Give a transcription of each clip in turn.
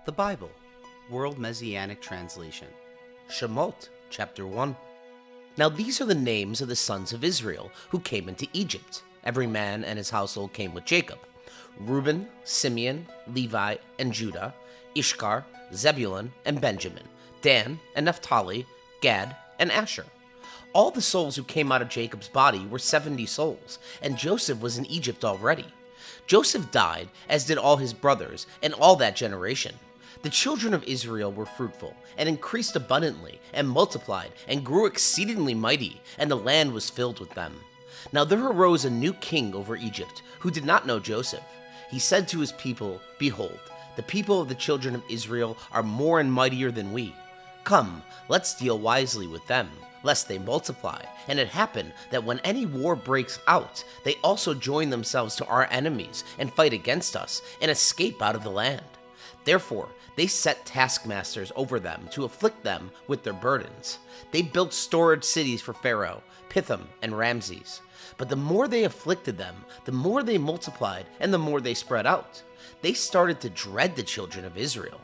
The Bible, World Messianic Translation. Shemot, chapter 1. Now these are the names of the sons of Israel who came into Egypt. Every man and his household came with Jacob: Reuben, Simeon, Levi, and Judah, Ishkar, Zebulun, and Benjamin, Dan, and Naphtali, Gad, and Asher. All the souls who came out of Jacob's body were 70 souls, and Joseph was in Egypt already. Joseph died, as did all his brothers, and all that generation. The children of Israel were fruitful, and increased abundantly, and multiplied, and grew exceedingly mighty, and the land was filled with them. Now there arose a new king over Egypt, who did not know Joseph. He said to his people, Behold, the people of the children of Israel are more and mightier than we. Come, let's deal wisely with them, lest they multiply. And it happened that when any war breaks out, they also join themselves to our enemies, and fight against us, and escape out of the land. Therefore, they set taskmasters over them to afflict them with their burdens. They built storage cities for Pharaoh, Pithom, and Ramses. But the more they afflicted them, the more they multiplied, and the more they spread out. They started to dread the children of Israel.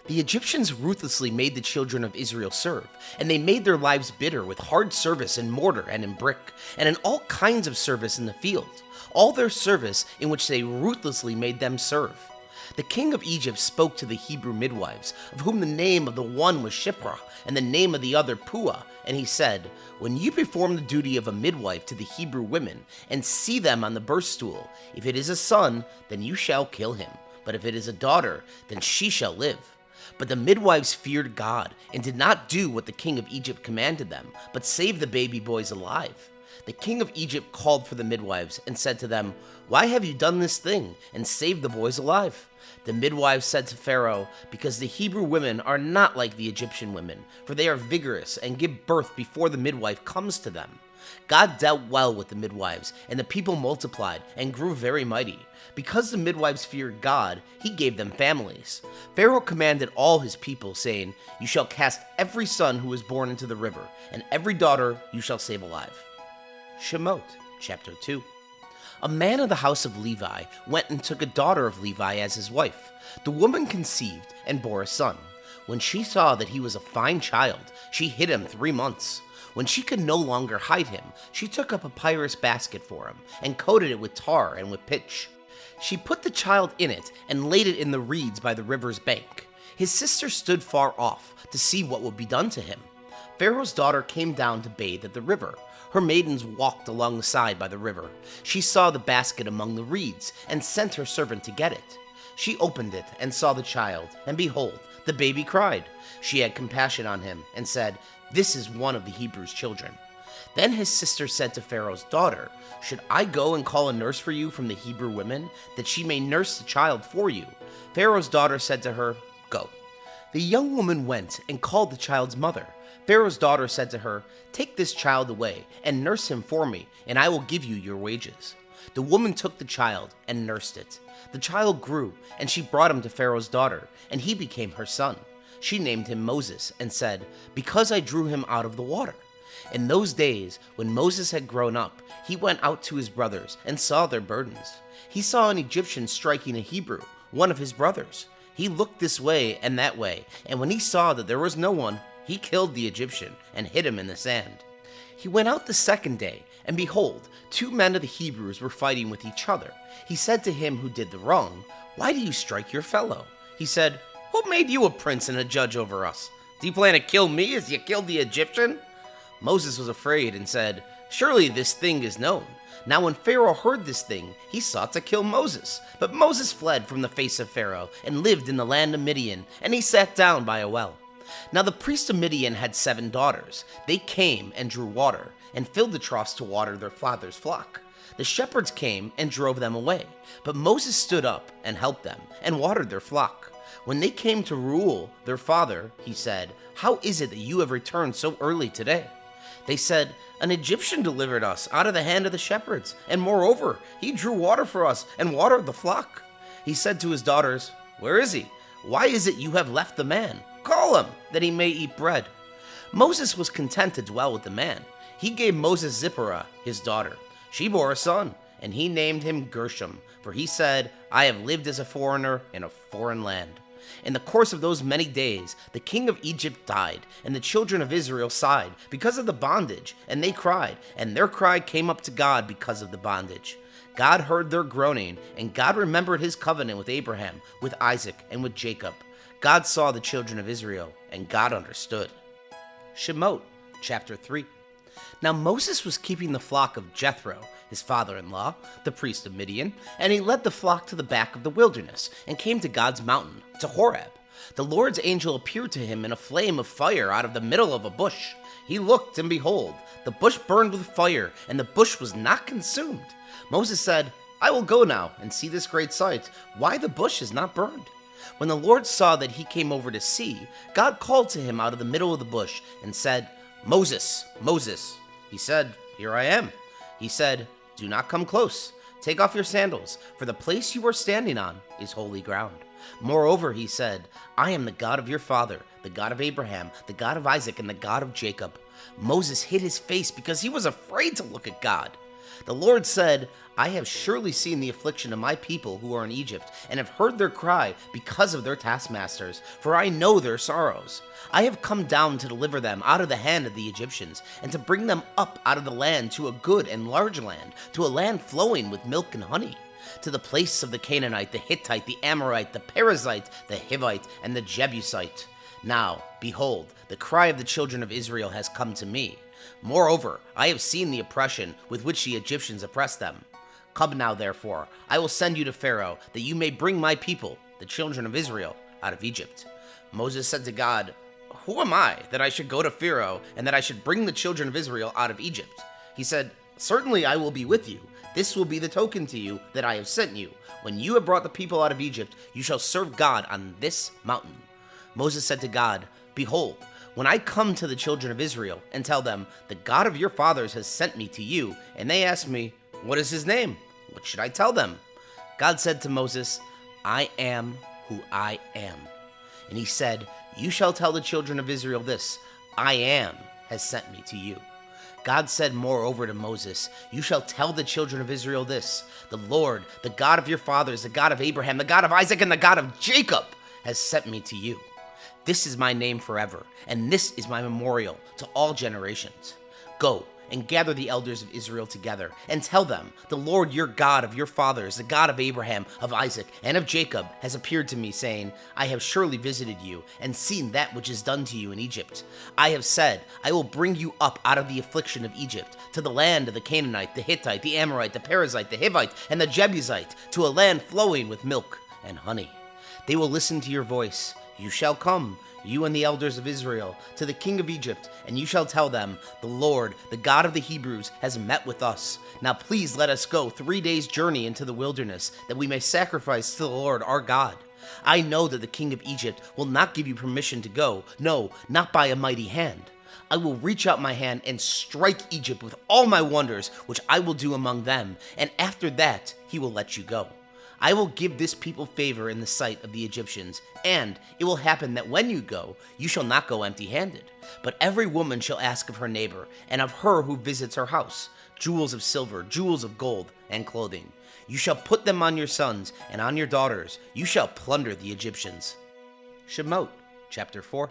The Egyptians ruthlessly made the children of Israel serve, and they made their lives bitter with hard service in mortar and in brick, and in all kinds of service in the field, all their service in which they ruthlessly made them serve. The king of Egypt spoke to the Hebrew midwives, of whom the name of the one was Shiphrah, and the name of the other Puah, and he said, When you perform the duty of a midwife to the Hebrew women, and see them on the birth stool, if it is a son, then you shall kill him, but if it is a daughter, then she shall live. But the midwives feared God, and did not do what the king of Egypt commanded them, but saved the baby boys alive. The king of Egypt called for the midwives, and said to them, Why have you done this thing, and saved the boys alive? The midwives said to Pharaoh, Because the Hebrew women are not like the Egyptian women, for they are vigorous, and give birth before the midwife comes to them. God dealt well with the midwives, and the people multiplied, and grew very mighty. Because the midwives feared God, he gave them families. Pharaoh commanded all his people, saying, You shall cast every son who is born into the river, and every daughter you shall save alive. Shemot, chapter 2. A man of the house of Levi went and took a daughter of Levi as his wife. The woman conceived and bore a son. When she saw that he was a fine child, she hid him 3 months. When she could no longer hide him, she took a papyrus basket for him, and coated it with tar and with pitch. She put the child in it, and laid it in the reeds by the river's bank. His sister stood far off, to see what would be done to him. Pharaoh's daughter came down to bathe at the river. Her maidens walked along the side by the river. She saw the basket among the reeds, and sent her servant to get it. She opened it, and saw the child, and behold, the baby cried. She had compassion on him, and said, This is one of the Hebrews' children. Then his sister said to Pharaoh's daughter, Should I go and call a nurse for you from the Hebrew women, that she may nurse the child for you? Pharaoh's daughter said to her, Go. The young woman went and called the child's mother. Pharaoh's daughter said to her, Take this child away, and nurse him for me, and I will give you your wages. The woman took the child and nursed it. The child grew, and she brought him to Pharaoh's daughter, and he became her son. She named him Moses, and said, Because I drew him out of the water. In those days, when Moses had grown up, he went out to his brothers, and saw their burdens. He saw an Egyptian striking a Hebrew, one of his brothers. He looked this way and that way, and when he saw that there was no one, he killed the Egyptian, and hid him in the sand. He went out the second day, and behold, 2 men of the Hebrews were fighting with each other. He said to him who did the wrong, Why do you strike your fellow? He said, Who made you a prince and a judge over us? Do you plan to kill me as you killed the Egyptian? Moses was afraid and said, Surely this thing is known. Now when Pharaoh heard this thing, he sought to kill Moses. But Moses fled from the face of Pharaoh, and lived in the land of Midian, and he sat down by a well. Now the priest of Midian had 7 daughters. They came and drew water, and filled the troughs to water their father's flock. The shepherds came and drove them away, but Moses stood up and helped them, and watered their flock. When they came to Reuel, their father, he said, How is it that you have returned so early today? They said, An Egyptian delivered us out of the hand of the shepherds, and moreover, he drew water for us and watered the flock. He said to his daughters, Where is he? Why is it you have left the man? Call him, that he may eat bread. Moses was content to dwell with the man. He gave Moses Zipporah, his daughter. She bore a son, and he named him Gershom, for he said, I have lived as a foreigner in a foreign land. In the course of those many days, the king of Egypt died, and the children of Israel sighed because of the bondage, and they cried, and their cry came up to God because of the bondage. God heard their groaning, and God remembered his covenant with Abraham, with Isaac, and with Jacob. God saw the children of Israel, and God understood. Shemot, chapter 3. Now Moses was keeping the flock of Jethro, his father-in-law, the priest of Midian, and he led the flock to the back of the wilderness, and came to God's mountain, to Horeb. The Lord's angel appeared to him in a flame of fire out of the middle of a bush. He looked, and behold, the bush burned with fire, and the bush was not consumed. Moses said, I will go now and see this great sight, why the bush is not burned. When the Lord saw that he came over to see, God called to him out of the middle of the bush and said, Moses, Moses. He said, Here I am. He said, Do not come close. Take off your sandals, for the place you are standing on is holy ground. Moreover, he said, I am the God of your father, the God of Abraham, the God of Isaac, and the God of Jacob. Moses hid his face because he was afraid to look at God. The Lord said, I have surely seen the affliction of my people who are in Egypt, and have heard their cry because of their taskmasters, for I know their sorrows. I have come down to deliver them out of the hand of the Egyptians, and to bring them up out of the land to a good and large land, to a land flowing with milk and honey, to the place of the Canaanite, the Hittite, the Amorite, the Perizzite, the Hivite, and the Jebusite. Now, behold, the cry of the children of Israel has come to me. Moreover, I have seen the oppression with which the Egyptians oppress them. Come now, therefore, I will send you to Pharaoh, that you may bring my people, the children of Israel, out of Egypt. Moses said to God, Who am I, that I should go to Pharaoh, and that I should bring the children of Israel out of Egypt? He said, Certainly I will be with you. This will be the token to you that I have sent you. When you have brought the people out of Egypt, you shall serve God on this mountain. Moses said to God, Behold, when I come to the children of Israel and tell them, The God of your fathers has sent me to you, and they ask me, What is his name? What should I tell them? God said to Moses, I am who I am. And he said, You shall tell the children of Israel this, I am has sent me to you. God said moreover to Moses, You shall tell the children of Israel this, The Lord, the God of your fathers, the God of Abraham, the God of Isaac, and the God of Jacob has sent me to you. This is my name forever, and this is my memorial to all generations. Go and gather the elders of Israel together, and tell them, The Lord your God of your fathers, the God of Abraham, of Isaac, and of Jacob, has appeared to me, saying, I have surely visited you, and seen that which is done to you in Egypt. I have said, I will bring you up out of the affliction of Egypt, to the land of the Canaanite, the Hittite, the Amorite, the Perizzite, the Hivite, and the Jebusite, to a land flowing with milk and honey. They will listen to your voice. You shall come, you and the elders of Israel, to the king of Egypt, and you shall tell them, The Lord, the God of the Hebrews, has met with us. Now please let us go 3 days' journey into the wilderness, that we may sacrifice to the Lord our God. I know that the king of Egypt will not give you permission to go, no, not by a mighty hand. I will reach out my hand and strike Egypt with all my wonders, which I will do among them, and after that he will let you go. I will give this people favor in the sight of the Egyptians, and it will happen that when you go, you shall not go empty-handed. But every woman shall ask of her neighbor, and of her who visits her house, jewels of silver, jewels of gold, and clothing. You shall put them on your sons, and on your daughters. You shall plunder the Egyptians. Shemot, chapter 4.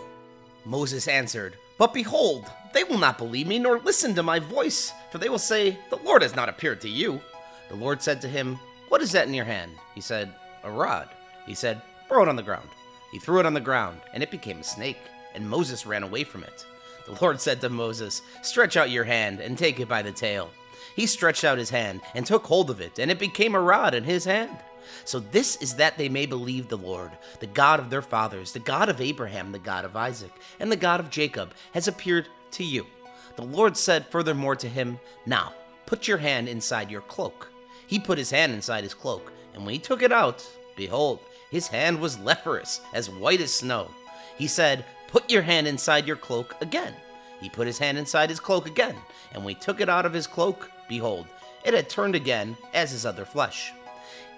Moses answered, But behold, they will not believe me, nor listen to my voice, for they will say, The Lord has not appeared to you. The Lord said to him, What is that in your hand? He said, A rod. He said, Throw it on the ground. He threw it on the ground, and it became a snake, and Moses ran away from it. The Lord said to Moses, Stretch out your hand and take it by the tail. He stretched out his hand and took hold of it, and it became a rod in his hand. So this is that they may believe the Lord, the God of their fathers, the God of Abraham, the God of Isaac, and the God of Jacob, has appeared to you. The Lord said furthermore to him, Now, put your hand inside your cloak. He put his hand inside his cloak, and when he took it out, behold, his hand was leprous, as white as snow. He said, Put your hand inside your cloak again. He put his hand inside his cloak again, and when he took it out of his cloak, behold, it had turned again as his other flesh.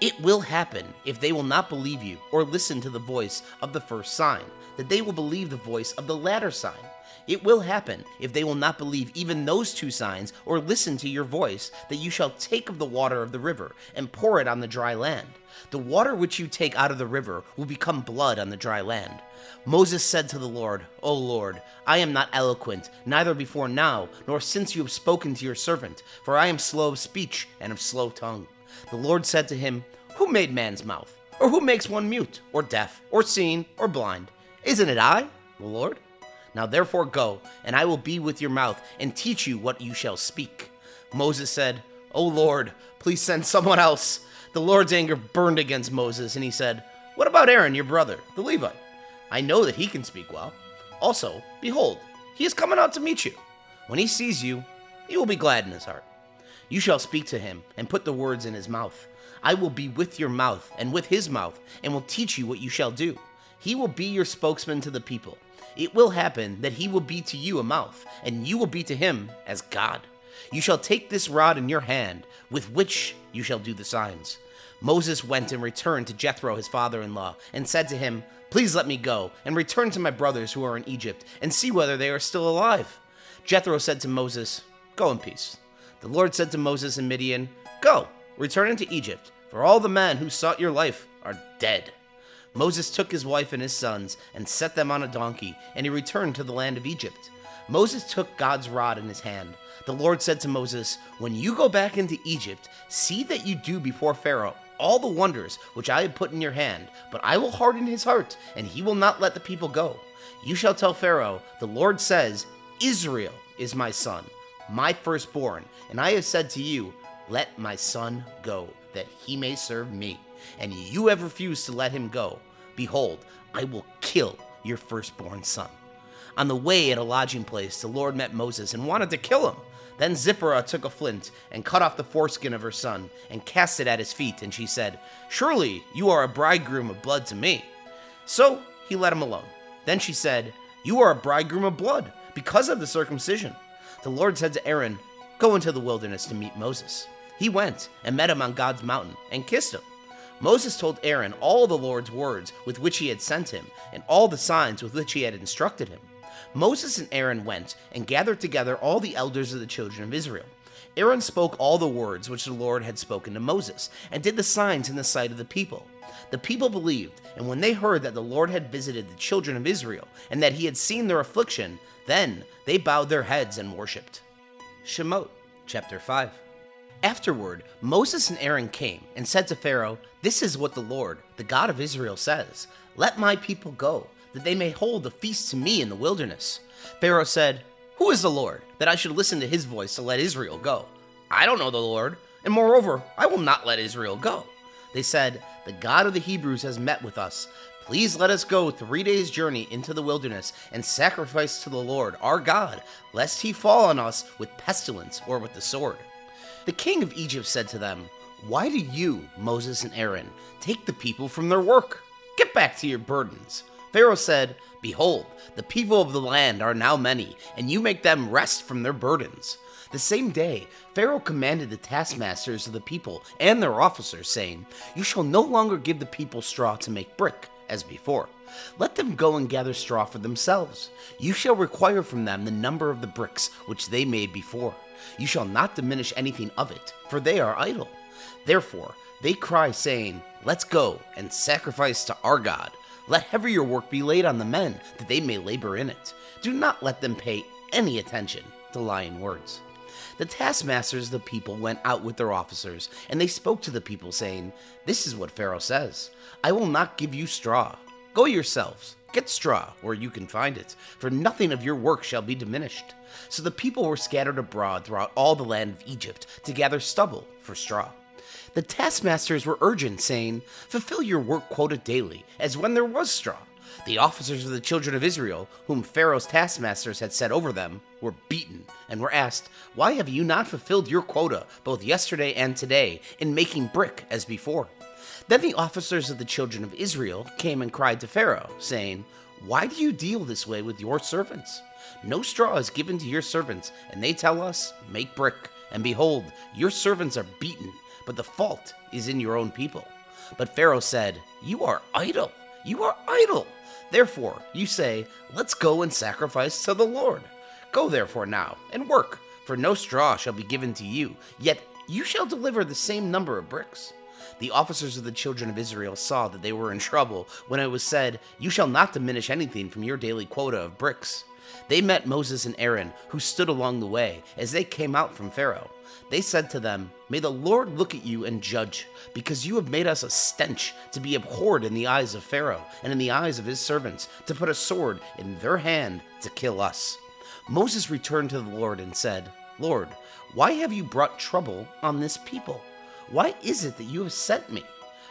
It will happen, if they will not believe you or listen to the voice of the first sign, that they will believe the voice of the latter sign. It will happen, if they will not believe even those 2 signs or listen to your voice, that you shall take of the water of the river and pour it on the dry land. The water which you take out of the river will become blood on the dry land. Moses said to the Lord, O Lord, I am not eloquent, neither before now, nor since you have spoken to your servant, for I am slow of speech and of slow tongue. The Lord said to him, Who made man's mouth? Or who makes one mute, or deaf, or seeing, or blind? Isn't it I, the Lord? Now therefore go, and I will be with your mouth, and teach you what you shall speak. Moses said, O Lord, please send someone else. The Lord's anger burned against Moses, and he said, What about Aaron, your brother, the Levite? I know that he can speak well. Also, behold, he is coming out to meet you. When he sees you, he will be glad in his heart. You shall speak to him, and put the words in his mouth. I will be with your mouth, and with his mouth, and will teach you what you shall do. He will be your spokesman to the people. It will happen that he will be to you a mouth, and you will be to him as God. You shall take this rod in your hand, with which you shall do the signs. Moses went and returned to Jethro his father-in-law, and said to him, Please let me go, and return to my brothers who are in Egypt, and see whether they are still alive. Jethro said to Moses, Go in peace. The Lord said to Moses in Midian, Go, return into Egypt, for all the men who sought your life are dead. Moses took his wife and his sons, and set them on a donkey, and he returned to the land of Egypt. Moses took God's rod in his hand. The Lord said to Moses, When you go back into Egypt, see that you do before Pharaoh all the wonders which I have put in your hand, but I will harden his heart, and he will not let the people go. You shall tell Pharaoh, The Lord says, Israel is my son, my firstborn, and I have said to you, Let my son go, that he may serve me. And you have refused to let him go. Behold, I will kill your firstborn son. On the way at a lodging place, the Lord met Moses and wanted to kill him. Then Zipporah took a flint and cut off the foreskin of her son and cast it at his feet, and she said, Surely you are a bridegroom of blood to me. So he let him alone. Then she said, You are a bridegroom of blood because of the circumcision. The Lord said to Aaron, Go into the wilderness to meet Moses. He went and met him on God's mountain and kissed him. Moses told Aaron all the Lord's words with which he had sent him, and all the signs with which he had instructed him. Moses and Aaron went and gathered together all the elders of the children of Israel. Aaron spoke all the words which the Lord had spoken to Moses, and did the signs in the sight of the people. The people believed, and when they heard that the Lord had visited the children of Israel, and that he had seen their affliction, then they bowed their heads and worshipped. Shemot, chapter 5. Afterward, Moses and Aaron came and said to Pharaoh, This is what the Lord, the God of Israel, says, Let my people go, that they may hold a feast to me in the wilderness. Pharaoh said, Who is the Lord, that I should listen to his voice to let Israel go? I don't know the Lord, and moreover, I will not let Israel go. They said, The God of the Hebrews has met with us. Please let us go 3 days' journey into the wilderness and sacrifice to the Lord our God, lest he fall on us with pestilence or with the sword. The king of Egypt said to them, Why do you, Moses and Aaron, take the people from their work? Get back to your burdens. Pharaoh said, Behold, the people of the land are now many, and you make them rest from their burdens. The same day, Pharaoh commanded the taskmasters of the people and their officers, saying, You shall no longer give the people straw to make brick, as before. Let them go and gather straw for themselves. You shall require from them the number of the bricks which they made before. You shall not diminish anything of it, for they are idle. Therefore, they cry, saying, Let's go and sacrifice to our God. Let heavier work be laid on the men, that they may labor in it. Do not let them pay any attention to lying words. The taskmasters of the people went out with their officers, and they spoke to the people, saying, This is what Pharaoh says, I will not give you straw. Go yourselves, get straw where you can find it, for nothing of your work shall be diminished. So the people were scattered abroad throughout all the land of Egypt to gather stubble for straw. The taskmasters were urgent, saying, Fulfill your work quota daily, as when there was straw. The officers of the children of Israel, whom Pharaoh's taskmasters had set over them, were beaten, and were asked, Why have you not fulfilled your quota, both yesterday and today, in making brick as before? Then the officers of the children of Israel came and cried to Pharaoh, saying, Why do you deal this way with your servants? No straw is given to your servants, and they tell us, Make brick, and behold, your servants are beaten, but the fault is in your own people. But Pharaoh said, You are idle, you are idle. Therefore, you say, let's go and sacrifice to the Lord. Go therefore now, and work, for no straw shall be given to you, yet you shall deliver the same number of bricks. The officers of the children of Israel saw that they were in trouble when it was said, you shall not diminish anything from your daily quota of bricks. They met Moses and Aaron, who stood along the way, as they came out from Pharaoh. They said to them, may the Lord look at you and judge, because you have made us a stench to be abhorred in the eyes of Pharaoh and in the eyes of his servants, to put a sword in their hand to kill us. Moses returned to the Lord and said, Lord, why have you brought trouble on this people? Why is it that you have sent me?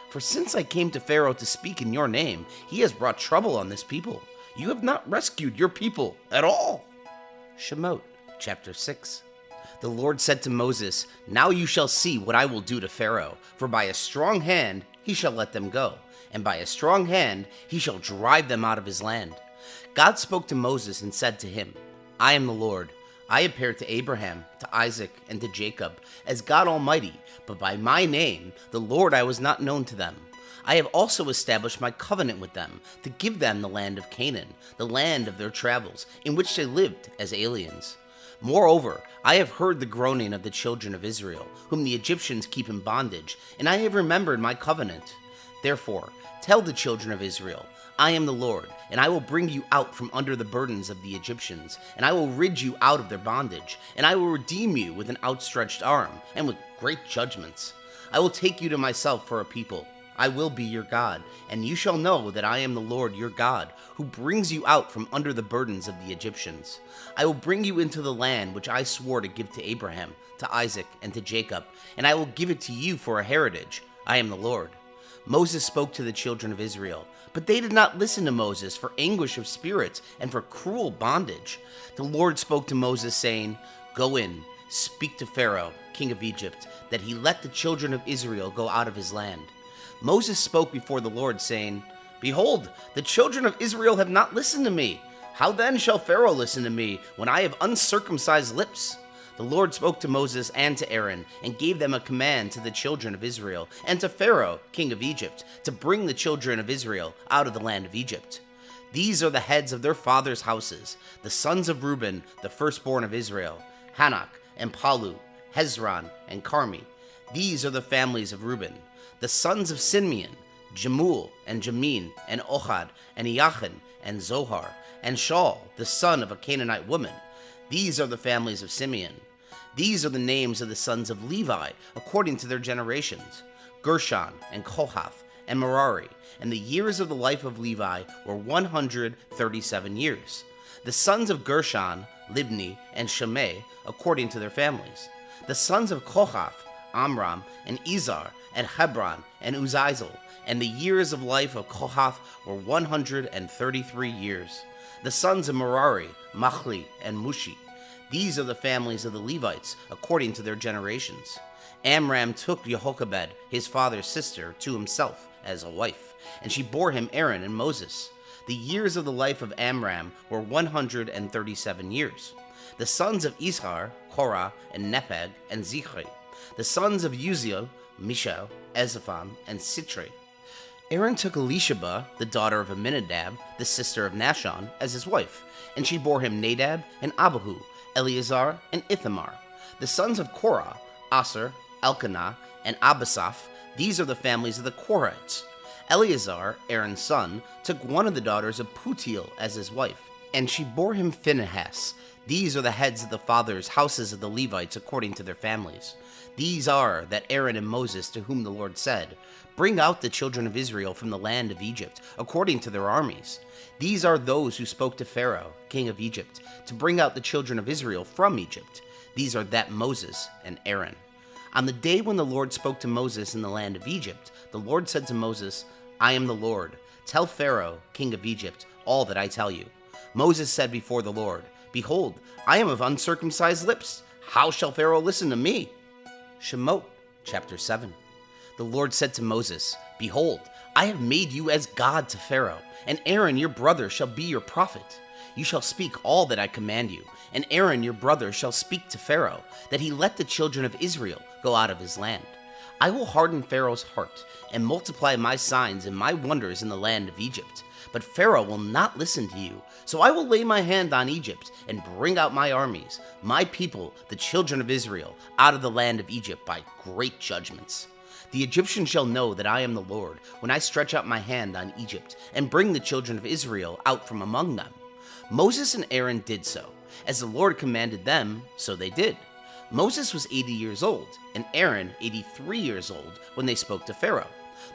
For since I came to Pharaoh to speak in your name, he has brought trouble on this people. You have not rescued your people at all. Shemot, chapter 6. The Lord said to Moses, now you shall see what I will do to Pharaoh, for by a strong hand he shall let them go, and by a strong hand he shall drive them out of his land. God spoke to Moses and said to him, I am the Lord. I appeared to Abraham, to Isaac, and to Jacob as God Almighty, but by my name, the Lord, I was not known to them. I have also established my covenant with them to give them the land of Canaan, the land of their travels, in which they lived as aliens. Moreover, I have heard the groaning of the children of Israel, whom the Egyptians keep in bondage, and I have remembered my covenant. Therefore, tell the children of Israel, I am the Lord, and I will bring you out from under the burdens of the Egyptians, and I will rid you out of their bondage, and I will redeem you with an outstretched arm, and with great judgments. I will take you to myself for a people. I will be your God, and you shall know that I am the Lord your God, who brings you out from under the burdens of the Egyptians. I will bring you into the land which I swore to give to Abraham, to Isaac, and to Jacob, and I will give it to you for a heritage. I am the Lord. Moses spoke to the children of Israel, but they did not listen to Moses for anguish of spirits and for cruel bondage. The Lord spoke to Moses, saying, go in, speak to Pharaoh, king of Egypt, that he let the children of Israel go out of his land. Moses spoke before the Lord, saying, behold, the children of Israel have not listened to me. How then shall Pharaoh listen to me when I have uncircumcised lips? The Lord spoke to Moses and to Aaron, and gave them a command to the children of Israel, and to Pharaoh, king of Egypt, to bring the children of Israel out of the land of Egypt. These are the heads of their fathers' houses, the sons of Reuben, the firstborn of Israel, Hanok, and Palu, Hezron, and Carmi. These are the families of Reuben. The sons of Simeon, Jemuel, and Jamin, and Ohad, and Iachin, and Zohar, and Shaul, the son of a Canaanite woman. These are the families of Simeon. These are the names of the sons of Levi, according to their generations, Gershon, and Kohath, and Merari, and the years of the life of Levi were 137 years. The sons of Gershon, Libni, and Shimei, according to their families. The sons of Kohath, Amram, and Izhar, and Hebron, and Uzziel, and the years of life of Kohath were 133 years. The sons of Merari, Machli, and Mushi. These are the families of the Levites, according to their generations. Amram took Jehoshaphat, his father's sister, to himself as a wife, and she bore him Aaron and Moses. The years of the life of Amram were 137 years. The sons of Izhar, Korah, and Nepheg, and Zichri. The sons of Uziel, Mishael, Ezepham, and Sitri. Aaron took Elisheba, the daughter of Aminadab, the sister of Nashon, as his wife, and she bore him Nadab and Abihu, Eleazar and Ithamar. The sons of Korah, Aser, Elkanah, and Abasaph. These are the families of the Korahites. Eleazar, Aaron's son, took one of the daughters of Putiel as his wife, and she bore him Phinehas. These are the heads of the fathers' houses of the Levites according to their families. These are that Aaron and Moses, to whom the Lord said, bring out the children of Israel from the land of Egypt, according to their armies. These are those who spoke to Pharaoh, king of Egypt, to bring out the children of Israel from Egypt. These are that Moses and Aaron. On the day when the Lord spoke to Moses in the land of Egypt, the Lord said to Moses, I am the Lord. Tell Pharaoh, king of Egypt, all that I tell you. Moses said before the Lord, behold, I am of uncircumcised lips. How shall Pharaoh listen to me? Shemot, chapter 7. The Lord said to Moses, behold, I have made you as God to Pharaoh, and Aaron your brother shall be your prophet. You shall speak all that I command you, and Aaron your brother shall speak to Pharaoh, that he let the children of Israel go out of his land. I will harden Pharaoh's heart, and multiply my signs and my wonders in the land of Egypt. but Pharaoh will not listen to you. So I will lay my hand on Egypt and bring out my armies, my people, the children of Israel, out of the land of Egypt by great judgments. The Egyptians shall know that I am the Lord when I stretch out my hand on Egypt and bring the children of Israel out from among them." Moses and Aaron did so. As the Lord commanded them, so they did. Moses was 80 years old, and Aaron 83 years old when they spoke to Pharaoh.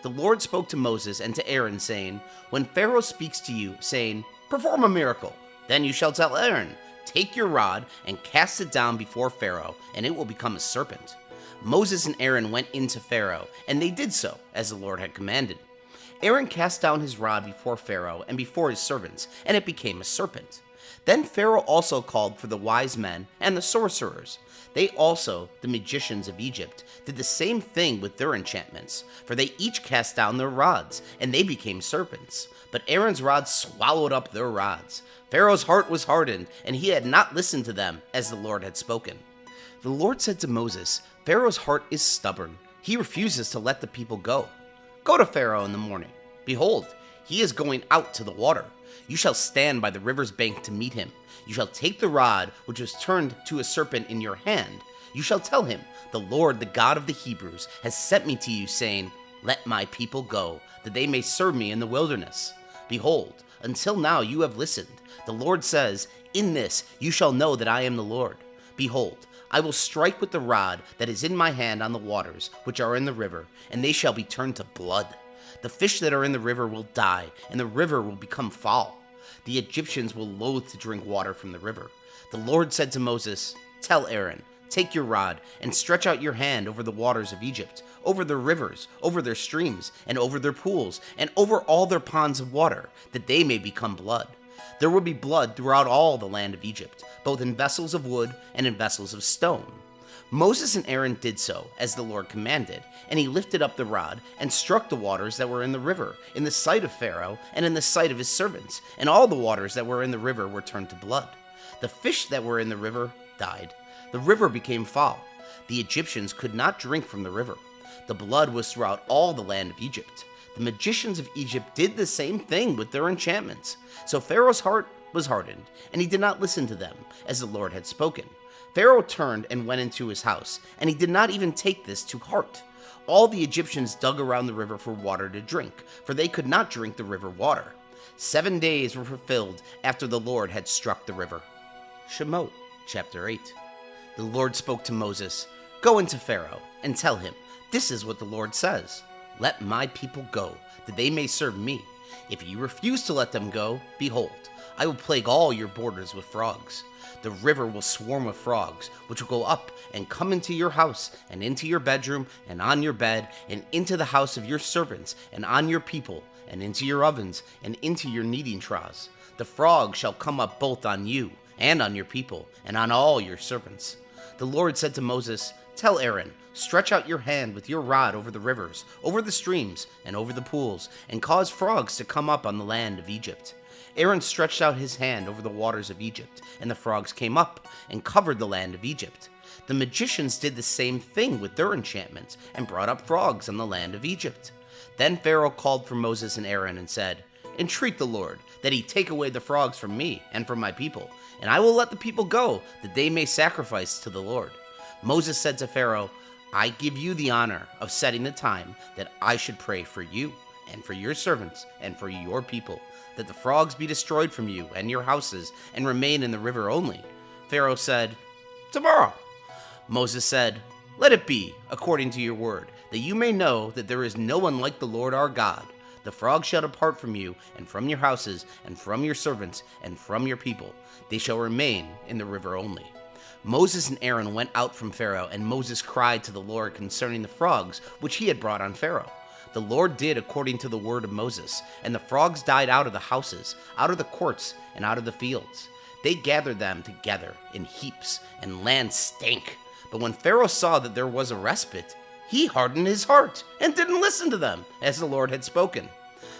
The Lord spoke to Moses and to Aaron, saying, "When Pharaoh speaks to you, saying, 'Perform a miracle,' then you shall tell Aaron, 'Take your rod and cast it down before Pharaoh, and it will become a serpent.'" Moses and Aaron went in to Pharaoh, and they did so, as the Lord had commanded. Aaron cast down his rod before Pharaoh and before his servants, and it became a serpent. Then Pharaoh also called for the wise men and the sorcerers. They also, the magicians of Egypt, did the same thing with their enchantments, for they each cast down their rods, and they became serpents. But Aaron's rod swallowed up their rods. Pharaoh's heart was hardened, and he had not listened to them, as the Lord had spoken. The Lord said to Moses, "Pharaoh's heart is stubborn. He refuses to let the people go. Go to Pharaoh in the morning. Behold, he is going out to the water. You shall stand by the river's bank to meet him. You shall take the rod which was turned to a serpent in your hand. You shall tell him, 'The Lord, the God of the Hebrews, has sent me to you, saying, Let my people go, that they may serve me in the wilderness.' Behold, until now you have listened. The Lord says, 'In this you shall know that I am the Lord.' Behold, I will strike with the rod that is in my hand on the waters which are in the river, and they shall be turned to blood. The fish that are in the river will die, and the river will become foul. The Egyptians will loathe to drink water from the river." The Lord said to Moses, "Tell Aaron, 'Take your rod and stretch out your hand over the waters of Egypt, over their rivers, over their streams, and over their pools, and over all their ponds of water, that they may become blood.' There will be blood throughout all the land of Egypt, both in vessels of wood and in vessels of stone." Moses and Aaron did so, as the Lord commanded, and he lifted up the rod and struck the waters that were in the river, in the sight of Pharaoh and in the sight of his servants, and all the waters that were in the river were turned to blood. The fish that were in the river died. The river became foul. The Egyptians could not drink from the river. The blood was throughout all the land of Egypt. The magicians of Egypt did the same thing with their enchantments. So Pharaoh's heart was hardened, and he did not listen to them, as the Lord had spoken. Pharaoh turned and went into his house, and he did not even take this to heart. All the Egyptians dug around the river for water to drink, for they could not drink the river water. 7 days were fulfilled after the Lord had struck the river. Shemot, chapter 8. The Lord spoke to Moses, "Go into Pharaoh, and tell him, 'This is what the Lord says. Let my people go, that they may serve me. If you refuse to let them go, behold, I will plague all your borders with frogs. The river will swarm with frogs, which will go up and come into your house, and into your bedroom, and on your bed, and into the house of your servants, and on your people, and into your ovens, and into your kneading troughs. The frogs shall come up both on you, and on your people, and on all your servants." The Lord said to Moses, "Tell Aaron, stretch out your hand with your rod over the rivers, over the streams, and over the pools, and cause frogs to come up on the land of Egypt." Aaron stretched out his hand over the waters of Egypt, and the frogs came up and covered the land of Egypt. The magicians did the same thing with their enchantments and brought up frogs on the land of Egypt. Then Pharaoh called for Moses and Aaron and said, "Entreat the Lord that he take away the frogs from me and from my people, and I will let the people go, that they may sacrifice to the Lord." Moses said to Pharaoh, "I give you the honor of setting the time that I should pray for you and for your servants and for your people, that the frogs be destroyed from you and your houses and remain in the river only." Pharaoh said, "Tomorrow." Moses said, "Let it be according to your word, that you may know that there is no one like the Lord our God. The frogs shall depart from you and from your houses and from your servants and from your people. They shall remain in the river only." Moses and Aaron went out from Pharaoh, and Moses cried to the Lord concerning the frogs which he had brought on Pharaoh. The Lord did according to the word of Moses, and the frogs died out of the houses, out of the courts, and out of the fields. They gathered them together in heaps, and land stank. But when Pharaoh saw that there was a respite, he hardened his heart and didn't listen to them, as the Lord had spoken.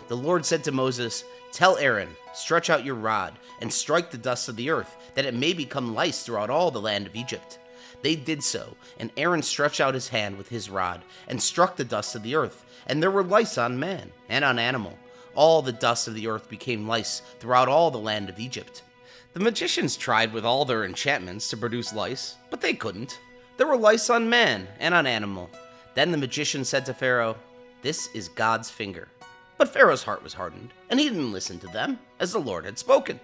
The Lord said to Moses, "Tell Aaron, stretch out your rod, and strike the dust of the earth, that it may become lice throughout all the land of Egypt." They did so, and Aaron stretched out his hand with his rod, and struck the dust of the earth, and there were lice on man and on animal. all the dust of the earth became lice throughout all the land of Egypt. The magicians tried with all their enchantments to produce lice, but they couldn't. There were lice on man and on animal. Then the magician said to Pharaoh, "This is God's finger." But Pharaoh's heart was hardened, and he didn't listen to them, as the Lord had spoken.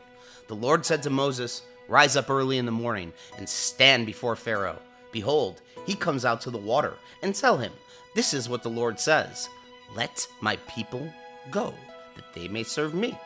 The Lord said to Moses, "Rise up early in the morning and stand before Pharaoh. Behold, he comes out to the water, and tell him, 'This is what the Lord says, let my people go, that they may serve me.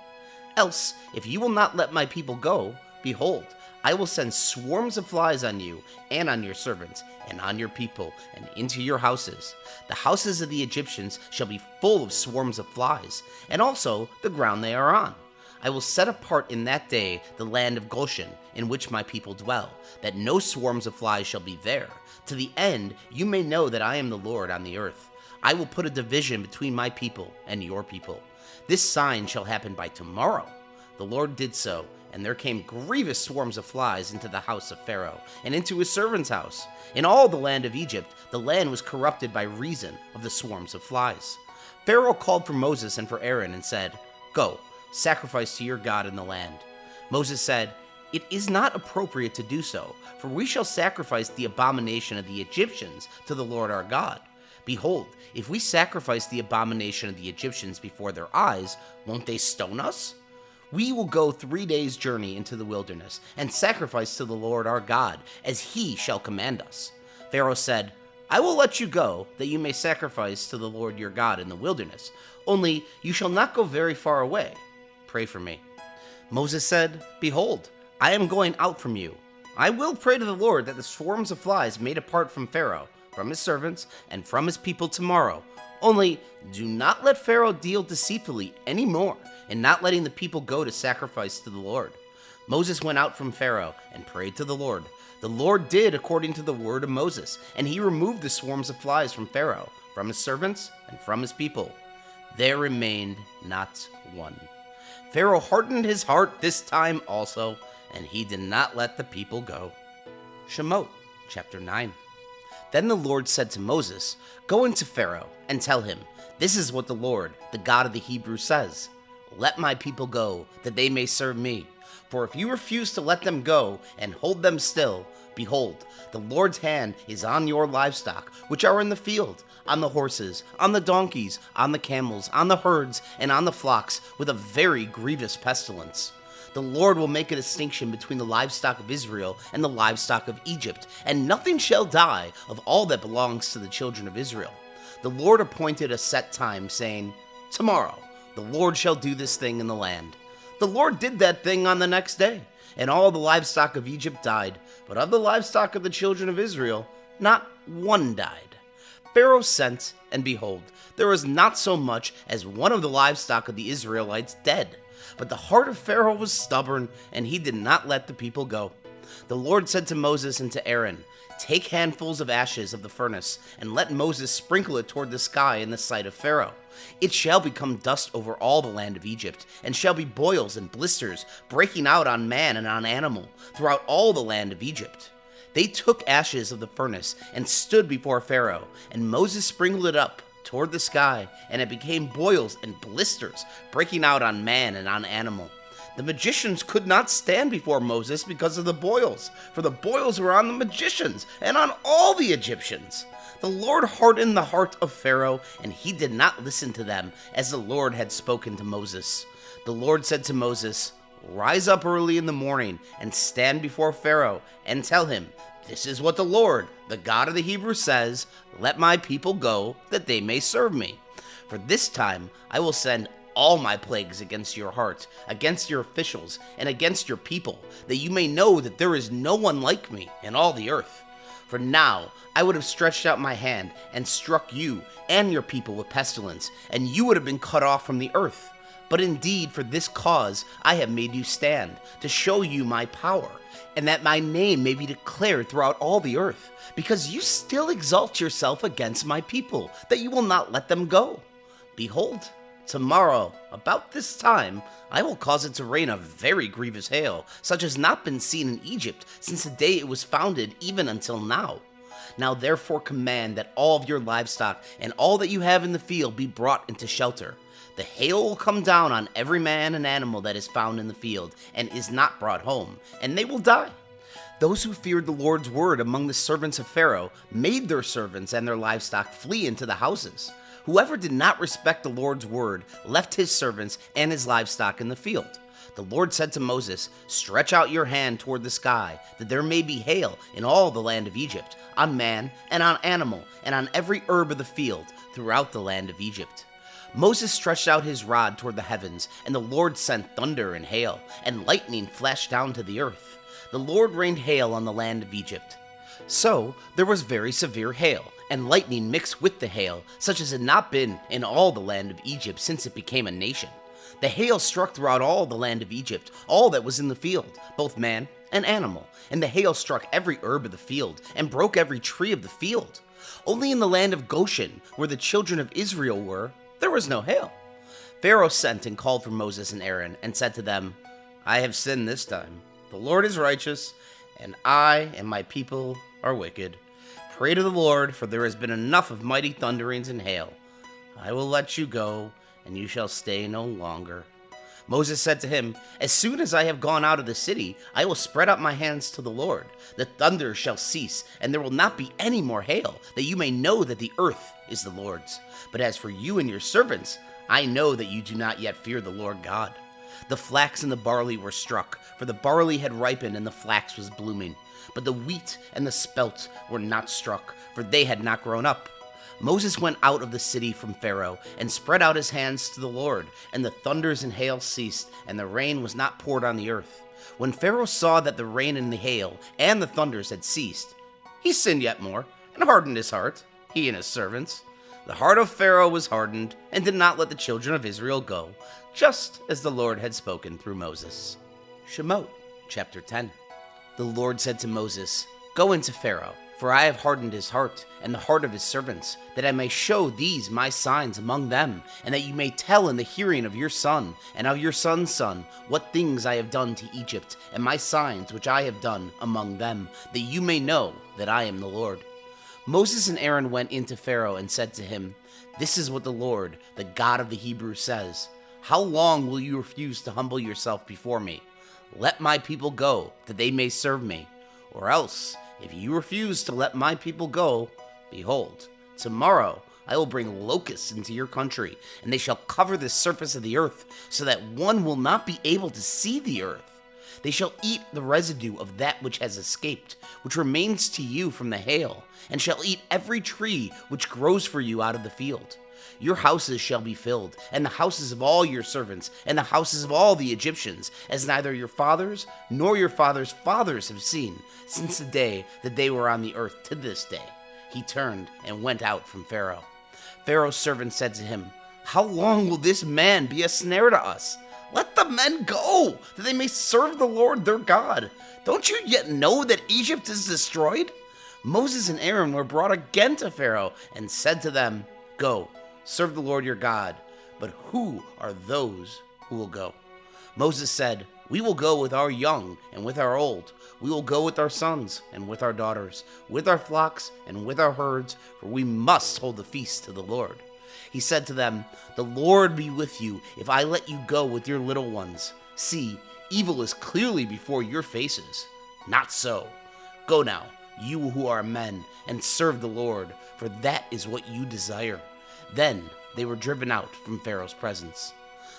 Else, if you will not let my people go, behold, I will send swarms of flies on you and on your servants and on your people and into your houses. The houses of the Egyptians shall be full of swarms of flies, and also the ground they are on. I will set apart in that day the land of Goshen, in which my people dwell, that no swarms of flies shall be there, to the end you may know that I am the Lord on the earth. I will put a division between my people and your people. This sign shall happen by tomorrow.' The Lord did so, and there came grievous swarms of flies into the house of Pharaoh, and into his servant's house. In all the land of Egypt, the land was corrupted by reason of the swarms of flies. Pharaoh called for Moses and for Aaron and said, 'Go, sacrifice to your God in the land.' Moses said, 'It is not appropriate to do so, for we shall sacrifice the abomination of the Egyptians to the Lord our God. Behold, if we sacrifice the abomination of the Egyptians before their eyes, won't they stone us? We will go 3 days' journey into the wilderness and sacrifice to the Lord our God, as he shall command us.' Pharaoh said, 'I will let you go, that you may sacrifice to the Lord your God in the wilderness. Only you shall not go very far away. Pray for me.' Moses said, 'Behold, I am going out from you. I will pray to the Lord that the swarms of flies may depart from Pharaoh, from his servants, and from his people tomorrow. Only do not let Pharaoh deal deceitfully any more in not letting the people go to sacrifice to the Lord.' Moses went out from Pharaoh and prayed to the Lord. The Lord did according to the word of Moses, and he removed the swarms of flies from Pharaoh, from his servants, and from his people. There remained not one. Pharaoh hardened his heart this time also, and he did not let the people go." Shemot, chapter 9. Then the Lord said to Moses, "Go into Pharaoh and tell him, 'This is what the Lord, the God of the Hebrews, says. Let my people go, that they may serve me. For if you refuse to let them go and hold them still, behold, the Lord's hand is on your livestock, which are in the field, on the horses, on the donkeys, on the camels, on the herds, and on the flocks, with a very grievous pestilence. The Lord will make a distinction between the livestock of Israel and the livestock of Egypt, and nothing shall die of all that belongs to the children of Israel.' The Lord appointed a set time, saying, 'Tomorrow the Lord shall do this thing in the land.' The Lord did that thing on the next day, and all the livestock of Egypt died, but of the livestock of the children of Israel, not one died. Pharaoh sent, and behold, there was not so much as one of the livestock of the Israelites dead. But the heart of Pharaoh was stubborn, and he did not let the people go. The Lord said to Moses and to Aaron, 'Take handfuls of ashes of the furnace, and let Moses sprinkle it toward the sky in the sight of Pharaoh. It shall become dust over all the land of Egypt, and shall be boils and blisters breaking out on man and on animal throughout all the land of Egypt.' They took ashes of the furnace and stood before Pharaoh, and Moses sprinkled it up toward the sky, and it became boils and blisters breaking out on man and on animal. The magicians could not stand before Moses because of the boils, for the boils were on the magicians and on all the Egyptians. The Lord hardened the heart of Pharaoh, and he did not listen to them, as the Lord had spoken to Moses. The Lord said to Moses, 'Rise up early in the morning and stand before Pharaoh, and tell him, "This is what the Lord, the God of the Hebrews, says, let my people go, that they may serve me. For this time I will send all my plagues against your heart, against your officials, and against your people, that you may know that there is no one like me in all the earth. For now I would have stretched out my hand and struck you and your people with pestilence, and you would have been cut off from the earth. But indeed for this cause I have made you stand, to show you my power, and that my name may be declared throughout all the earth, because you still exalt yourself against my people, that you will not let them go. Behold, tomorrow, about this time, I will cause it to rain a very grievous hail, such as not been seen in Egypt since the day it was founded even until now. Now therefore command that all of your livestock and all that you have in the field be brought into shelter. The hail will come down on every man and animal that is found in the field and is not brought home, and they will die. Those who feared the Lord's word among the servants of Pharaoh made their servants and their livestock flee into the houses. Whoever did not respect the Lord's word left his servants and his livestock in the field. The Lord said to Moses, "Stretch out your hand toward the sky, that there may be hail in all the land of Egypt, on man and on animal, and on every herb of the field throughout the land of Egypt." Moses stretched out his rod toward the heavens, and the Lord sent thunder and hail, and lightning flashed down to the earth. The Lord rained hail on the land of Egypt. So there was very severe hail, and lightning mixed with the hail, such as had not been in all the land of Egypt since it became a nation. The hail struck throughout all the land of Egypt, all that was in the field, both man and animal, and the hail struck every herb of the field, and broke every tree of the field. Only in the land of Goshen, where the children of Israel were, there was no hail. Pharaoh sent and called for Moses and Aaron, and said to them, "I have sinned this time. The Lord is righteous, and I and my people are wicked. Pray to the Lord, for there has been enough of mighty thunderings and hail. I will let you go, and you shall stay no longer." Moses said to him, "As soon as I have gone out of the city, I will spread out my hands to the Lord. The thunder shall cease, and there will not be any more hail, that you may know that the earth is the Lord's. But as for you and your servants, I know that you do not yet fear the Lord God." The flax and the barley were struck, for the barley had ripened and the flax was blooming. But the wheat and the spelt were not struck, for they had not grown up. Moses went out of the city from Pharaoh, and spread out his hands to the Lord, and the thunders and hail ceased, and the rain was not poured on the earth. When Pharaoh saw that the rain and the hail and the thunders had ceased, he sinned yet more, and hardened his heart, he and his servants. The heart of Pharaoh was hardened, and did not let the children of Israel go, just as the Lord had spoken through Moses. Shemot, chapter 10. The Lord said to Moses, "Go into Pharaoh, for I have hardened his heart and the heart of his servants, that I may show these my signs among them, and that you may tell in the hearing of your son and of your son's son what things I have done to Egypt, and my signs which I have done among them, that you may know that I am the Lord." Moses and Aaron went into Pharaoh and said to him, "This is what the Lord, the God of the Hebrews, says. How long will you refuse to humble yourself before me? Let my people go, that they may serve me. Or else, if you refuse to let my people go, behold, tomorrow I will bring locusts into your country, and they shall cover the surface of the earth, so that one will not be able to see the earth. They shall eat the residue of that which has escaped, which remains to you from the hail, and shall eat every tree which grows for you out of the field. Your houses shall be filled, and the houses of all your servants, and the houses of all the Egyptians, as neither your fathers nor your fathers' fathers have seen, since the day that they were on the earth to this day." He turned and went out from Pharaoh. Pharaoh's servants said to him, "How long will this man be a snare to us? Let the men go, that they may serve the Lord their God. Don't you yet know that Egypt is destroyed?" Moses and Aaron were brought again to Pharaoh, and said to them, "Go, serve the Lord your God. But who are those who will go?" Moses said, "We will go with our young and with our old. We will go with our sons and with our daughters, with our flocks and with our herds, for we must hold the feast to the Lord." He said to them, "The Lord be with you if I let you go with your little ones. See, evil is clearly before your faces. Not so. Go now, you who are men, and serve the Lord, for that is what you desire." Then they were driven out from Pharaoh's presence.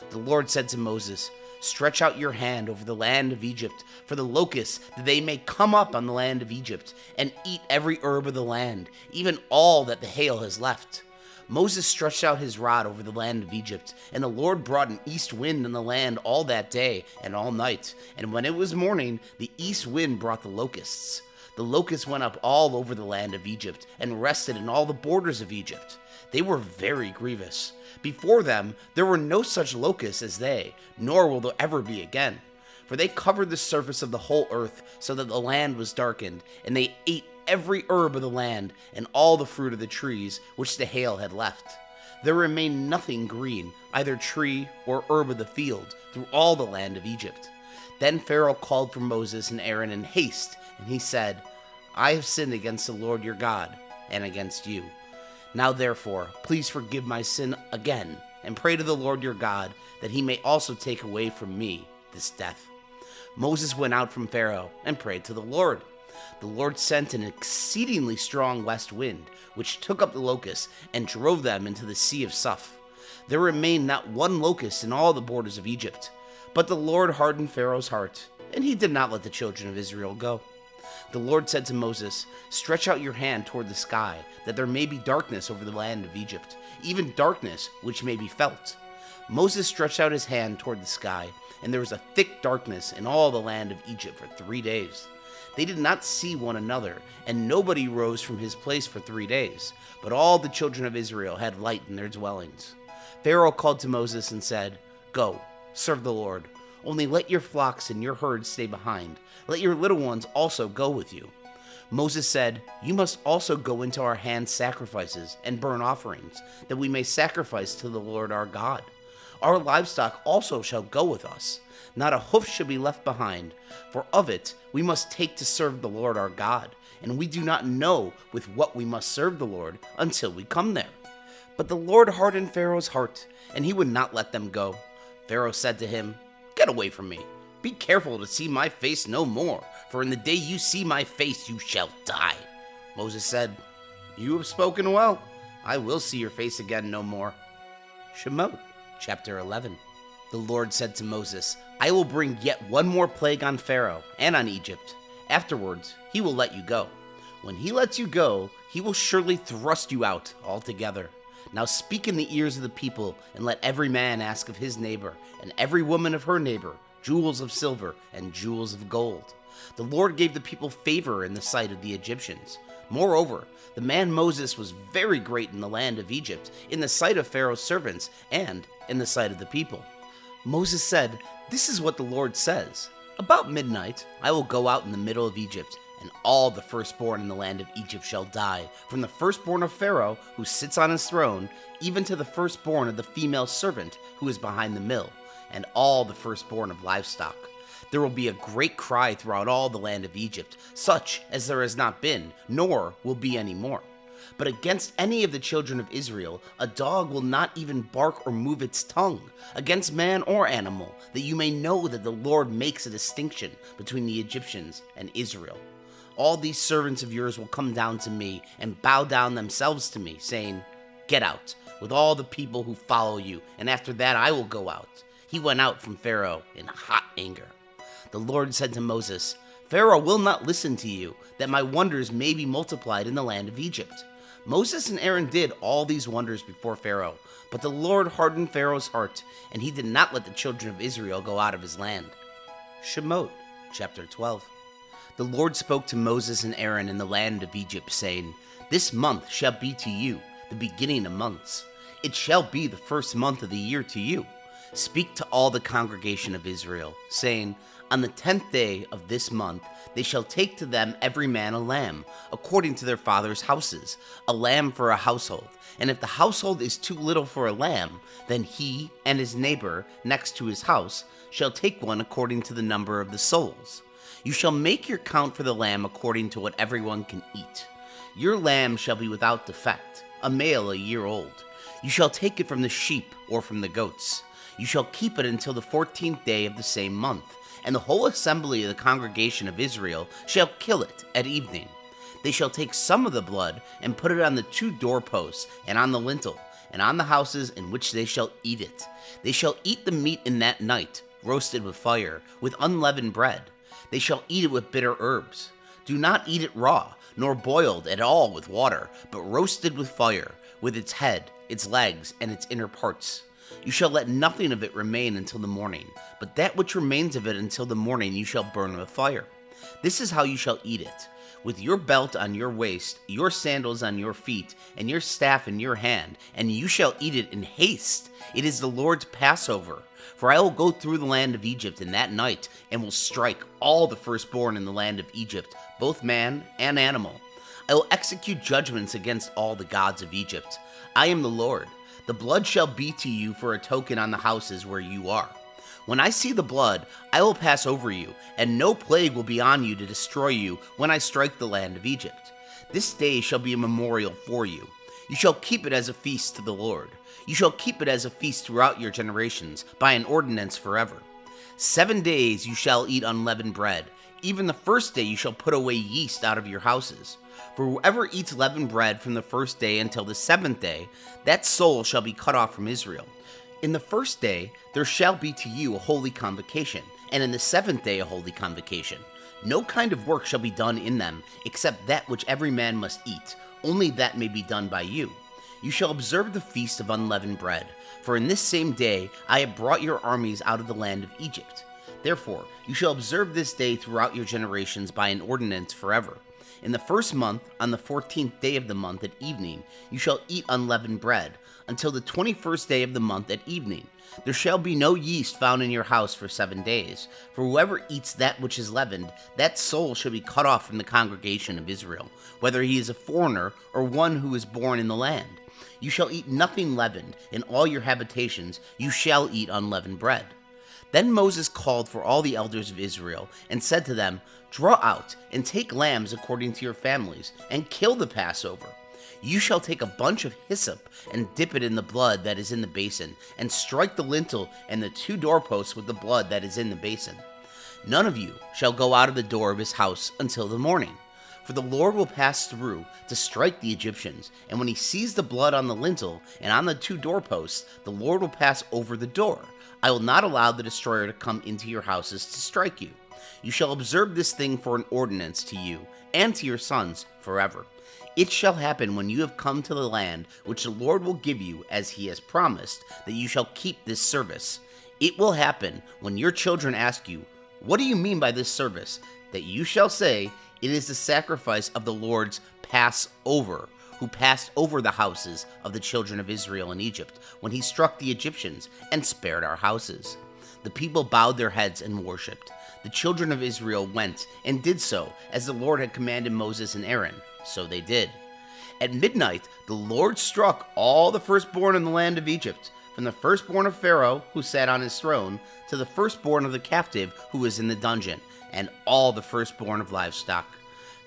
The Lord said to Moses, "Stretch out your hand over the land of Egypt for the locusts, that they may come up on the land of Egypt, and eat every herb of the land, even all that the hail has left." Moses stretched out his rod over the land of Egypt, and the Lord brought an east wind in the land all that day and all night. And when it was morning, the east wind brought the locusts. The locusts went up all over the land of Egypt, and rested in all the borders of Egypt. They were very grievous. Before them there were no such locusts as they, nor will there ever be again. For they covered the surface of the whole earth, so that the land was darkened, and they ate every herb of the land, and all the fruit of the trees which the hail had left. There remained nothing green, either tree or herb of the field, through all the land of Egypt. Then Pharaoh called for Moses and Aaron in haste, and he said, "I have sinned against the Lord your God, and against you. Now therefore, please forgive my sin again, and pray to the Lord your God, that he may also take away from me this death." Moses went out from Pharaoh and prayed to the Lord. The Lord sent an exceedingly strong west wind, which took up the locusts and drove them into the Sea of Suf. There remained not one locust in all the borders of Egypt. But the Lord hardened Pharaoh's heart, and he did not let the children of Israel go. The Lord said to Moses, "Stretch out your hand toward the sky, that there may be darkness over the land of Egypt, even darkness which may be felt." Moses stretched out his hand toward the sky, and there was a thick darkness in all the land of Egypt for 3 days. They did not see one another, and nobody rose from his place for 3 days, but all the children of Israel had light in their dwellings. Pharaoh called to Moses and said, "Go, serve the Lord. Only let your flocks and your herds stay behind. Let your little ones also go with you." Moses said, "You must also go into our hand sacrifices and burnt offerings, that we may sacrifice to the Lord our God. Our livestock also shall go with us. Not a hoof shall be left behind, for of it we must take to serve the Lord our God, and we do not know with what we must serve the Lord until we come there." But the Lord hardened Pharaoh's heart, and he would not let them go. Pharaoh said to him, "Get away from me. Be careful to see my face no more, for in the day you see my face you shall die." Moses said, "You have spoken well. I will see your face again no more." Shemot, chapter 11. The Lord said to Moses, "I will bring yet one more plague on Pharaoh and on Egypt. Afterwards, he will let you go. When he lets you go, he will surely thrust you out altogether. Now speak in the ears of the people, and let every man ask of his neighbor, and every woman of her neighbor, jewels of silver and jewels of gold." The Lord gave the people favor in the sight of the Egyptians. Moreover, the man Moses was very great in the land of Egypt, in the sight of Pharaoh's servants, and in the sight of the people. Moses said, "This is what the Lord says. About midnight I will go out in the middle of Egypt, and all the firstborn in the land of Egypt shall die, from the firstborn of Pharaoh, who sits on his throne, even to the firstborn of the female servant who is behind the mill, and all the firstborn of livestock. There will be a great cry throughout all the land of Egypt, such as there has not been, nor will be any more. But against any of the children of Israel, a dog will not even bark or move its tongue, against man or animal, that you may know that the Lord makes a distinction between the Egyptians and Israel. All these servants of yours will come down to me and bow down themselves to me, saying, 'Get out, with all the people who follow you, and after that I will go out.'" He went out from Pharaoh in hot anger. The Lord said to Moses, "Pharaoh will not listen to you, that my wonders may be multiplied in the land of Egypt." Moses and Aaron did all these wonders before Pharaoh, but the Lord hardened Pharaoh's heart, and he did not let the children of Israel go out of his land. Shemot, chapter 12. The Lord spoke to Moses and Aaron in the land of Egypt, saying, "This month shall be to you the beginning of months. It shall be the first month of the year to you. Speak to all the congregation of Israel, saying, On the 10th day of this month they shall take to them every man a lamb, according to their father's houses, a lamb for a household. And if the household is too little for a lamb, then he and his neighbor next to his house shall take one according to the number of the souls. You shall make your count for the lamb according to what everyone can eat. Your lamb shall be without defect, a male a year old. You shall take it from the sheep or from the goats. You shall keep it until the 14th day of the same month, and the whole assembly of the congregation of Israel shall kill it at evening. They shall take some of the blood and put it on the 2 doorposts and on the lintel, and on the houses in which they shall eat it. They shall eat the meat in that night, roasted with fire, with unleavened bread. They shall eat it with bitter herbs. Do not eat it raw, nor boiled at all with water, but roasted with fire, with its head, its legs, and its inner parts. You shall let nothing of it remain until the morning, but that which remains of it until the morning you shall burn with fire. This is how you shall eat it: with your belt on your waist, your sandals on your feet, and your staff in your hand, and you shall eat it in haste. It is the Lord's Passover. For I will go through the land of Egypt in that night, and will strike all the firstborn in the land of Egypt, both man and animal. I will execute judgments against all the gods of Egypt. I am the Lord. The blood shall be to you for a token on the houses where you are. When I see the blood, I will pass over you, and no plague will be on you to destroy you when I strike the land of Egypt. This day shall be a memorial for you. You shall keep it as a feast to the Lord. You shall keep it as a feast throughout your generations, by an ordinance forever. 7 days you shall eat unleavened bread. Even the first day you shall put away yeast out of your houses. For whoever eats leavened bread from the first day until the 7th day, that soul shall be cut off from Israel. In the first day there shall be to you a holy convocation, and in the 7th day a holy convocation. No kind of work shall be done in them, except that which every man must eat, only that may be done by you. You shall observe the feast of unleavened bread, for in this same day I have brought your armies out of the land of Egypt. Therefore you shall observe this day throughout your generations by an ordinance forever. In the first month, on the 14th day of the month at evening, you shall eat unleavened bread, until the 21st day of the month at evening. There shall be no yeast found in your house for 7 days, for whoever eats that which is leavened, that soul shall be cut off from the congregation of Israel, whether he is a foreigner or one who is born in the land. You shall eat nothing leavened. In all your habitations you shall eat unleavened bread. Then Moses called for all the elders of Israel, and said to them, Draw out, and take lambs according to your families, and kill the Passover. You shall take a bunch of hyssop, and dip it in the blood that is in the basin, and strike the lintel and the 2 doorposts with the blood that is in the basin. None of you shall go out of the door of his house until the morning. For the Lord will pass through to strike the Egyptians, and when he sees the blood on the lintel and on the 2 doorposts, the Lord will pass over the door. I will not allow the destroyer to come into your houses to strike you. You shall observe this thing for an ordinance to you and to your sons forever. It shall happen when you have come to the land which the Lord will give you as he has promised, that you shall keep this service. It will happen when your children ask you, What do you mean by this service? That you shall say, It is the sacrifice of the Lord's Passover, who passed over the houses of the children of Israel in Egypt, when he struck the Egyptians and spared our houses. The people bowed their heads and worshipped. The children of Israel went and did so, as the Lord had commanded Moses and Aaron. So they did. At midnight, the Lord struck all the firstborn in the land of Egypt, from the firstborn of Pharaoh, who sat on his throne, to the firstborn of the captive who was in the dungeon, and all the firstborn of livestock.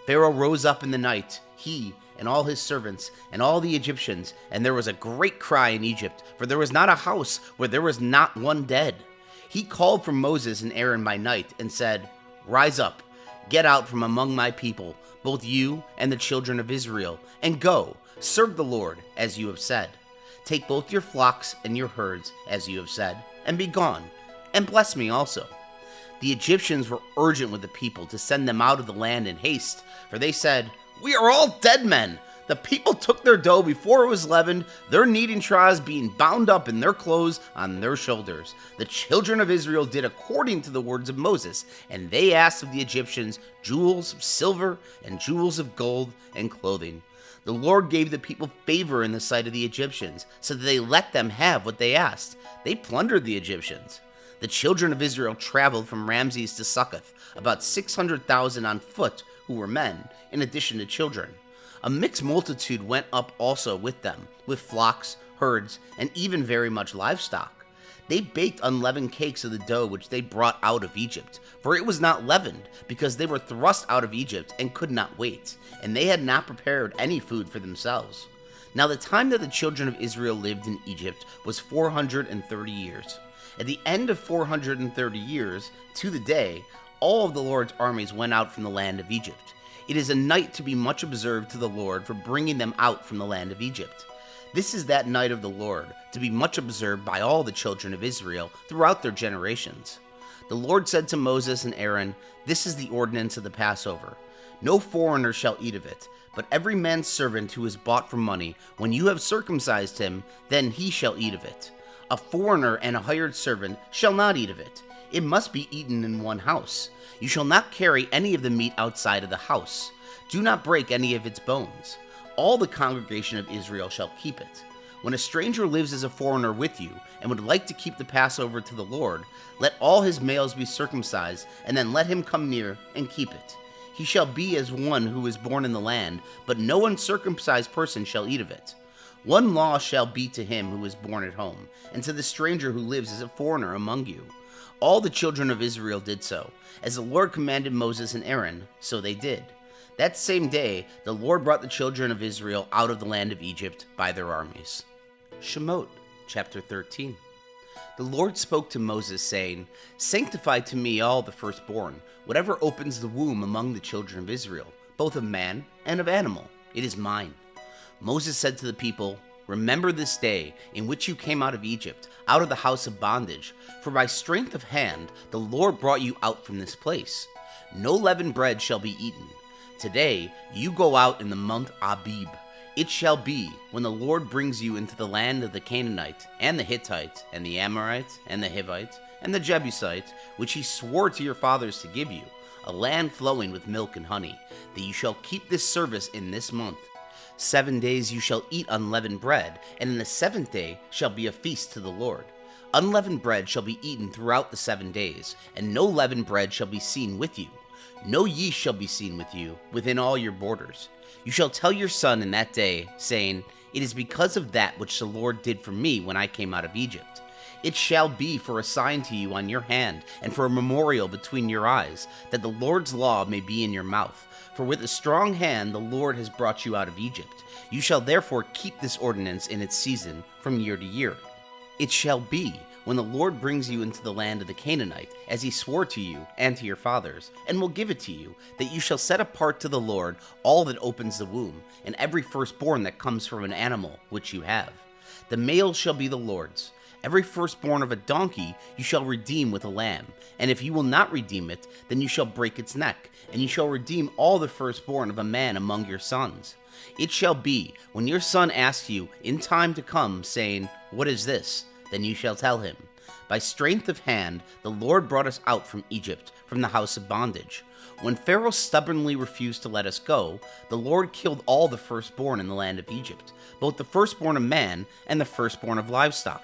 Pharaoh rose up in the night, he and all his servants, and all the Egyptians, and there was a great cry in Egypt, for there was not a house where there was not one dead. He called for Moses and Aaron by night, and said, Rise up, get out from among my people, both you and the children of Israel, and go, serve the Lord, as you have said. Take both your flocks and your herds, as you have said, and be gone, and bless me also. The Egyptians were urgent with the people to send them out of the land in haste, for they said, We are all dead men. The people took their dough before it was leavened, their kneading troughs being bound up in their clothes on their shoulders. The children of Israel did according to the words of Moses, and they asked of the Egyptians jewels of silver and jewels of gold and clothing. The Lord gave the people favor in the sight of the Egyptians, so that they let them have what they asked. They plundered the Egyptians. The children of Israel traveled from Ramses to Succoth, about 600,000 on foot who were men, in addition to children. A mixed multitude went up also with them, with flocks, herds, and even very much livestock. They baked unleavened cakes of the dough which they brought out of Egypt, for it was not leavened, because they were thrust out of Egypt and could not wait, and they had not prepared any food for themselves. Now the time that the children of Israel lived in Egypt was 430 years. At the end of 430 years, to the day, all of the Lord's armies went out from the land of Egypt. It is a night to be much observed to the Lord for bringing them out from the land of Egypt. This is that night of the Lord, to be much observed by all the children of Israel throughout their generations. The Lord said to Moses and Aaron, This is the ordinance of the Passover. No foreigner shall eat of it, but every man's servant who is bought for money, when you have circumcised him, then he shall eat of it. A foreigner and a hired servant shall not eat of it. It must be eaten in one house. You shall not carry any of the meat outside of the house. Do not break any of its bones. All the congregation of Israel shall keep it. When a stranger lives as a foreigner with you, and would like to keep the Passover to the Lord, let all his males be circumcised, and then let him come near and keep it. He shall be as one who is born in the land, but no uncircumcised person shall eat of it. One law shall be to him who is born at home, and to the stranger who lives as a foreigner among you. All the children of Israel did so. As the Lord commanded Moses and Aaron, so they did. That same day, the Lord brought the children of Israel out of the land of Egypt by their armies. Shemot, chapter 13. The Lord spoke to Moses, saying, Sanctify to me all the firstborn, whatever opens the womb among the children of Israel, both of man and of animal. It is mine. Moses said to the people, Remember this day in which you came out of Egypt, out of the house of bondage, for by strength of hand the Lord brought you out from this place. No leavened bread shall be eaten. Today you go out in the month Abib. It shall be, when the Lord brings you into the land of the Canaanite, and the Hittite, and the Amorite, and the Hivite, and the Jebusite, which he swore to your fathers to give you, a land flowing with milk and honey, that you shall keep this service in this month. 7 days you shall eat unleavened bread, and in the 7th day shall be a feast to the Lord. Unleavened bread shall be eaten throughout the 7 days, and no leavened bread shall be seen with you. No yeast shall be seen with you within all your borders. You shall tell your son in that day, saying, It is because of that which the Lord did for me when I came out of Egypt. It shall be for a sign to you on your hand, and for a memorial between your eyes, that the Lord's law may be in your mouth. For with a strong hand the Lord has brought you out of Egypt. You shall therefore keep this ordinance in its season from year to year. It shall be, when the Lord brings you into the land of the Canaanite, as he swore to you and to your fathers, and will give it to you, that you shall set apart to the Lord all that opens the womb, and every firstborn that comes from an animal which you have. The male shall be the Lord's. Every firstborn of a donkey you shall redeem with a lamb, and if you will not redeem it, then you shall break its neck, and you shall redeem all the firstborn of a man among your sons. It shall be, when your son asks you in time to come, saying, What is this? Then you shall tell him, By strength of hand the Lord brought us out from Egypt, from the house of bondage. When Pharaoh stubbornly refused to let us go, the Lord killed all the firstborn in the land of Egypt, both the firstborn of man and the firstborn of livestock.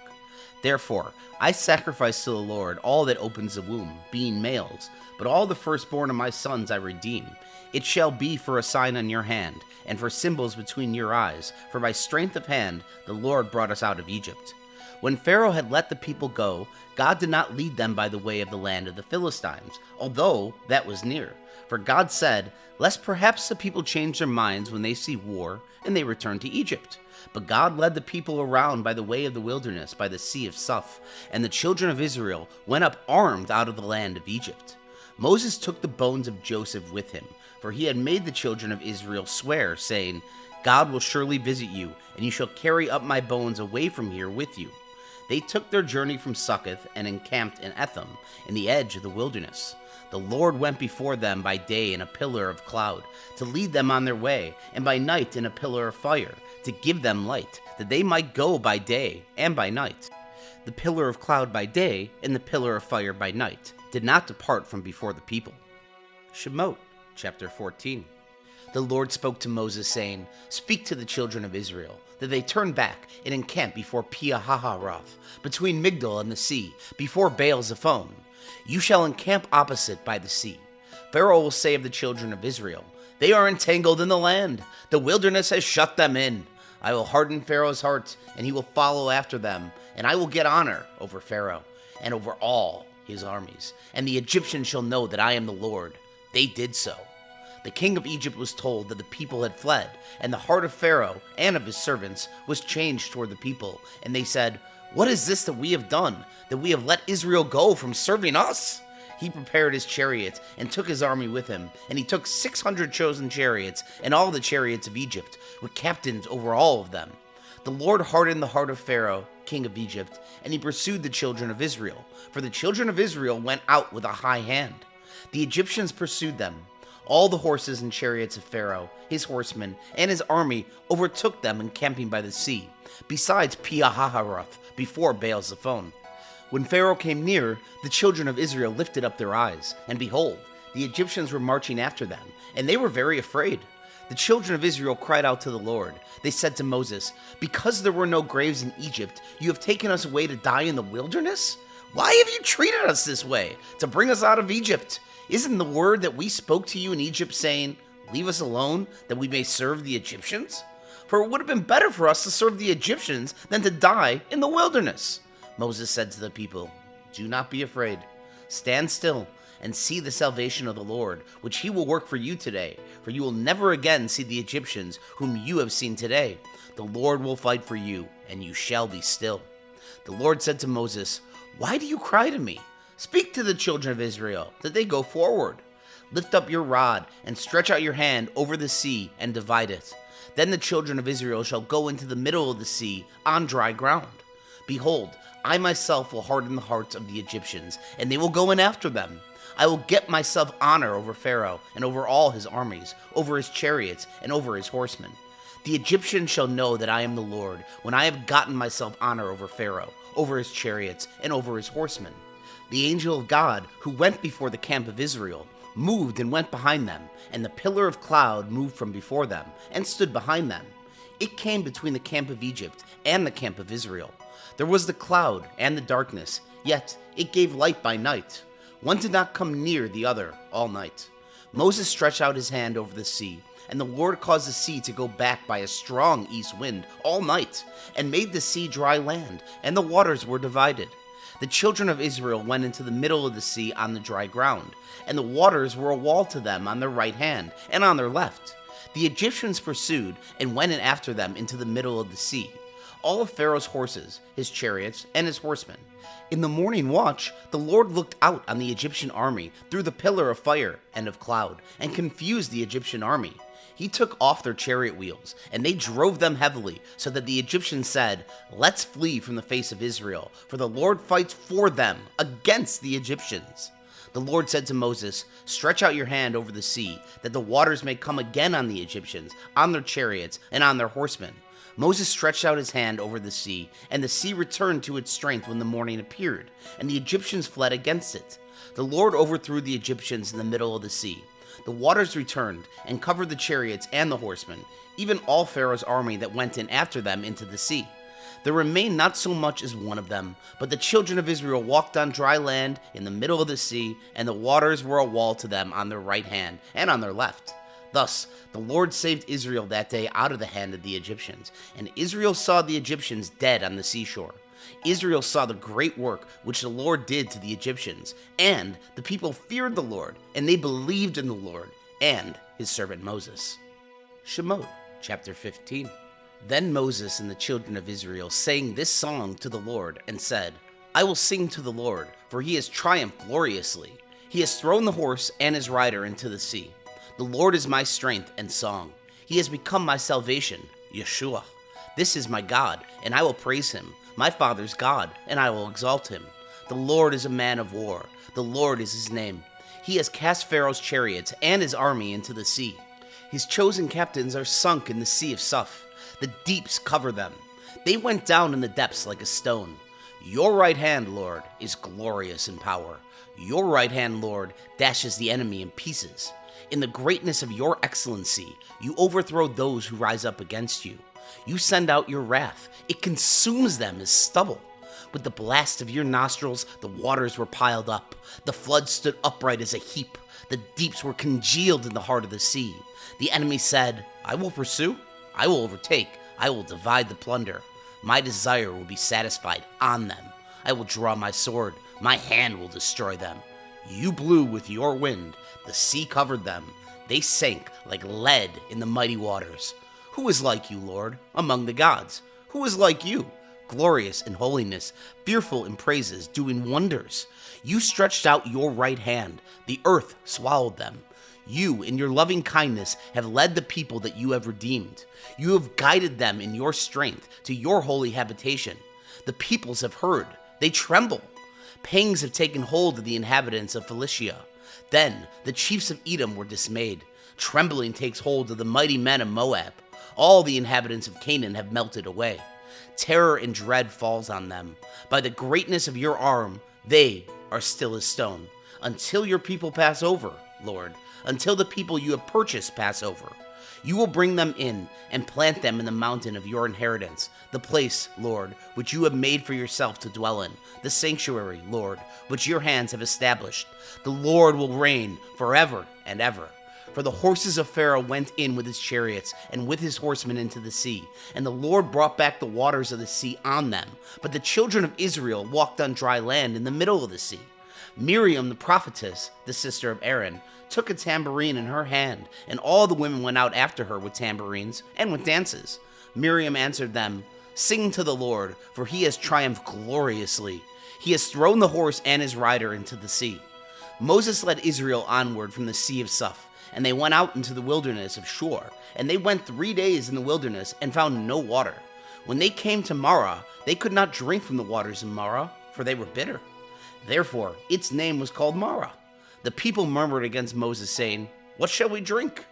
Therefore I sacrifice to the Lord all that opens the womb, being males, but all the firstborn of my sons I redeem. It shall be for a sign on your hand, and for symbols between your eyes, for by strength of hand the Lord brought us out of Egypt. When Pharaoh had let the people go, God did not lead them by the way of the land of the Philistines, although that was near. For God said, Lest perhaps the people change their minds when they see war, and they return to Egypt. But God led the people around by the way of the wilderness, by the sea of Suph, and the children of Israel went up armed out of the land of Egypt. Moses took the bones of Joseph with him, for he had made the children of Israel swear, saying, God will surely visit you, and you shall carry up my bones away from here with you. They took their journey from Succoth and encamped in Etham, in the edge of the wilderness. The Lord went before them by day in a pillar of cloud, to lead them on their way, and by night in a pillar of fire, to give them light, that they might go by day and by night. The pillar of cloud by day and the pillar of fire by night did not depart from before the people. Shemot, chapter 14. The Lord spoke to Moses, saying, Speak to the children of Israel, that they turn back and encamp before Pi-hahiroth, between Migdol and the sea, before Baal-zephon. You shall encamp opposite by the sea. Pharaoh will say of the children of Israel, They are entangled in the land. The wilderness has shut them in. I will harden Pharaoh's heart, and he will follow after them, and I will get honor over Pharaoh and over all his armies. And the Egyptians shall know that I am the Lord. They did so. The king of Egypt was told that the people had fled, and the heart of Pharaoh and of his servants was changed toward the people. And they said, What is this that we have done, that we have let Israel go from serving us? He prepared his chariot and took his army with him, and he took 600 chosen chariots, and all the chariots of Egypt, with captains over all of them. The Lord hardened the heart of Pharaoh, king of Egypt, and he pursued the children of Israel, for the children of Israel went out with a high hand. The Egyptians pursued them. All the horses and chariots of Pharaoh, his horsemen, and his army overtook them encamping by the sea, besides Pi-hahiroth, before Baal-zephon. When Pharaoh came near, the children of Israel lifted up their eyes, and behold, the Egyptians were marching after them, and they were very afraid. The children of Israel cried out to the Lord. They said to Moses, Because there were no graves in Egypt, you have taken us away to die in the wilderness? Why have you treated us this way, to bring us out of Egypt? Isn't the word that we spoke to you in Egypt saying, Leave us alone, that we may serve the Egyptians? For it would have been better for us to serve the Egyptians than to die in the wilderness. Moses said to the people, Do not be afraid. Stand still and see the salvation of the Lord, which he will work for you today. For you will never again see the Egyptians, whom you have seen today. The Lord will fight for you, and you shall be still. The Lord said to Moses, Why do you cry to me? Speak to the children of Israel, that they go forward. Lift up your rod, and stretch out your hand over the sea, and divide it. Then the children of Israel shall go into the middle of the sea on dry ground. Behold, I myself will harden the hearts of the Egyptians, and they will go in after them. I will get myself honor over Pharaoh, and over all his armies, over his chariots, and over his horsemen. The Egyptians shall know that I am the Lord, when I have gotten myself honor over Pharaoh, over his chariots, and over his horsemen. The angel of God, who went before the camp of Israel, moved and went behind them, and the pillar of cloud moved from before them, and stood behind them. It came between the camp of Egypt and the camp of Israel. There was the cloud and the darkness, yet it gave light by night. One did not come near the other all night. Moses stretched out his hand over the sea, and the Lord caused the sea to go back by a strong east wind all night, and made the sea dry land, and the waters were divided. The children of Israel went into the middle of the sea on the dry ground, and the waters were a wall to them on their right hand and on their left. The Egyptians pursued and went in after them into the middle of the sea, all of Pharaoh's horses, his chariots, and his horsemen. In the morning watch, the Lord looked out on the Egyptian army through the pillar of fire and of cloud, and confused the Egyptian army. He took off their chariot wheels, and they drove them heavily, so that the Egyptians said, Let's flee from the face of Israel, for the Lord fights for them against the Egyptians. The Lord said to Moses, Stretch out your hand over the sea, that the waters may come again on the Egyptians, on their chariots, and on their horsemen. Moses stretched out his hand over the sea, and the sea returned to its strength when the morning appeared, and the Egyptians fled against it. The Lord overthrew the Egyptians in the middle of the sea. The waters returned and covered the chariots and the horsemen, even all Pharaoh's army that went in after them into the sea. There remained not so much as one of them, but the children of Israel walked on dry land in the middle of the sea, and the waters were a wall to them on their right hand and on their left. Thus the Lord saved Israel that day out of the hand of the Egyptians, and Israel saw the Egyptians dead on the seashore. Israel saw the great work which the Lord did to the Egyptians, and the people feared the Lord, and they believed in the Lord and his servant Moses. Shemot, chapter 15. Then Moses and the children of Israel sang this song to the Lord, and said, I will sing to the Lord, for he has triumphed gloriously. He has thrown the horse and his rider into the sea. The Lord is my strength and song. He has become my salvation, Yeshua. This is my God, and I will praise him, my father's God, and I will exalt him. The Lord is a man of war. The Lord is his name. He has cast Pharaoh's chariots and his army into the sea. His chosen captains are sunk in the sea of Suph. The deeps cover them. They went down in the depths like a stone. Your right hand, Lord, is glorious in power. Your right hand, Lord, dashes the enemy in pieces. In the greatness of your excellency, you overthrow those who rise up against you. You send out your wrath. It consumes them as stubble. With the blast of your nostrils, the waters were piled up. The flood stood upright as a heap. The deeps were congealed in the heart of the sea. The enemy said, I will pursue. I will overtake. I will divide the plunder. My desire will be satisfied on them. I will draw my sword. My hand will destroy them. You blew with your wind. The sea covered them. They sank like lead in the mighty waters. Who is like you, Lord, among the gods? Who is like you, glorious in holiness, fearful in praises, doing wonders? You stretched out your right hand. The earth swallowed them. You, in your loving kindness, have led the people that you have redeemed. You have guided them in your strength to your holy habitation. The peoples have heard. They tremble. Pangs have taken hold of the inhabitants of Philistia. Then the chiefs of Edom were dismayed. Trembling takes hold of the mighty men of Moab. All the inhabitants of Canaan have melted away. Terror and dread falls on them. By the greatness of your arm, they are still as stone. Until your people pass over, Lord, until the people you have purchased pass over. You will bring them in and plant them in the mountain of your inheritance, the place, Lord, which you have made for yourself to dwell in, the sanctuary, Lord, which your hands have established. The Lord will reign forever and ever. For the horses of Pharaoh went in with his chariots and with his horsemen into the sea, and the Lord brought back the waters of the sea on them. But the children of Israel walked on dry land in the middle of the sea. Miriam the prophetess, the sister of Aaron, took a tambourine in her hand, and all the women went out after her with tambourines and with dances. Miriam answered them, "Sing to the Lord, for he has triumphed gloriously. He has thrown the horse and his rider into the sea." Moses led Israel onward from the Sea of Suf, and they went out into the wilderness of Shur, and they went 3 days in the wilderness and found no water. When they came to Marah, they could not drink from the waters in Marah, for they were bitter. Therefore, its name was called Marah. The people murmured against Moses, saying, "What shall we drink?"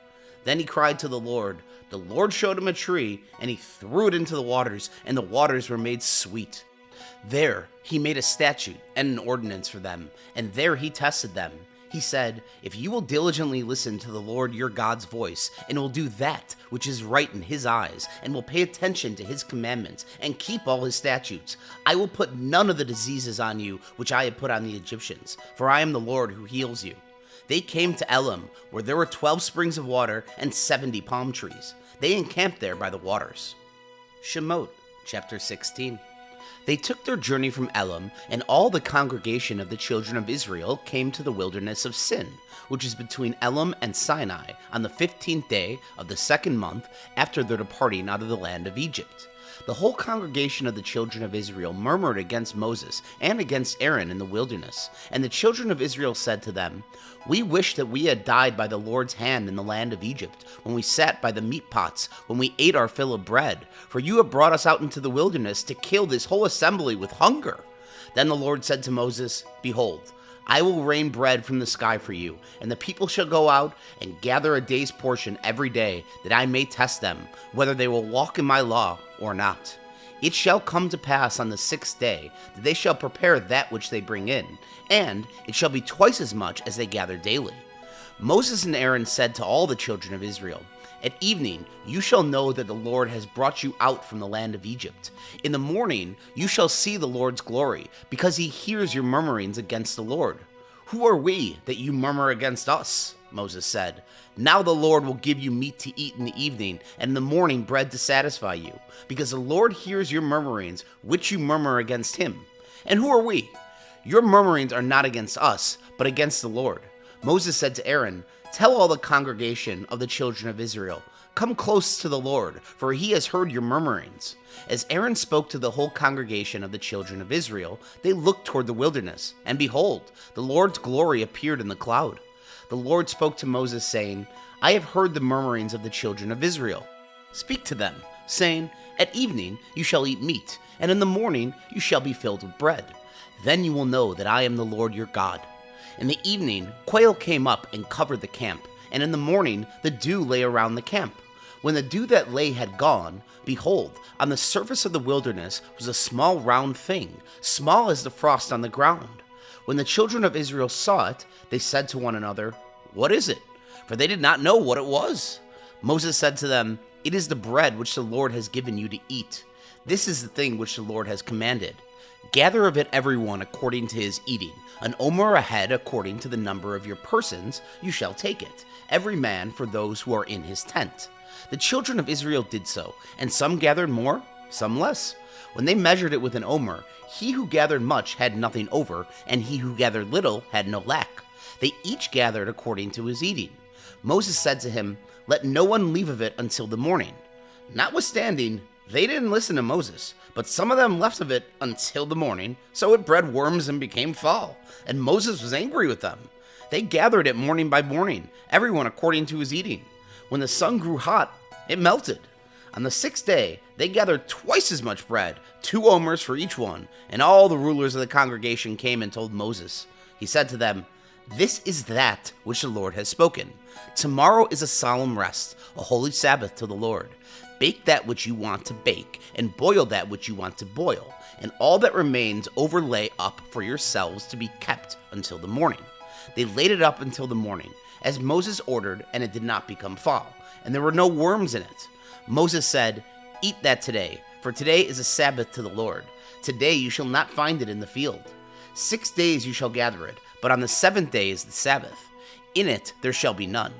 Then he cried to the Lord. The Lord showed him a tree, and he threw it into the waters, and the waters were made sweet. There he made a statute and an ordinance for them, and there he tested them. He said, "If you will diligently listen to the Lord your God's voice, and will do that which is right in his eyes, and will pay attention to his commandments, and keep all his statutes, I will put none of the diseases on you which I have put on the Egyptians, for I am the Lord who heals you." They came to Elim, where there were 12 springs of water and 70 palm trees. They encamped there by the waters. Shemot, chapter 16. They took their journey from Elim, and all the congregation of the children of Israel came to the wilderness of Sin, which is between Elim and Sinai, on the 15th day of the 2nd month after their departing out of the land of Egypt. The whole congregation of the children of Israel murmured against Moses and against Aaron in the wilderness. And the children of Israel said to them, "We wish that we had died by the Lord's hand in the land of Egypt, when we sat by the meat pots, when we ate our fill of bread. For you have brought us out into the wilderness to kill this whole assembly with hunger." Then the Lord said to Moses, "Behold, I will rain bread from the sky for you, and the people shall go out and gather a day's portion every day, that I may test them, whether they will walk in my law or not. It shall come to pass on the 6th day that they shall prepare that which they bring in, and it shall be twice as much as they gather daily." Moses and Aaron said to all the children of Israel, "At evening you shall know that the Lord has brought you out from the land of Egypt. In the morning you shall see the Lord's glory, because he hears your murmurings against the Lord." "Who are we that you murmur against us?" Moses said. "Now the Lord will give you meat to eat in the evening, and in the morning bread to satisfy you, because the Lord hears your murmurings, which you murmur against him. And who are we? Your murmurings are not against us, but against the Lord." Moses said to Aaron, "Tell all the congregation of the children of Israel, come close to the Lord, for he has heard your murmurings." As Aaron spoke to the whole congregation of the children of Israel, they looked toward the wilderness, and behold, the Lord's glory appeared in the cloud. The Lord spoke to Moses, saying, "I have heard the murmurings of the children of Israel. Speak to them, saying, At evening you shall eat meat, and in the morning you shall be filled with bread. Then you will know that I am the Lord your God." In the evening quail came up and covered the camp, and in the morning the dew lay around the camp. When the dew that lay had gone, behold, on the surface of the wilderness was a small round thing, small as the frost on the ground. When the children of Israel saw it, they said to one another, "What is it?" For they did not know what it was. Moses said to them, "It is the bread which the Lord has given you to eat. This is the thing which the Lord has commanded. Gather of it everyone according to his eating. An omer a head according to the number of your persons, you shall take it, every man for those who are in his tent." The children of Israel did so, and some gathered more, some less. When they measured it with an omer, he who gathered much had nothing over, and he who gathered little had no lack. They each gathered according to his eating. Moses said to him, "Let no one leave of it until the morning." Notwithstanding, they didn't listen to Moses, but some of them left of it until the morning, so it bred worms and became foul, and Moses was angry with them. They gathered it morning by morning, everyone according to his eating. When the sun grew hot, it melted. On the 6th day, they gathered twice as much bread, 2 omers for each one, and all the rulers of the congregation came and told Moses. He said to them, "This is that which the Lord has spoken. Tomorrow is a solemn rest, a holy Sabbath to the Lord. Bake that which you want to bake, and boil that which you want to boil, and all that remains overlay up for yourselves to be kept until the morning." They laid it up until the morning, as Moses ordered, and it did not become foul, and there were no worms in it. Moses said, "Eat that today, for today is a Sabbath to the Lord. Today you shall not find it in the field. 6 days you shall gather it, but on the 7th day is the Sabbath. In it there shall be none."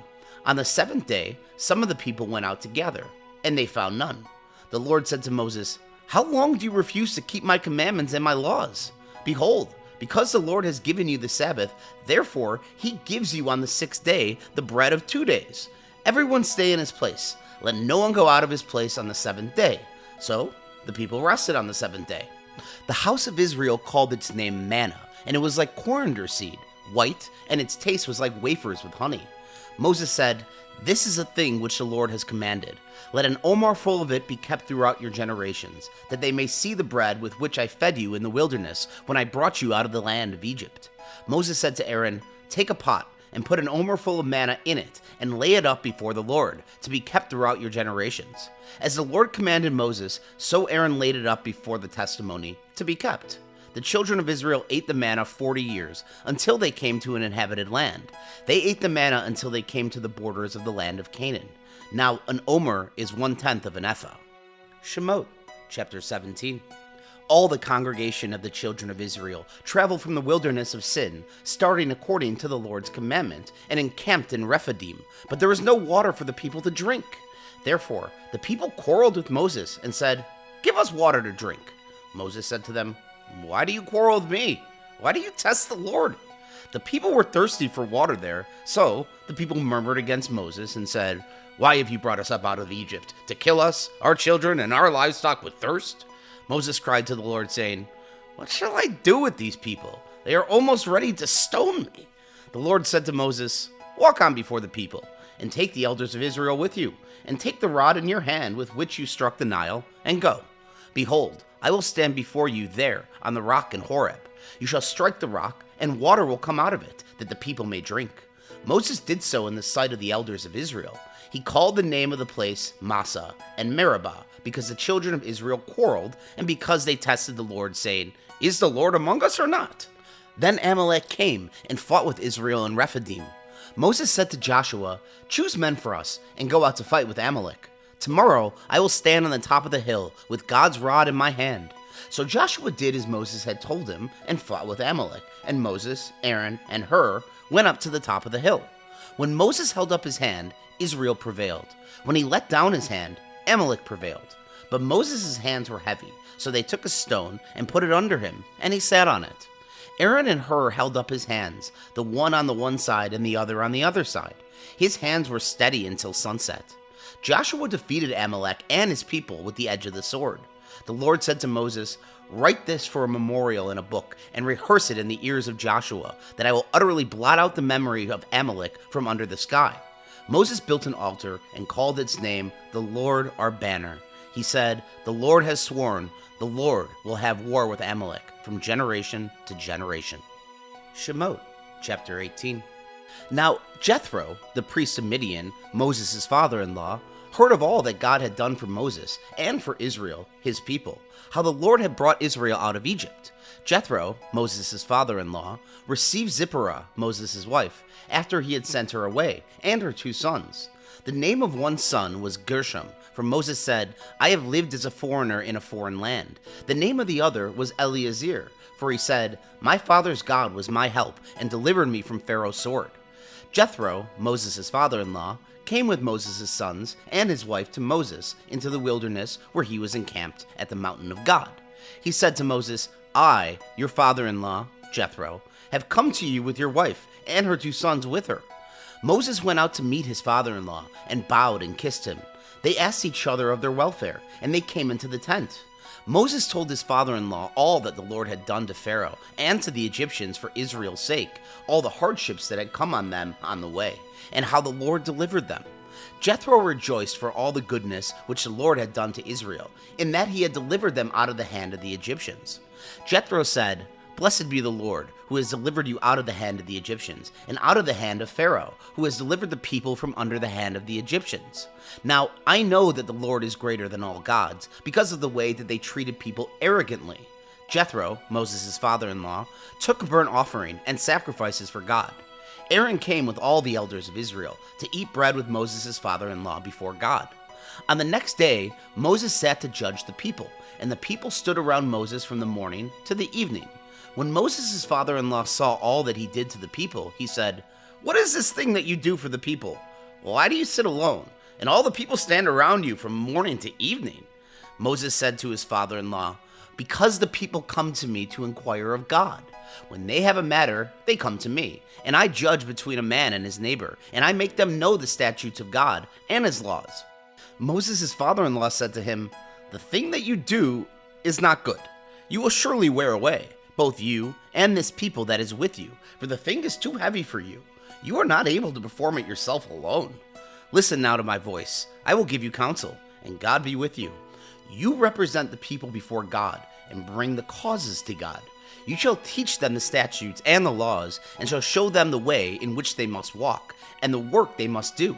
On the 7th day, some of the people went out to gather, and they found none. The Lord said to Moses, "How long do you refuse to keep my commandments and my laws? Behold, Because the Lord has given you the Sabbath, therefore he gives you on the 6th day the bread of 2 days. Everyone stay in his place. Let no one go out of his place on the 7th day. So the people rested on the 7th day. The house of Israel called its name manna, and it was like coriander seed, white, and its taste was like wafers with honey. Moses said, "This is a thing which the Lord has commanded. Let an omer full of it be kept throughout your generations, that they may see the bread with which I fed you in the wilderness when I brought you out of the land of Egypt." Moses said to Aaron, "Take a pot and put an omer full of manna in it, and lay it up before the Lord, to be kept throughout your generations." As the Lord commanded Moses, so Aaron laid it up before the testimony, to be kept. The children of Israel ate the manna 40 years, until they came to an inhabited land. They ate the manna until they came to the borders of the land of Canaan. Now an omer is 1/10 of an ephah. Shemot, chapter 17. All the congregation of the children of Israel traveled from the wilderness of Sin, starting according to the Lord's commandment, and encamped in Rephidim, but there was no water for the people to drink. Therefore the people quarreled with Moses and said, "Give us water to drink." Moses said to them, "Why do you quarrel with me? Why do you test the Lord?" The people were thirsty for water there, so the people murmured against Moses and said, "Why have you brought us up out of Egypt, to kill us, our children, and our livestock with thirst?" Moses cried to the Lord, saying, "What shall I do with these people? They are almost ready to stone me." The Lord said to Moses, "Walk on before the people, and take the elders of Israel with you, and take the rod in your hand with which you struck the Nile, and go. Behold, I will stand before you there on the rock in Horeb. You shall strike the rock, and water will come out of it, that the people may drink." Moses did so in the sight of the elders of Israel. He called the name of the place Massah and Meribah, because the children of Israel quarreled, and because they tested the Lord, saying, "Is the Lord among us or not?" Then Amalek came and fought with Israel in Rephidim. Moses said to Joshua, "Choose men for us, and go out to fight with Amalek. Tomorrow I will stand on the top of the hill with God's rod in my hand." So Joshua did as Moses had told him, and fought with Amalek, and Moses, Aaron, and Hur went up to the top of the hill. When Moses held up his hand, Israel prevailed. When he let down his hand, Amalek prevailed. But Moses' hands were heavy, so they took a stone and put it under him, and he sat on it. Aaron and Hur held up his hands, the one on the one side and the other on the other side. His hands were steady until sunset. Joshua defeated Amalek and his people with the edge of the sword. The Lord said to Moses, "Write this for a memorial in a book, and rehearse it in the ears of Joshua, that I will utterly blot out the memory of Amalek from under the sky." Moses built an altar and called its name, "The Lord our Banner." He said, "The Lord has sworn, the Lord will have war with Amalek from generation to generation." Shemot, chapter 18. Now Jethro, the priest of Midian, Moses' father-in-law, heard of all that God had done for Moses and for Israel, his people, how the Lord had brought Israel out of Egypt. Jethro, Moses' father-in-law, received Zipporah, Moses' wife, after he had sent her away, and her 2 sons. The name of one son was Gershom, for Moses said, "I have lived as a foreigner in a foreign land." The name of the other was Eleazar, for he said, "My father's God was my help, and delivered me from Pharaoh's sword." Jethro, Moses' father-in-law, came with Moses' sons and his wife to Moses into the wilderness where he was encamped at the mountain of God. He said to Moses, "I, your father-in-law, Jethro, have come to you with your wife and her 2 sons with her." Moses went out to meet his father-in-law and bowed and kissed him. They asked each other of their welfare, and they came into the tent. Moses told his father-in-law all that the Lord had done to Pharaoh and to the Egyptians for Israel's sake, all the hardships that had come on them on the way, and how the Lord delivered them. Jethro rejoiced for all the goodness which the Lord had done to Israel, in that he had delivered them out of the hand of the Egyptians. Jethro said, "Blessed be the Lord, who has delivered you out of the hand of the Egyptians, and out of the hand of Pharaoh, who has delivered the people from under the hand of the Egyptians. Now I know that the Lord is greater than all gods, because of the way that they treated people arrogantly." Jethro, Moses' father-in-law, took a burnt offering and sacrifices for God. Aaron came with all the elders of Israel to eat bread with Moses' father-in-law before God. On the next day, Moses sat to judge the people, and the people stood around Moses from the morning to the evening. When Moses' father-in-law saw all that he did to the people, he said, "What is this thing that you do for the people? Why do you sit alone, and all the people stand around you from morning to evening?" Moses said to his father-in-law, Because the people come to me to inquire of God. When they have a matter, they come to me, and I judge between a man and his neighbor, and I make them know the statutes of God and his laws. Moses' father-in-law said to him, "The thing that you do is not good. You will surely wear away, both you and this people that is with you, for the thing is too heavy for you. You are not able to perform it yourself alone. Listen now to my voice. I will give you counsel, and God be with you. You represent the people before God, and bring the causes to God. You shall teach them the statutes and the laws, and shall show them the way in which they must walk, and the work they must do.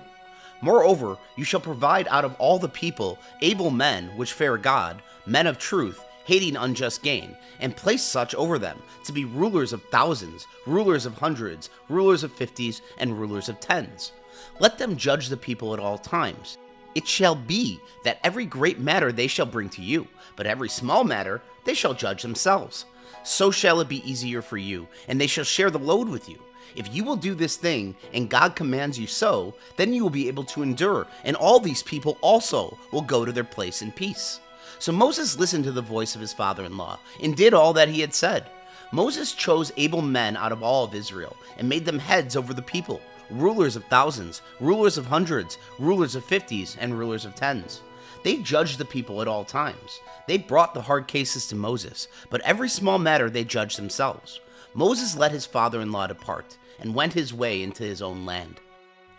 Moreover, you shall provide out of all the people able men which fear God, men of truth, hating unjust gain, and place such over them, to be rulers of thousands, rulers of hundreds, rulers of fifties, and rulers of tens. Let them judge the people at all times. It shall be that every great matter they shall bring to you, but every small matter they shall judge themselves. So shall it be easier for you, and they shall share the load with you. If you will do this thing, and God commands you so, then you will be able to endure, and all these people also will go to their place in peace." So Moses listened to the voice of his father-in-law, and did all that he had said. Moses chose able men out of all of Israel, and made them heads over the people, rulers of thousands, rulers of hundreds, rulers of fifties, and rulers of tens. They judged the people at all times. They brought the hard cases to Moses, but every small matter they judged themselves. Moses let his father-in-law depart, and went his way into his own land.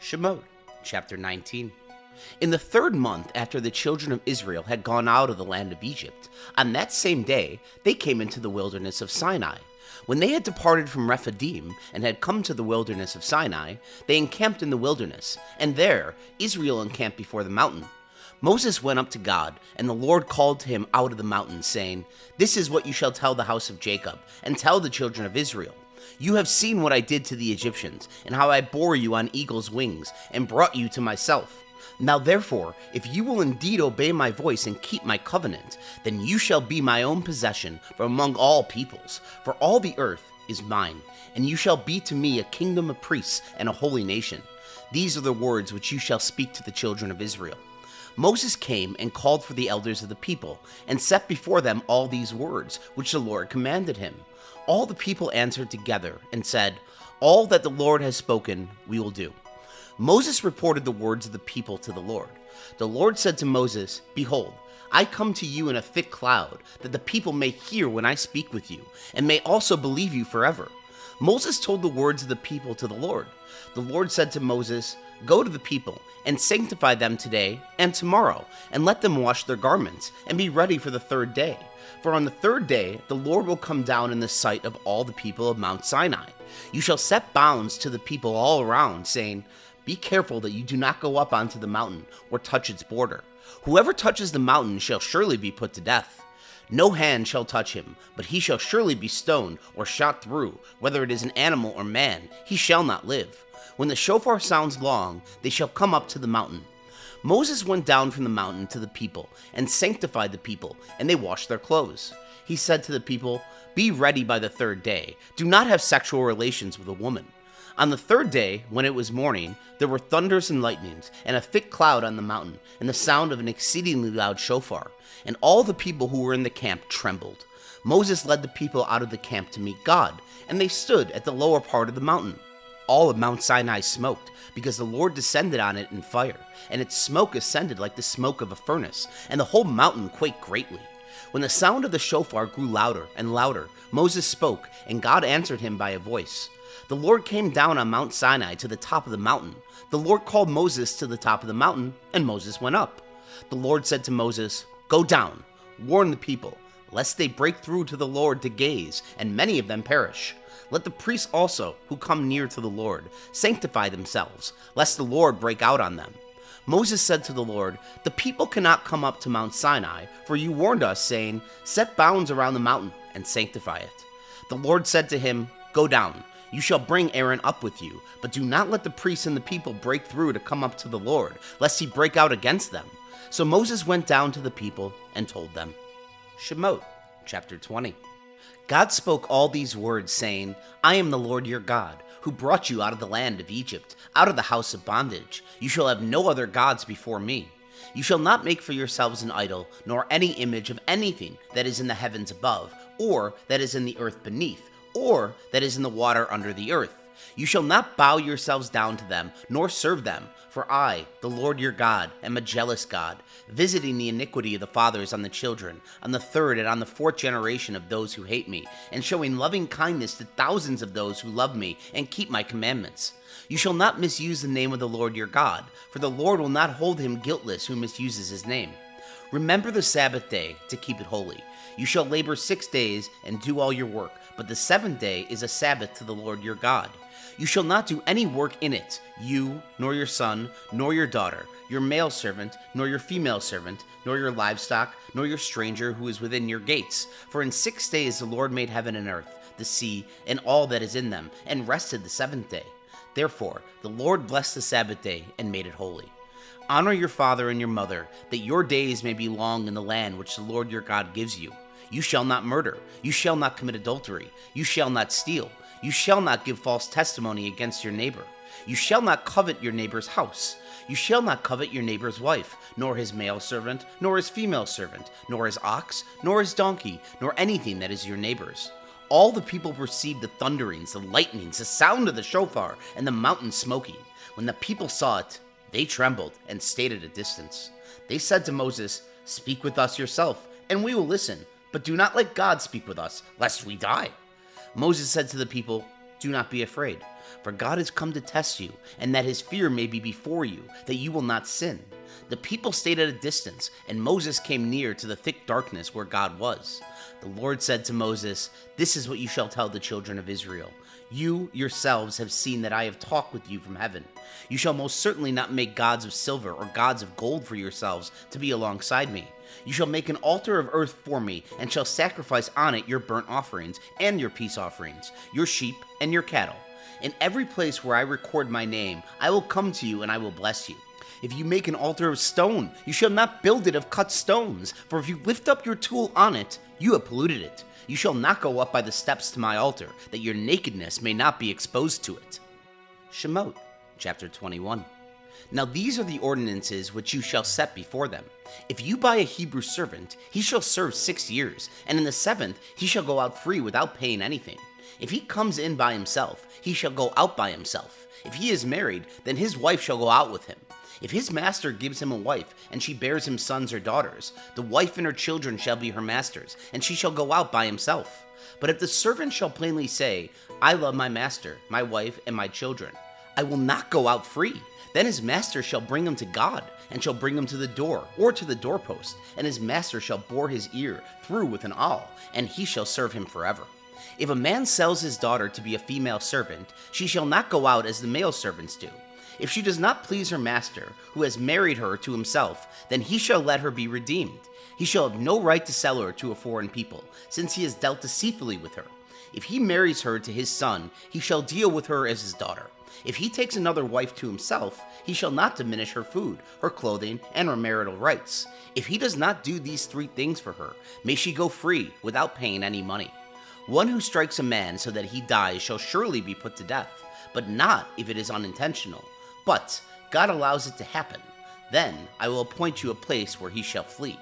Shemot, chapter 19. In the 3rd month after the children of Israel had gone out of the land of Egypt, on that same day they came into the wilderness of Sinai. When they had departed from Rephidim and had come to the wilderness of Sinai, they encamped in the wilderness, and there Israel encamped before the mountain. Moses went up to God, and the Lord called to him out of the mountain, saying, "This is what you shall tell the house of Jacob, and tell the children of Israel. You have seen what I did to the Egyptians, and how I bore you on eagle's wings, and brought you to myself. Now therefore, if you will indeed obey my voice and keep my covenant, then you shall be my own possession from among all peoples, for all the earth is mine, and you shall be to me a kingdom of priests and a holy nation. These are the words which you shall speak to the children of Israel." Moses came and called for the elders of the people, and set before them all these words, which the Lord commanded him. All the people answered together, and said, "All that the Lord has spoken, we will do." Moses reported the words of the people to the Lord. The Lord said to Moses, "Behold, I come to you in a thick cloud, that the people may hear when I speak with you, and may also believe you forever." Moses told the words of the people to the Lord. The Lord said to Moses, "Go to the people, and sanctify them today and tomorrow, and let them wash their garments, and be ready for the 3rd day. For on the 3rd day the Lord will come down in the sight of all the people of Mount Sinai. You shall set bounds to the people all around, saying, 'Be careful that you do not go up onto the mountain, or touch its border. Whoever touches the mountain shall surely be put to death. No hand shall touch him, but he shall surely be stoned or shot through, whether it is an animal or man, he shall not live. When the shofar sounds long, they shall come up to the mountain.' Moses went down from the mountain to the people, and sanctified the people, and they washed their clothes. He said to the people, 'Be ready by the 3rd day. Do not have sexual relations with a woman.' On the 3rd day, when it was morning, there were thunders and lightnings, and a thick cloud on the mountain, and the sound of an exceedingly loud shofar. And all the people who were in the camp trembled. Moses led the people out of the camp to meet God, and they stood at the lower part of the mountain. All of Mount Sinai smoked, because the Lord descended on it in fire, and its smoke ascended like the smoke of a furnace, and the whole mountain quaked greatly. When the sound of the shofar grew louder and louder, Moses spoke, and God answered him by a voice. The Lord came down on Mount Sinai to the top of the mountain. The Lord called Moses to the top of the mountain, and Moses went up. The Lord said to Moses, "Go down, warn the people, lest they break through to the Lord to gaze, and many of them perish. Let the priests also, who come near to the Lord, sanctify themselves, lest the Lord break out on them." Moses said to the Lord, "The people cannot come up to Mount Sinai, for you warned us, saying, 'Set bounds around the mountain, and sanctify it.'" The Lord said to him, "Go down. You shall bring Aaron up with you, but do not let the priests and the people break through to come up to the Lord, lest he break out against them." So Moses went down to the people and told them. Shemot, chapter 20. God spoke all these words, saying, "I am the Lord your God, who brought you out of the land of Egypt, out of the house of bondage. You shall have no other gods before me. You shall not make for yourselves an idol, nor any image of anything that is in the heavens above, or that is in the earth beneath, or that is in the water under the earth. You shall not bow yourselves down to them, nor serve them. For I, the Lord your God, am a jealous God, visiting the iniquity of the fathers on the children, on the third and on the fourth generation of those who hate me, and showing loving kindness to thousands of those who love me and keep my commandments. You shall not misuse the name of the Lord your God, for the Lord will not hold him guiltless who misuses his name. Remember the Sabbath day to keep it holy. You shall labor 6 days and do all your work, but the seventh day is a Sabbath to the Lord your God. You shall not do any work in it, you, nor your son, nor your daughter, your male servant, nor your female servant, nor your livestock, nor your stranger who is within your gates. For in 6 days the Lord made heaven and earth, the sea, and all that is in them, and rested the seventh day. Therefore the Lord blessed the Sabbath day and made it holy. Honor your father and your mother, that your days may be long in the land which the Lord your God gives you. You shall not murder. You shall not commit adultery. You shall not steal. You shall not give false testimony against your neighbor. You shall not covet your neighbor's house. You shall not covet your neighbor's wife, nor his male servant, nor his female servant, nor his ox, nor his donkey, nor anything that is your neighbor's. All the people perceived the thunderings, the lightnings, the sound of the shofar, and the mountain smoking. When the people saw it, they trembled and stayed at a distance. They said to Moses, "Speak with us yourself, and we will listen, but do not let God speak with us, lest we die." Moses said to the people, "Do not be afraid, for God has come to test you, and that his fear may be before you, that you will not sin." The people stayed at a distance, and Moses came near to the thick darkness where God was. The Lord said to Moses, "This is what you shall tell the children of Israel. You yourselves have seen that I have talked with you from heaven. You shall most certainly not make gods of silver or gods of gold for yourselves to be alongside me. You shall make an altar of earth for me, and shall sacrifice on it your burnt offerings and your peace offerings, your sheep and your cattle. In every place where I record my name, I will come to you and I will bless you. If you make an altar of stone, you shall not build it of cut stones, for if you lift up your tool on it, you have polluted it. You shall not go up by the steps to my altar, that your nakedness may not be exposed to it." Shemot, chapter 21. Now these are the ordinances which you shall set before them. If you buy a Hebrew servant, he shall serve 6 years, and in the seventh he shall go out free without paying anything. If he comes in by himself, he shall go out by himself. If he is married, then his wife shall go out with him. If his master gives him a wife, and she bears him sons or daughters, the wife and her children shall be her master's, and she shall go out by himself. But if the servant shall plainly say, "I love my master, my wife, and my children, I will not go out free," then his master shall bring him to God, and shall bring him to the door, or to the doorpost, and his master shall bore his ear through with an awl, and he shall serve him forever. If a man sells his daughter to be a female servant, she shall not go out as the male servants do. If she does not please her master, who has married her to himself, then he shall let her be redeemed. He shall have no right to sell her to a foreign people, since he has dealt deceitfully with her. If he marries her to his son, he shall deal with her as his daughter. If he takes another wife to himself, he shall not diminish her food, her clothing, and her marital rights. If he does not do these 3 things for her, may she go free without paying any money. One who strikes a man so that he dies shall surely be put to death, but not if it is unintentional. But God allows it to happen. Then I will appoint you a place where he shall flee.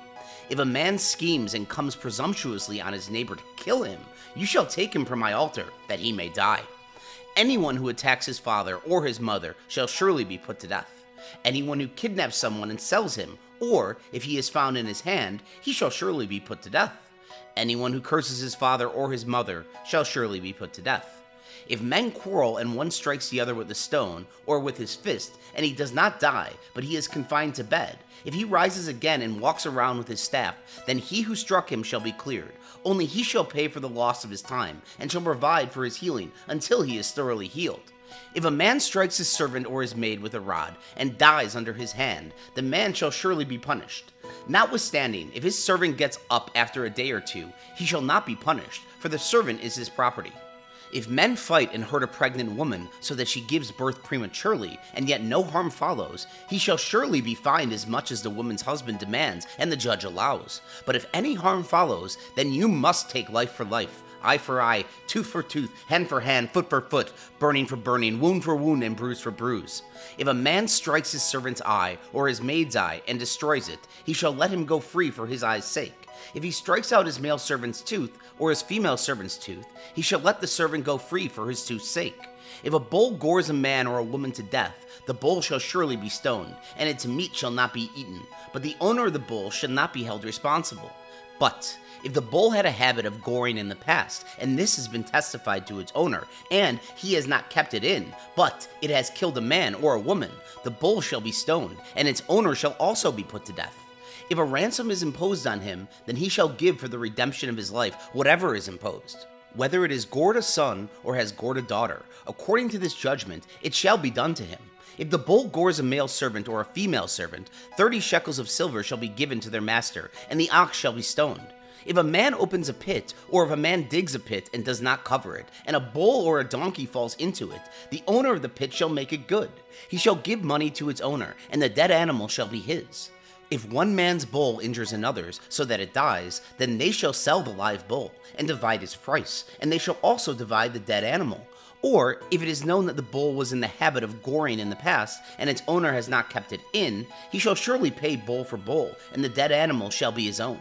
If a man schemes and comes presumptuously on his neighbor to kill him, you shall take him from my altar, that he may die. Anyone who attacks his father or his mother shall surely be put to death. Anyone who kidnaps someone and sells him, or if he is found in his hand, he shall surely be put to death. Anyone who curses his father or his mother shall surely be put to death. If men quarrel and one strikes the other with a stone or with his fist, and he does not die, but he is confined to bed, if he rises again and walks around with his staff, then he who struck him shall be cleared. Only he shall pay for the loss of his time, and shall provide for his healing until he is thoroughly healed. If a man strikes his servant or his maid with a rod, and dies under his hand, the man shall surely be punished. Notwithstanding, if his servant gets up after a day or 2, he shall not be punished, for the servant is his property. If men fight and hurt a pregnant woman so that she gives birth prematurely, and yet no harm follows, he shall surely be fined as much as the woman's husband demands and the judge allows. But if any harm follows, then you must take life for life, eye for eye, tooth for tooth, hand for hand, foot for foot, burning for burning, wound for wound, and bruise for bruise. If a man strikes his servant's eye or his maid's eye and destroys it, he shall let him go free for his eye's sake. If he strikes out his male servant's tooth or his female servant's tooth, he shall let the servant go free for his tooth's sake. If a bull gores a man or a woman to death, the bull shall surely be stoned, and its meat shall not be eaten, but the owner of the bull shall not be held responsible. But if the bull had a habit of goring in the past, and this has been testified to its owner, and he has not kept it in, but it has killed a man or a woman, the bull shall be stoned, and its owner shall also be put to death. If a ransom is imposed on him, then he shall give for the redemption of his life whatever is imposed. Whether it is gored a son or has gored a daughter, according to this judgment, it shall be done to him. If the bull gores a male servant or a female servant, 30 shekels of silver shall be given to their master, and the ox shall be stoned. If a man opens a pit, or if a man digs a pit and does not cover it, and a bull or a donkey falls into it, the owner of the pit shall make it good. He shall give money to its owner, and the dead animal shall be his. If one man's bull injures another's so that it dies, then they shall sell the live bull, and divide its price, and they shall also divide the dead animal. Or, if it is known that the bull was in the habit of goring in the past, and its owner has not kept it in, he shall surely pay bull for bull, and the dead animal shall be his own.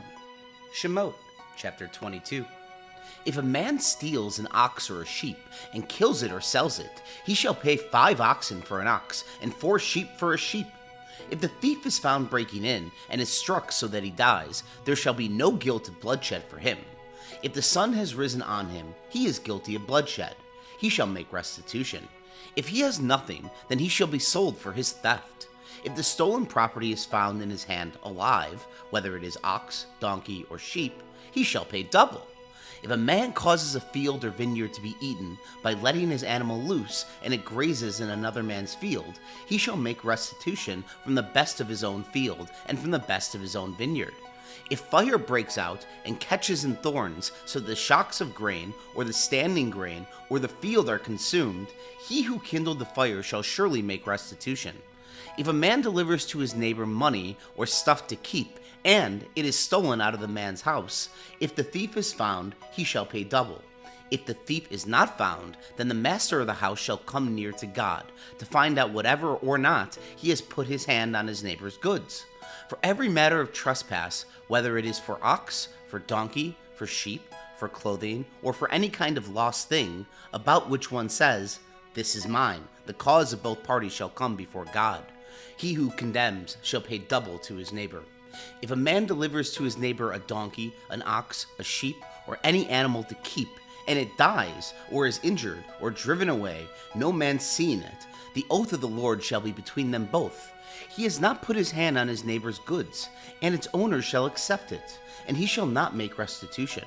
Shemot, chapter 22. If a man steals an ox or a sheep, and kills it or sells it, he shall pay 5 oxen for an ox, and 4 sheep for a sheep. If the thief is found breaking in, and is struck so that he dies, there shall be no guilt of bloodshed for him. If the sun has risen on him, he is guilty of bloodshed. He shall make restitution. If he has nothing, then he shall be sold for his theft. If the stolen property is found in his hand alive, whether it is ox, donkey, or sheep, he shall pay double. If a man causes a field or vineyard to be eaten by letting his animal loose, and it grazes in another man's field, he shall make restitution from the best of his own field and from the best of his own vineyard. If fire breaks out and catches in thorns, so the shocks of grain, or the standing grain, or the field are consumed, he who kindled the fire shall surely make restitution. If a man delivers to his neighbor money or stuff to keep, and it is stolen out of the man's house, if the thief is found, he shall pay double. If the thief is not found, then the master of the house shall come near to God, to find out whatever or not he has put his hand on his neighbor's goods. For every matter of trespass, whether it is for ox, for donkey, for sheep, for clothing, or for any kind of lost thing, about which one says, "This is mine," the cause of both parties shall come before God. He who condemns shall pay double to his neighbor. If a man delivers to his neighbor a donkey, an ox, a sheep, or any animal to keep, and it dies, or is injured, or driven away, no man seeing it, the oath of the Lord shall be between them both. He has not put his hand on his neighbor's goods, and its owner shall accept it, and he shall not make restitution.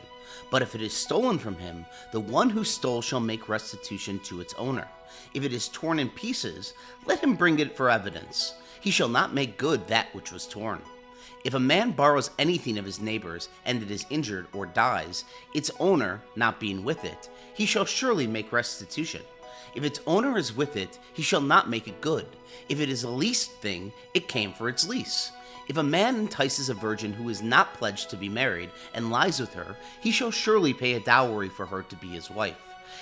But if it is stolen from him, the one who stole shall make restitution to its owner. If it is torn in pieces, let him bring it for evidence. He shall not make good that which was torn. If a man borrows anything of his neighbor's, and it is injured or dies, its owner not being with it, he shall surely make restitution. If its owner is with it, he shall not make it good. If it is a leased thing, it came for its lease. If a man entices a virgin who is not pledged to be married, and lies with her, he shall surely pay a dowry for her to be his wife.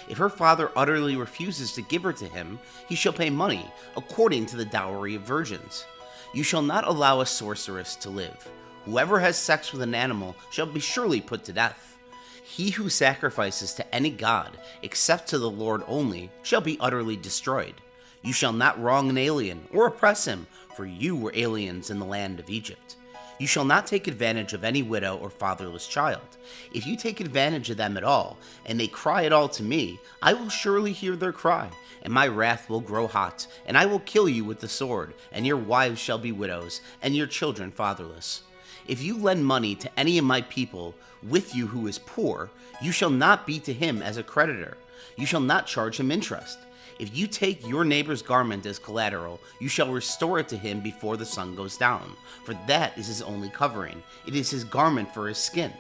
If her father utterly refuses to give her to him, he shall pay money, according to the dowry of virgins. You shall not allow a sorceress to live. Whoever has sex with an animal shall be surely put to death. He who sacrifices to any god, except to the Lord only, shall be utterly destroyed. You shall not wrong an alien or oppress him, for you were aliens in the land of Egypt. You shall not take advantage of any widow or fatherless child. If you take advantage of them at all, and they cry at all to me, I will surely hear their cry, and my wrath will grow hot, and I will kill you with the sword, and your wives shall be widows, and your children fatherless. If you lend money to any of my people with you who is poor, you shall not be to him as a creditor. You shall not charge him interest. If you take your neighbor's garment as collateral, you shall restore it to him before the sun goes down, for that is his only covering. It is his garment for his skin.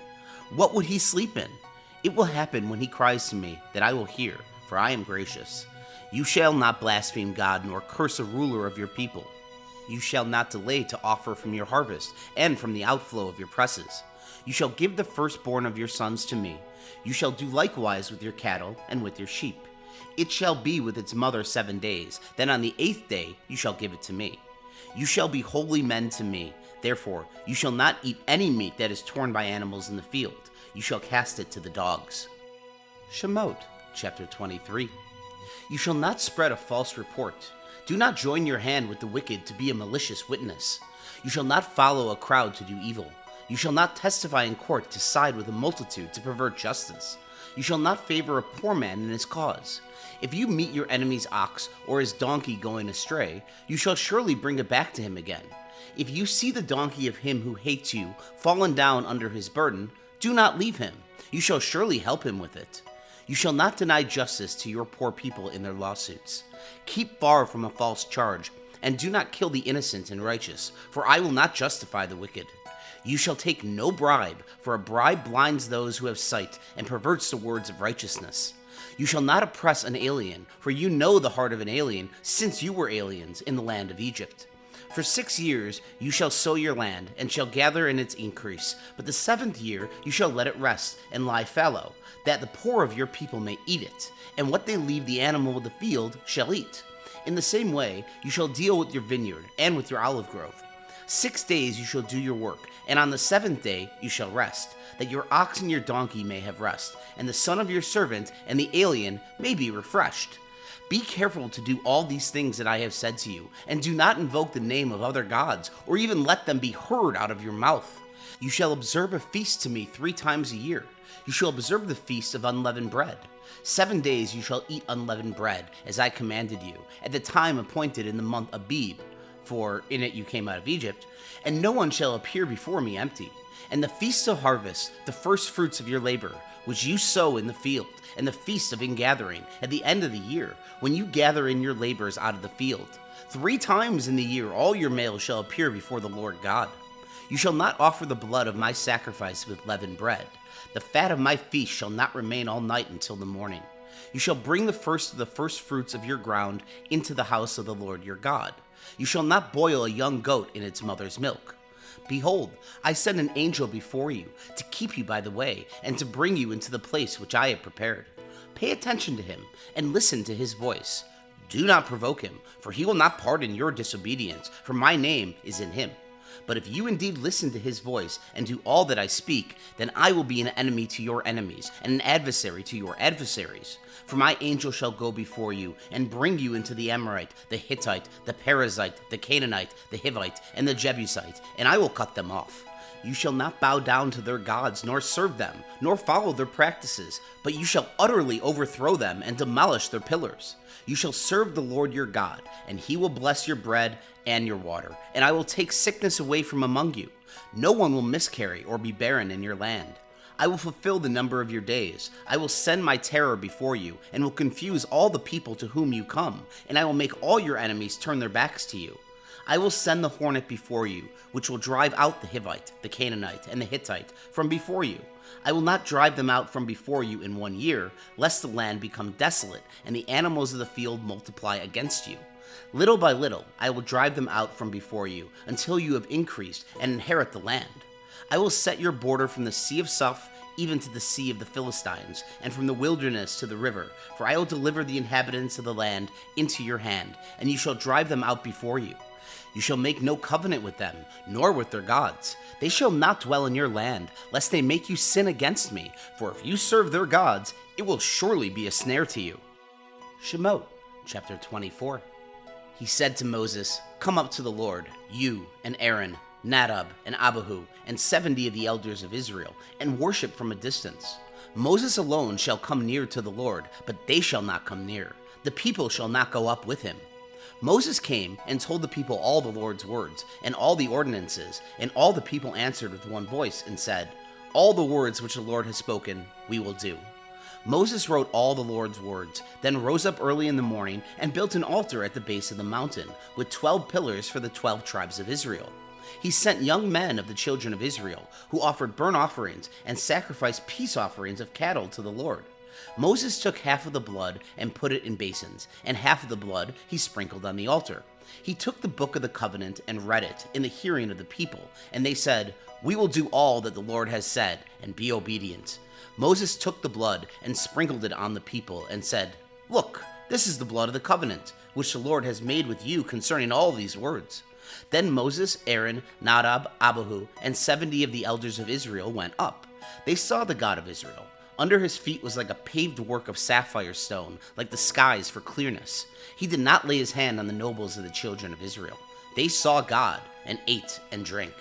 What would he sleep in? It will happen when he cries to me that I will hear, for I am gracious. You shall not blaspheme God nor curse a ruler of your people. You shall not delay to offer from your harvest and from the outflow of your presses. You shall give the firstborn of your sons to me. You shall do likewise with your cattle and with your sheep. It shall be with its mother 7 days. Then on the 8th day you shall give it to me. You shall be holy men to me. Therefore you shall not eat any meat that is torn by animals in the field. You shall cast it to the dogs. Shemot, chapter 23. You shall not spread a false report. Do not join your hand with the wicked to be a malicious witness. You shall not follow a crowd to do evil. You shall not testify in court to side with a multitude to pervert justice. You shall not favor a poor man in his cause. If you meet your enemy's ox or his donkey going astray, you shall surely bring it back to him again. If you see the donkey of him who hates you fallen down under his burden, do not leave him. You shall surely help him with it. You shall not deny justice to your poor people in their lawsuits. Keep far from a false charge, and do not kill the innocent and righteous, for I will not justify the wicked. You shall take no bribe, for a bribe blinds those who have sight and perverts the words of righteousness. You shall not oppress an alien, for you know the heart of an alien, since you were aliens in the land of Egypt. For 6 years you shall sow your land, and shall gather in its increase. But the 7th year you shall let it rest, and lie fallow, that the poor of your people may eat it, and what they leave the animal of the field shall eat. In the same way you shall deal with your vineyard, and with your olive grove. 6 days you shall do your work, and on the 7th day you shall rest, that your ox and your donkey may have rest, and the son of your servant and the alien may be refreshed. Be careful to do all these things that I have said to you, and do not invoke the name of other gods, or even let them be heard out of your mouth. You shall observe a feast to me 3 times a year. You shall observe the feast of unleavened bread. 7 days you shall eat unleavened bread, as I commanded you, at the time appointed in the month Abib, for in it you came out of Egypt, and no one shall appear before me empty. And the feast of harvest, the first fruits of your labor, which you sow in the field, and the feast of ingathering, at the end of the year, when you gather in your labors out of the field. 3 times in the year all your males shall appear before the Lord God. You shall not offer the blood of my sacrifice with leavened bread. The fat of my feast shall not remain all night until the morning. You shall bring the first of the first fruits of your ground into the house of the Lord your God. You shall not boil a young goat in its mother's milk. Behold, I send an angel before you to keep you by the way, and to bring you into the place which I have prepared. Pay attention to him, and listen to his voice. Do not provoke him, for he will not pardon your disobedience, for my name is in him. But if you indeed listen to his voice and do all that I speak, then I will be an enemy to your enemies, and an adversary to your adversaries. For my angel shall go before you, and bring you into the Amorite, the Hittite, the Perizzite, the Canaanite, the Hivite, and the Jebusite, and I will cut them off. You shall not bow down to their gods, nor serve them, nor follow their practices, but you shall utterly overthrow them and demolish their pillars. You shall serve the Lord your God, and he will bless your bread and your water, and I will take sickness away from among you. No one will miscarry or be barren in your land. I will fulfill the number of your days. I will send my terror before you, and will confuse all the people to whom you come, and I will make all your enemies turn their backs to you. I will send the hornet before you, which will drive out the Hivite, the Canaanite, and the Hittite from before you. I will not drive them out from before you in 1 year, lest the land become desolate, and the animals of the field multiply against you. Little by little I will drive them out from before you, until you have increased and inherit the land. I will set your border from the Sea of Suph even to the Sea of the Philistines, and from the wilderness to the river, for I will deliver the inhabitants of the land into your hand, and you shall drive them out before you. You shall make no covenant with them, nor with their gods. They shall not dwell in your land, lest they make you sin against me, for if you serve their gods, it will surely be a snare to you. Shemot, chapter 24. He said to Moses, Come up to the Lord, you and Aaron, Nadab and Abihu, and 70 of the elders of Israel, and worship from a distance. Moses alone shall come near to the Lord, but they shall not come near. The people shall not go up with him. Moses came and told the people all the Lord's words, and all the ordinances, and all the people answered with one voice and said, All the words which the Lord has spoken, we will do. Moses wrote all the Lord's words, then rose up early in the morning and built an altar at the base of the mountain, with 12 pillars for the 12 tribes of Israel. He sent young men of the children of Israel, who offered burnt offerings and sacrificed peace offerings of cattle to the Lord. Moses took half of the blood and put it in basins, and half of the blood he sprinkled on the altar. He took the book of the covenant and read it in the hearing of the people, and they said, "We will do all that the Lord has said and be obedient." Moses took the blood and sprinkled it on the people and said, "Look, this is the blood of the covenant, which the Lord has made with you concerning all these words." Then Moses, Aaron, Nadab, Abihu, and 70 of the elders of Israel went up. They saw the God of Israel. Under his feet was like a paved work of sapphire stone, like the skies for clearness. He did not lay his hand on the nobles of the children of Israel. They saw God and ate and drank.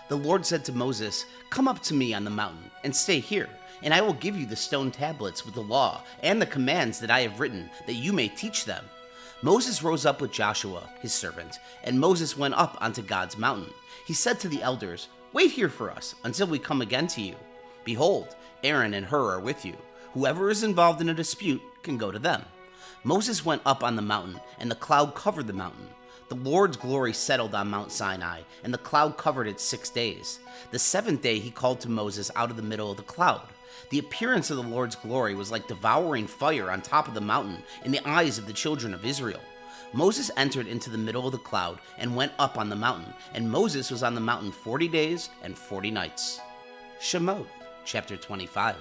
The Lord said to Moses, "Come up to me on the mountain and stay here, and I will give you the stone tablets with the law and the commands that I have written, that you may teach them." Moses rose up with Joshua, his servant, and Moses went up onto God's mountain. He said to the elders, "Wait here for us until we come again to you. Behold, Aaron and Hur are with you. Whoever is involved in a dispute can go to them." Moses went up on the mountain, and the cloud covered the mountain. The Lord's glory settled on Mount Sinai, and the cloud covered it 6 days. The 7th day he called to Moses out of the middle of the cloud. The appearance of the Lord's glory was like devouring fire on top of the mountain in the eyes of the children of Israel. Moses entered into the middle of the cloud and went up on the mountain, and Moses was on the mountain 40 days and 40 nights. Shemot, chapter 25.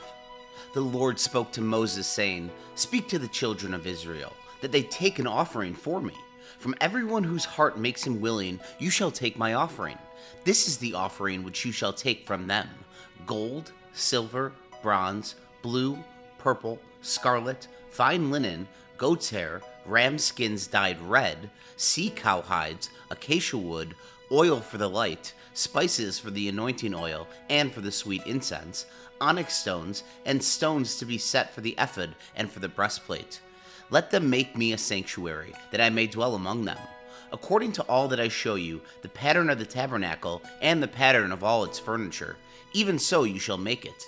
The Lord spoke to Moses, saying, "Speak to the children of Israel, that they take an offering for me. From everyone whose heart makes him willing, you shall take my offering. This is the offering which you shall take from them: gold, silver, bronze, blue, purple, scarlet, fine linen, goat's hair, ram skins dyed red, sea cow hides, acacia wood, oil for the light, spices for the anointing oil and for the sweet incense, onyx stones, and stones to be set for the ephod and for the breastplate. Let them make me a sanctuary, that I may dwell among them. According to all that I show you, the pattern of the tabernacle and the pattern of all its furniture, even so you shall make it.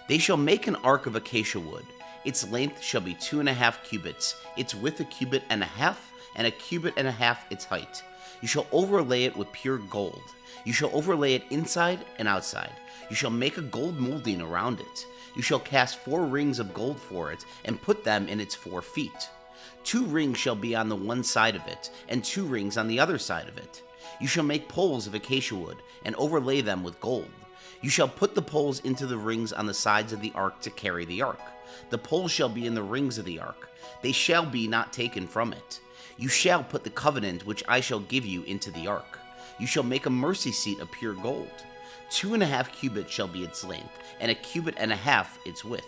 They shall make an ark of acacia wood. Its length shall be 2.5 cubits, its width 1.5 cubits, and 1.5 cubits its height. You shall overlay it with pure gold. You shall overlay it inside and outside. You shall make a gold molding around it. You shall cast 4 rings of gold for it, and put them in its 4 feet. 2 rings shall be on the one side of it, and 2 rings on the other side of it. You shall make poles of acacia wood, and overlay them with gold. You shall put the poles into the rings on the sides of the ark to carry the ark. The poles shall be in the rings of the ark. They shall be not taken from it. You shall put the covenant which I shall give you into the ark. You shall make a mercy seat of pure gold. 2.5 cubits shall be its length, and 1.5 cubits its width.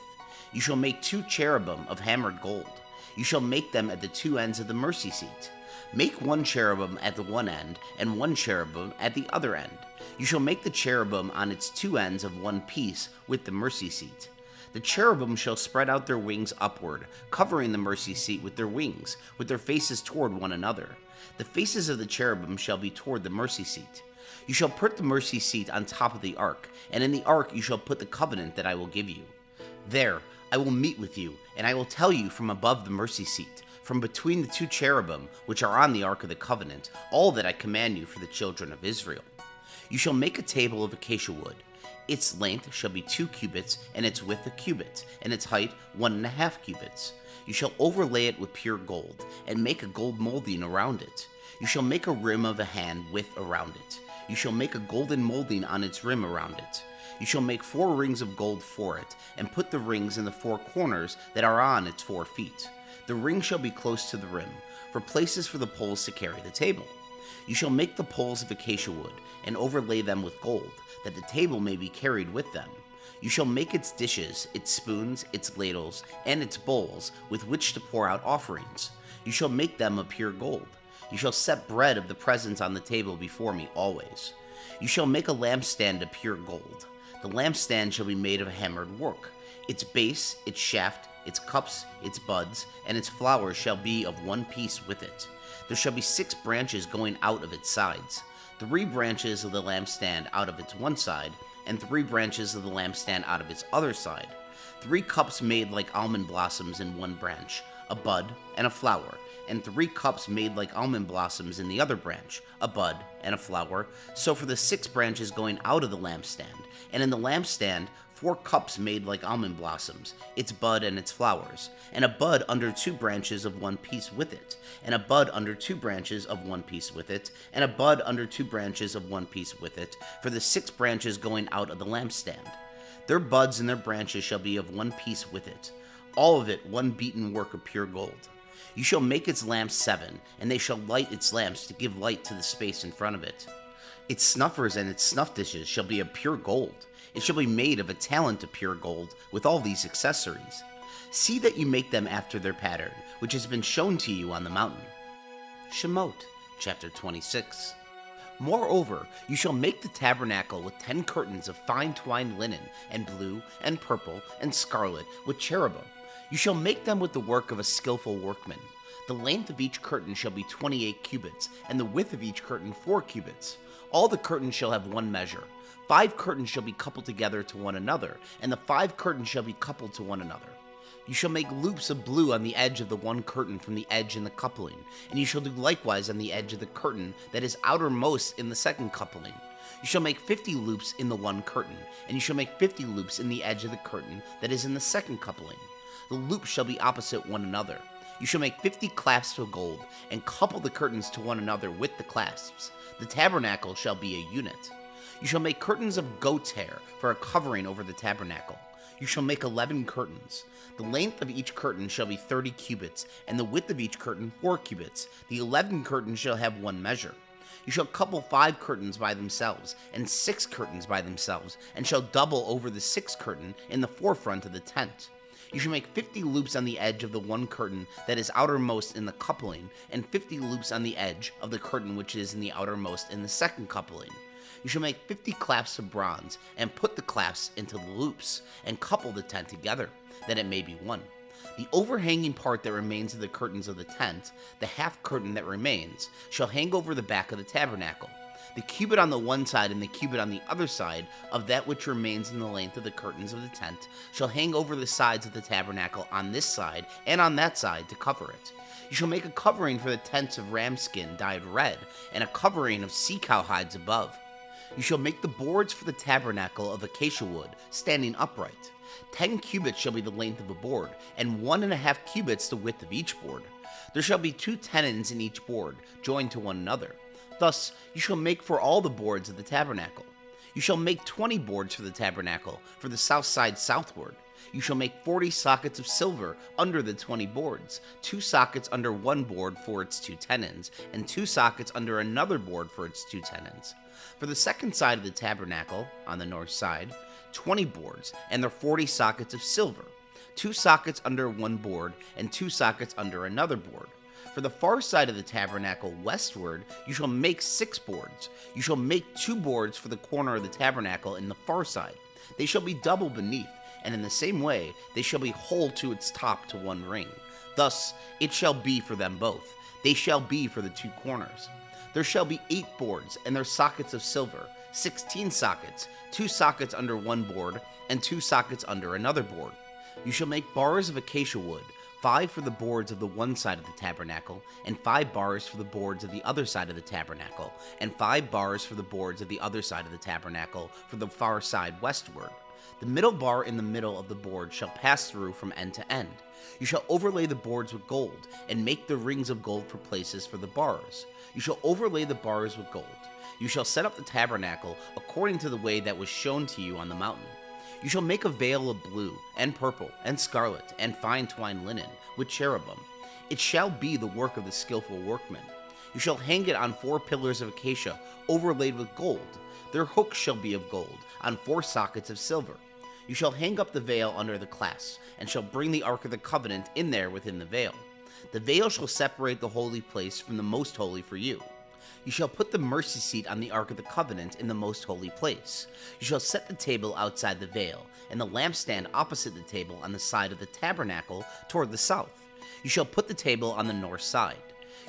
You shall make 2 cherubim of hammered gold. You shall make them at the 2 ends of the mercy seat. Make 1 cherubim at the one end, and 1 cherubim at the other end. You shall make the cherubim on its 2 ends of one piece with the mercy seat. The cherubim shall spread out their wings upward, covering the mercy seat with their wings, with their faces toward one another. The faces of the cherubim shall be toward the mercy seat. You shall put the mercy seat on top of the ark, and in the ark you shall put the covenant that I will give you. There I will meet with you, and I will tell you from above the mercy seat, from between the 2 cherubim which are on the ark of the covenant, all that I command you for the children of Israel. You shall make a table of acacia wood. Its length shall be 2 cubits, and its width 1 cubit, and its height 1.5 cubits. You shall overlay it with pure gold, and make a gold molding around it. You shall make a rim of a hand width around it. You shall make a golden molding on its rim around it. You shall make 4 rings of gold for it, and put the rings in the 4 corners that are on its 4 feet. The rings shall be close to the rim, for places for the poles to carry the table. You shall make the poles of acacia wood, and overlay them with gold, that the table may be carried with them. You shall make its dishes, its spoons, its ladles, and its bowls, with which to pour out offerings. You shall make them of pure gold. You shall set bread of the presence on the table before me always. You shall make a lampstand of pure gold. The lampstand shall be made of hammered work. Its base, its shaft, its cups, its buds, and its flowers shall be of one piece with it. There shall be 6 branches going out of its sides. 3 branches of the lampstand out of its one side, and 3 branches of the lampstand out of its other side. 3 cups made like almond blossoms in one branch, a bud and a flower, and 3 cups made like almond blossoms in the other branch, a bud and a flower. So for the 6 branches going out of the lampstand, and in the lampstand 4 cups made like almond blossoms, its bud and its flowers, and a bud under 2 branches of one piece with it, and a bud under 2 branches of one piece with it, and a bud under 2 branches of one piece with it, for the 6 branches going out of the lampstand. Their buds and their branches shall be of one piece with it, all of it one beaten work of pure gold. You shall make its lamps 7, and they shall light its lamps to give light to the space in front of it. Its snuffers and its snuff dishes shall be of pure gold. It shall be made of a talent of pure gold, with all these accessories. See that you make them after their pattern, which has been shown to you on the mountain. Shemot, chapter 26. Moreover, you shall make the tabernacle with 10 curtains of fine twined linen, and blue, and purple, and scarlet, with cherubim. You shall make them with the work of a skillful workman. The length of each curtain shall be 28 cubits, and the width of each curtain 4 cubits. All the curtains shall have one measure. 5 curtains shall be coupled together to one another, and the 5 curtains shall be coupled to one another. You shall make loops of blue on the edge of the one curtain from the edge in the coupling, and you shall do likewise on the edge of the curtain that is outermost in the second coupling. You shall make 50 loops in the one curtain, and you shall make 50 loops in the edge of the curtain that is in the second coupling. The loops shall be opposite one another. You shall make 50 clasps of gold, and couple the curtains to one another with the clasps. The tabernacle shall be a unit. You shall make curtains of goat's hair for a covering over the tabernacle. You shall make 11 curtains. The length of each curtain shall be 30 cubits, and the width of each curtain 4 cubits. The 11 curtains shall have one measure. You shall couple 5 curtains by themselves, and 6 curtains by themselves, and shall double over the 6th curtain in the forefront of the tent. You shall make 50 loops on the edge of the one curtain that is outermost in the coupling, and 50 loops on the edge of the curtain which is in the outermost in the second coupling. You shall make 50 clasps of bronze, and put the clasps into the loops, and couple the tent together, that it may be one. The overhanging part that remains of the curtains of the tent, the half curtain that remains, shall hang over the back of the tabernacle. The cubit on the one side and the cubit on the other side of that which remains in the length of the curtains of the tent shall hang over the sides of the tabernacle on this side and on that side to cover it. You shall make a covering for the tents of ram skin dyed red, and a covering of sea cow hides above. You shall make the boards for the tabernacle of acacia wood, standing upright. 10 cubits shall be the length of a board, and 1.5 cubits the width of each board. There shall be 2 tenons in each board, joined to one another. Thus you shall make for all the boards of the tabernacle. You shall make 20 boards for the tabernacle, for the south side southward. You shall make 40 sockets of silver under the 20 boards, 2 sockets under one board for its 2 tenons, and 2 sockets under another board for its 2 tenons. For the second side of the tabernacle, on the north side, 20 boards, and their 40 sockets of silver, 2 sockets under one board, and 2 sockets under another board. For the far side of the tabernacle westward, you shall make 6 boards. You shall make 2 boards for the corner of the tabernacle in the far side. They shall be double beneath, and in the same way they shall be whole to its top to one ring. Thus it shall be for them both. They shall be for the 2 corners. There shall be 8 boards, and their sockets of silver, 16 sockets, 2 sockets under one board, and 2 sockets under another board. You shall make bars of acacia wood, 5 for the boards of the one side of the tabernacle, and 5 bars for the boards of the other side of the tabernacle, and 5 bars for the boards of the other side of the tabernacle for the far side westward. The middle bar in the middle of the board shall pass through from end to end. You shall overlay the boards with gold, and make the rings of gold for places for the bars. You shall overlay the bars with gold. You shall set up the tabernacle according to the way that was shown to you on the mountain. You shall make a veil of blue, and purple, and scarlet, and fine twined linen, with cherubim. It shall be the work of the skillful workman. You shall hang it on 4 pillars of acacia, overlaid with gold. Their hooks shall be of gold, on 4 sockets of silver. You shall hang up the veil under the clasps, and shall bring the ark of the covenant in there within the veil. The veil shall separate the holy place from the most holy for you. You shall put the mercy seat on the ark of the covenant in the most holy place. You shall set the table outside the veil, and the lampstand opposite the table on the side of the tabernacle toward the south. You shall put the table on the north side.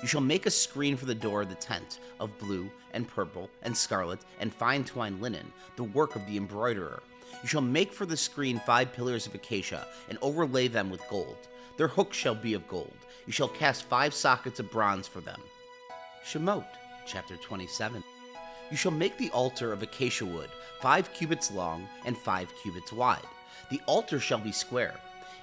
You shall make a screen for the door of the tent, of blue, and purple, and scarlet, and fine twined linen, the work of the embroiderer. You shall make for the screen 5 pillars of acacia, and overlay them with gold. Their hooks shall be of gold. You shall cast 5 sockets of bronze for them. Shemot, chapter 27. You shall make the altar of acacia wood, 5 cubits long and 5 cubits wide. The altar shall be square.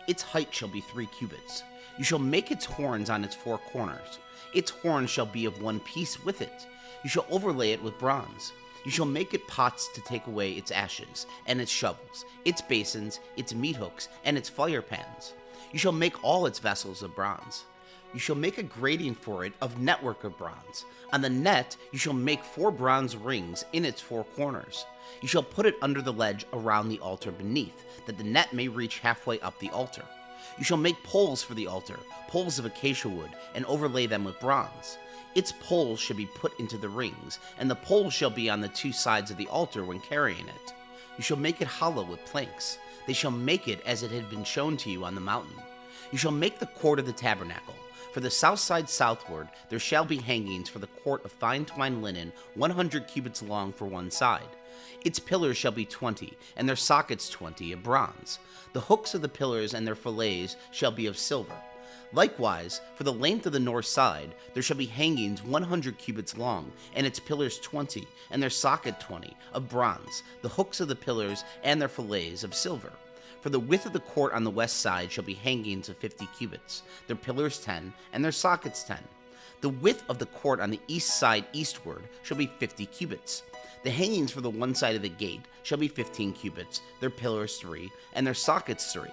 Its height shall be 3 cubits. You shall make its horns on its 4 corners. Its horns shall be of one piece with it. You shall overlay it with bronze. You shall make it pots to take away its ashes, and its shovels, its basins, its meat hooks, and its fire pans. You shall make all its vessels of bronze. You shall make a grating for it of network of bronze. On the net you shall make 4 bronze rings in its 4 corners. You shall put it under the ledge around the altar beneath, that the net may reach halfway up the altar. You shall make poles for the altar, poles of acacia wood, and overlay them with bronze. Its poles shall be put into the rings, and the poles shall be on the 2 sides of the altar when carrying it. You shall make it hollow with planks. They shall make it as it had been shown to you on the mountain. You shall make the court of the tabernacle. For the south side southward there shall be hangings for the court of fine twined linen, 100 cubits long for one side. Its pillars shall be 20, and their sockets 20, of bronze. The hooks of the pillars and their fillets shall be of silver. Likewise, for the length of the north side, there shall be hangings 100 cubits long, and its pillars 20, and their socket 20, of bronze, the hooks of the pillars and their fillets of silver. For the width of the court on the west side shall be hangings of 50 cubits, their pillars 10, and their sockets 10. The width of the court on the east side eastward shall be 50 cubits. The hangings for the one side of the gate shall be 15 cubits, their pillars 3, and their sockets 3.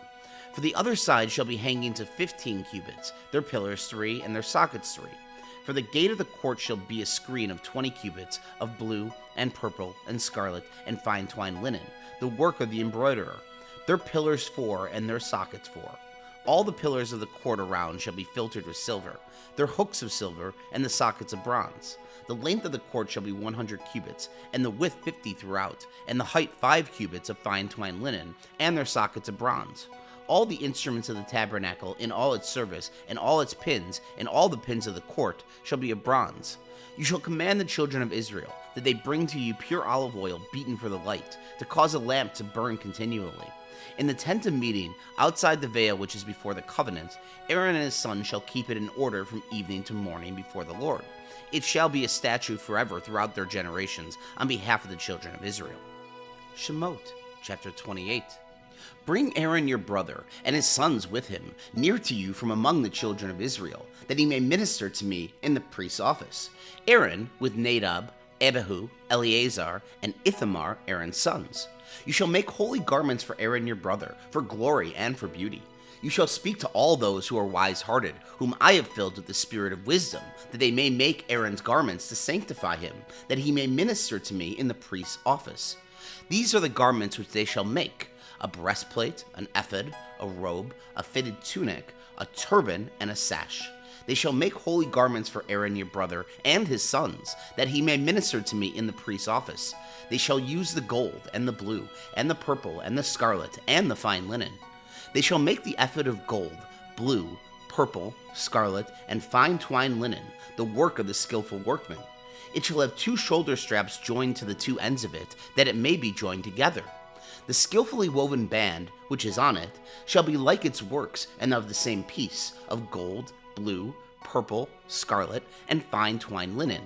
For the other side shall be hangings of 15 cubits, their pillars 3, and their sockets 3. For the gate of the court shall be a screen of 20 cubits, of blue, and purple, and scarlet, and fine twined linen, the work of the embroiderer. Their pillars 4, and their sockets 4. All the pillars of the court around shall be filtered with silver, their hooks of silver, and the sockets of bronze. The length of the court shall be 100 cubits, and the width 50 throughout, and the height 5 cubits of fine twined linen, and their sockets of bronze. All the instruments of the tabernacle in all its service, and all its pins, and all the pins of the court, shall be of bronze. You shall command the children of Israel that they bring to you pure olive oil beaten for the light, to cause a lamp to burn continually. In the tent of meeting, outside the veil which is before the covenant, Aaron and his sons shall keep it in order from evening to morning before the Lord. It shall be a statute forever throughout their generations on behalf of the children of Israel. Shemot, chapter 28. Bring Aaron your brother and his sons with him near to you from among the children of Israel, that he may minister to me in the priest's office. Aaron with Nadab, Abihu, Eleazar, and Ithamar, Aaron's sons. You shall make holy garments for Aaron your brother, for glory and for beauty. You shall speak to all those who are wise-hearted, whom I have filled with the spirit of wisdom, that they may make Aaron's garments to sanctify him, that he may minister to me in the priest's office. These are the garments which they shall make: a breastplate, an ephod, a robe, a fitted tunic, a turban, and a sash. They shall make holy garments for Aaron your brother and his sons, that he may minister to me in the priest's office. They shall use the gold, and the blue, and the purple, and the scarlet, and the fine linen. They shall make the ephod of gold, blue, purple, scarlet, and fine twined linen, the work of the skillful workman. It shall have 2 shoulder straps joined to the 2 ends of it, that it may be joined together. The skillfully woven band, which is on it, shall be like its works, and of the same piece, of gold, blue, purple, scarlet, and fine twined linen.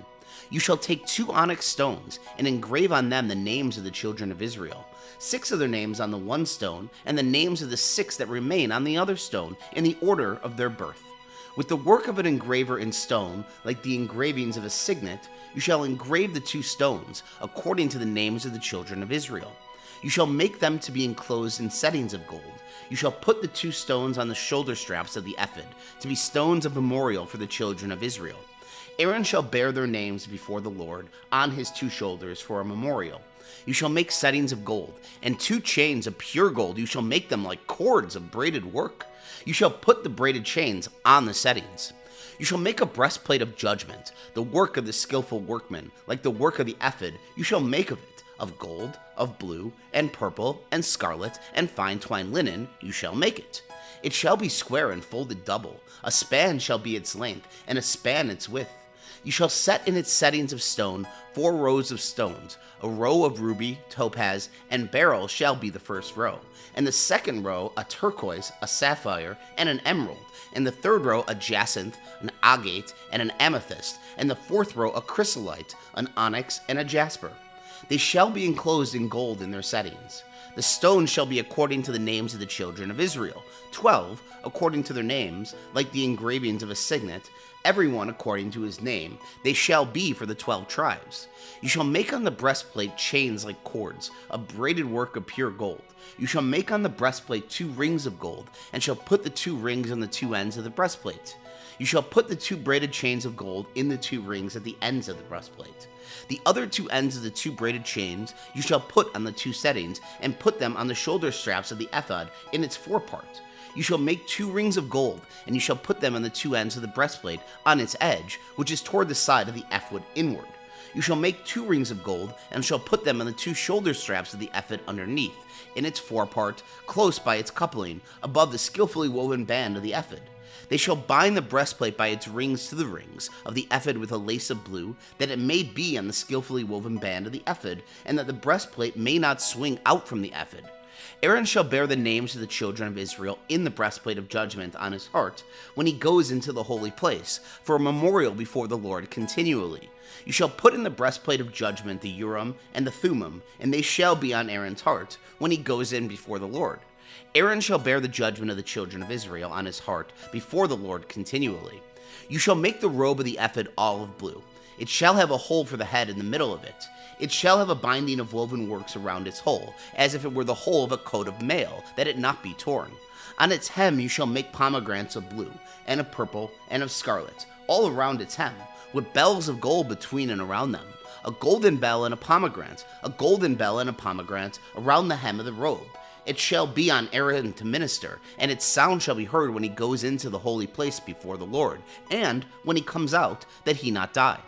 You shall take 2 onyx stones, and engrave on them the names of the children of Israel, 6 of their names on the one stone, and the names of the 6 that remain on the other stone, in the order of their birth. With the work of an engraver in stone, like the engravings of a signet, you shall engrave the 2 stones, according to the names of the children of Israel. You shall make them to be enclosed in settings of gold. You shall put the 2 stones on the shoulder straps of the ephod, to be stones of memorial for the children of Israel. Aaron shall bear their names before the Lord on his 2 shoulders for a memorial. You shall make settings of gold, and 2 chains of pure gold. You shall make them like cords of braided work. You shall put the braided chains on the settings. You shall make a breastplate of judgment, the work of the skillful workman, like the work of the ephod. You shall make of it, of gold, of blue, and purple, and scarlet, and fine twined linen. You shall make it. It shall be square and folded double. A span shall be its length, and a span its width. You shall set in its settings of stone 4 rows of stones. A row of ruby, topaz, and beryl shall be the first row. And the second row a turquoise, a sapphire, and an emerald. And the third row a jacinth, an agate, and an amethyst. And the fourth row a chrysolite, an onyx, and a jasper. They shall be enclosed in gold in their settings. The stones shall be according to the names of the children of Israel, 12 according to their names, like the engravings of a signet, everyone according to his name. They shall be for the 12 tribes. You shall make on the breastplate chains like cords, a braided work of pure gold. You shall make on the breastplate 2 rings of gold, and shall put the 2 rings on the 2 ends of the breastplate. You shall put the 2 braided chains of gold in the 2 rings at the ends of the breastplate. The other 2 ends of the 2 braided chains you shall put on the 2 settings, and put them on the shoulder straps of the ephod in its forepart. You shall make 2 rings of gold, and you shall put them on the 2 ends of the breastplate on its edge, which is toward the side of the ephod inward. You shall make 2 rings of gold, and shall put them on the 2 shoulder straps of the ephod underneath, in its forepart, close by its coupling, above the skillfully woven band of the ephod. They shall bind the breastplate by its rings to the rings of the ephod with a lace of blue, that it may be on the skillfully woven band of the ephod, and that the breastplate may not swing out from the ephod. Aaron shall bear the names of the children of Israel in the breastplate of judgment on his heart when he goes into the holy place, for a memorial before the Lord continually. You shall put in the breastplate of judgment the Urim and the Thummim, and they shall be on Aaron's heart when he goes in before the Lord. Aaron shall bear the judgment of the children of Israel on his heart before the Lord continually. You shall make the robe of the ephod olive blue. It shall have a hole for the head in the middle of it. It shall have a binding of woven works around its hole, as if it were the hole of a coat of mail, that it not be torn. On its hem you shall make pomegranates of blue, and of purple, and of scarlet, all around its hem, with bells of gold between and around them. A golden bell and a pomegranate, a golden bell and a pomegranate around the hem of the robe. It shall be on Aaron to minister, and its sound shall be heard when he goes into the holy place before the Lord, and when he comes out, that he not die.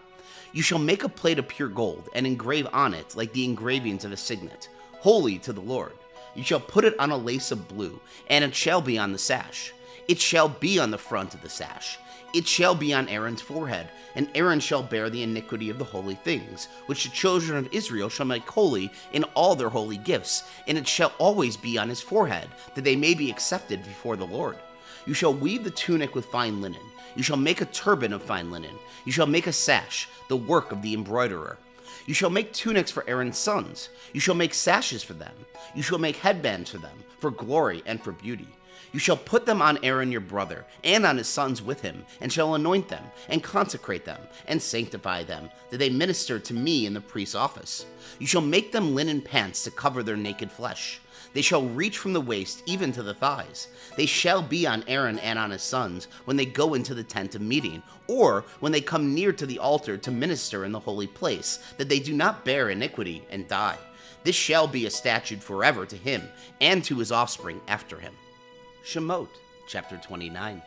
You shall make a plate of pure gold, and engrave on it like the engravings of a signet, holy to the Lord. You shall put it on a lace of blue, and it shall be on the sash. It shall be on the front of the sash. It shall be on Aaron's forehead, and Aaron shall bear the iniquity of the holy things, which the children of Israel shall make holy in all their holy gifts, and it shall always be on his forehead, that they may be accepted before the Lord. You shall weave the tunic with fine linen. You shall make a turban of fine linen. You shall make a sash, the work of the embroiderer. You shall make tunics for Aaron's sons. You shall make sashes for them. You shall make headbands for them, for glory and for beauty. You shall put them on Aaron your brother, and on his sons with him, and shall anoint them, and consecrate them, and sanctify them, that they minister to me in the priest's office. You shall make them linen pants to cover their naked flesh. They shall reach from the waist even to the thighs. They shall be on Aaron and on his sons when they go into the tent of meeting, or when they come near to the altar to minister in the holy place, that they do not bear iniquity and die. This shall be a statute forever to him, and to his offspring after him. Shemot, chapter 29.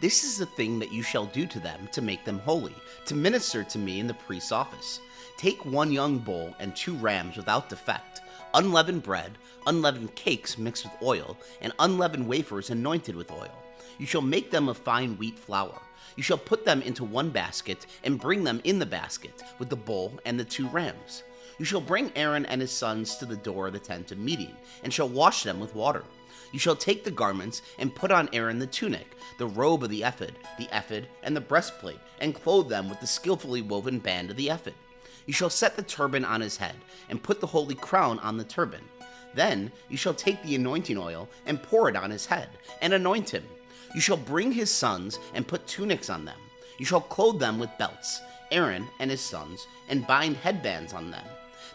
This is the thing that you shall do to them to make them holy, to minister to me in the priest's office. Take 1 young bull and 2 rams without defect, unleavened bread, unleavened cakes mixed with oil, and unleavened wafers anointed with oil. You shall make them of fine wheat flour. You shall put them into 1 basket, and bring them in the basket, with the bull and the 2 rams. You shall bring Aaron and his sons to the door of the tent of meeting, and shall wash them with water. You shall take the garments, and put on Aaron the tunic, the robe of the ephod, and the breastplate, and clothe them with the skillfully woven band of the ephod. You shall set the turban on his head, and put the holy crown on the turban. Then you shall take the anointing oil, and pour it on his head, and anoint him. You shall bring his sons, and put tunics on them. You shall clothe them with belts, Aaron and his sons, and bind headbands on them.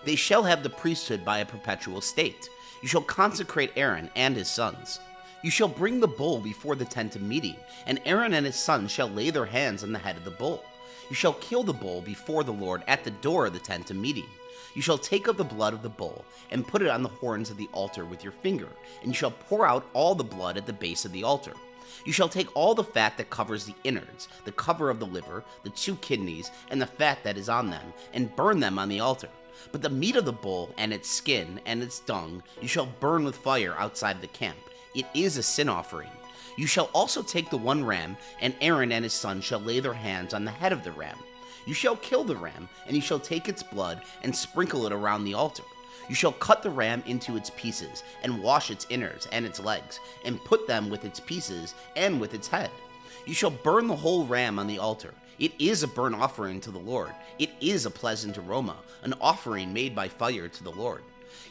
They shall have the priesthood by a perpetual state. You shall consecrate Aaron and his sons. You shall bring the bull before the tent of meeting, and Aaron and his sons shall lay their hands on the head of the bull. You shall kill the bull before the Lord at the door of the tent of meeting. You shall take of the blood of the bull, and put it on the horns of the altar with your finger, and you shall pour out all the blood at the base of the altar. You shall take all the fat that covers the innards, the cover of the liver, the 2 kidneys, and the fat that is on them, and burn them on the altar. But the meat of the bull, and its skin, and its dung, you shall burn with fire outside the camp. It is a sin offering. You shall also take the 1 ram, and Aaron and his sons shall lay their hands on the head of the ram. You shall kill the ram, and you shall take its blood and sprinkle it around the altar. You shall cut the ram into its pieces, and wash its innards and its legs, and put them with its pieces and with its head. You shall burn the whole ram on the altar. It is a burnt offering to the Lord. It is a pleasant aroma, an offering made by fire to the Lord.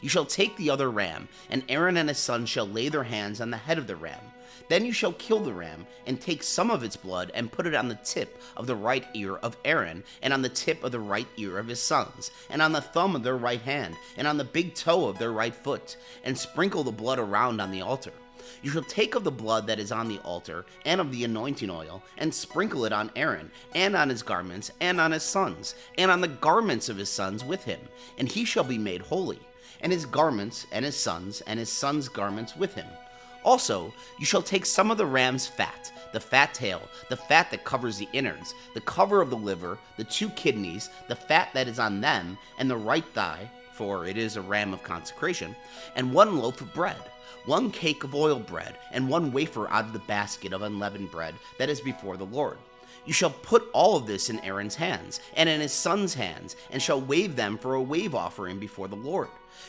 You shall take the other ram, and Aaron and his sons shall lay their hands on the head of the ram. Then you shall kill the ram, and take some of its blood, and put it on the tip of the right ear of Aaron, and on the tip of the right ear of his sons, and on the thumb of their right hand, and on the big toe of their right foot, and sprinkle the blood around on the altar. You shall take of the blood that is on the altar, and of the anointing oil, and sprinkle it on Aaron, and on his garments, and on his sons, and on the garments of his sons with him, and he shall be made holy, and his garments, and his sons' garments with him. Also, you shall take some of the ram's fat, the fat tail, the fat that covers the innards, the cover of the liver, the 2 kidneys, the fat that is on them, and the right thigh, for it is a ram of consecration, and 1 loaf of bread, 1 cake of oiled bread, and 1 wafer out of the basket of unleavened bread that is before the Lord. You shall put all of this in Aaron's hands, and in his sons' hands, and shall wave them for a wave offering before the Lord.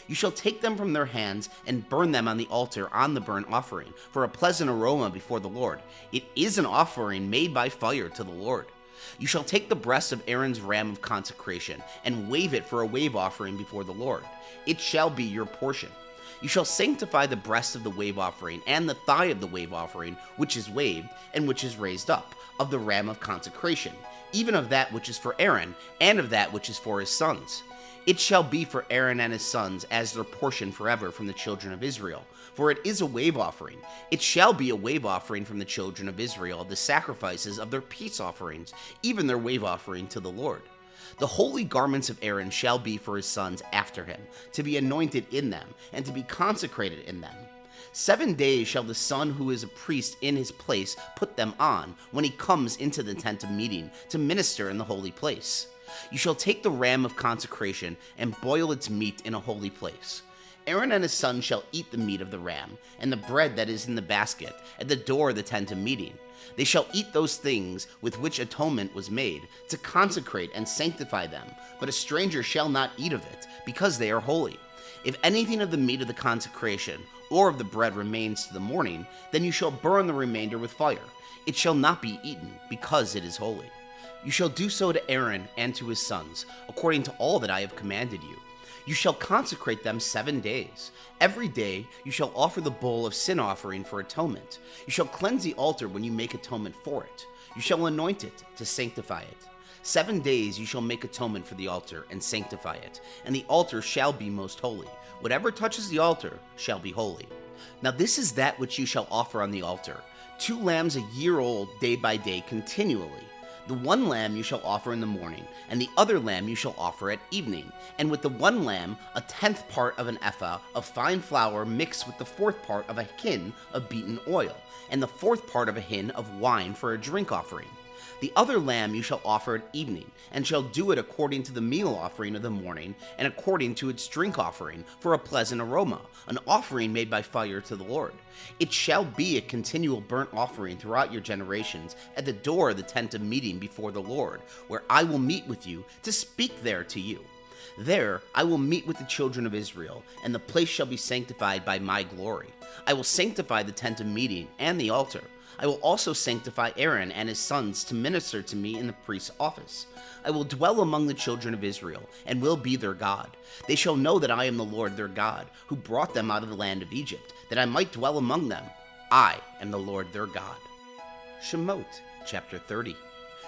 You shall take them from their hands, and burn them on the altar on the burnt offering, for a pleasant aroma before the Lord. It is an offering made by fire to the Lord. You shall take the breast of Aaron's ram of consecration, and wave it for a wave offering before the Lord. It shall be your portion. You shall sanctify the breast of the wave offering, and the thigh of the wave offering, which is waved, and which is raised up, of the ram of consecration, even of that which is for Aaron, and of that which is for his sons. It shall be for Aaron and his sons as their portion forever from the children of Israel, for it is a wave offering. It shall be a wave offering from the children of Israel, the sacrifices of their peace offerings, even their wave offering to the Lord. The holy garments of Aaron shall be for his sons after him, to be anointed in them, and to be consecrated in them. 7 days shall the son who is a priest in his place put them on, when he comes into the tent of meeting, to minister in the holy place. You shall take the ram of consecration, and boil its meat in a holy place. Aaron and his sons shall eat the meat of the ram, and the bread that is in the basket, at the door of the tent of meeting. They shall eat those things with which atonement was made, to consecrate and sanctify them, but a stranger shall not eat of it, because they are holy. If anything of the meat of the consecration, or of the bread remains to the morning, then you shall burn the remainder with fire. It shall not be eaten, because it is holy. You shall do so to Aaron and to his sons, according to all that I have commanded you. You shall consecrate them 7 days. Every day you shall offer the bull of sin offering for atonement. You shall cleanse the altar when you make atonement for it. You shall anoint it to sanctify it. 7 days you shall make atonement for the altar and sanctify it, and the altar shall be most holy. Whatever touches the altar shall be holy. Now this is that which you shall offer on the altar: 2 lambs a year old day by day continually. The 1 lamb you shall offer in the morning, and the other lamb you shall offer at evening. And with the 1 lamb, 1/10 part of an ephah of fine flour mixed with the 4th part of a hin of beaten oil, and the 4th part of a hin of wine for a drink offering. The other lamb you shall offer at evening, and shall do it according to the meal offering of the morning, and according to its drink offering, for a pleasant aroma, an offering made by fire to the Lord. It shall be a continual burnt offering throughout your generations, at the door of the tent of meeting before the Lord, where I will meet with you, to speak there to you. There I will meet with the children of Israel, and the place shall be sanctified by my glory. I will sanctify the tent of meeting and the altar. I will also sanctify Aaron and his sons to minister to me in the priest's office. I will dwell among the children of Israel, and will be their God. They shall know that I am the Lord their God, who brought them out of the land of Egypt, that I might dwell among them. I am the Lord their God. Shemot, chapter 30.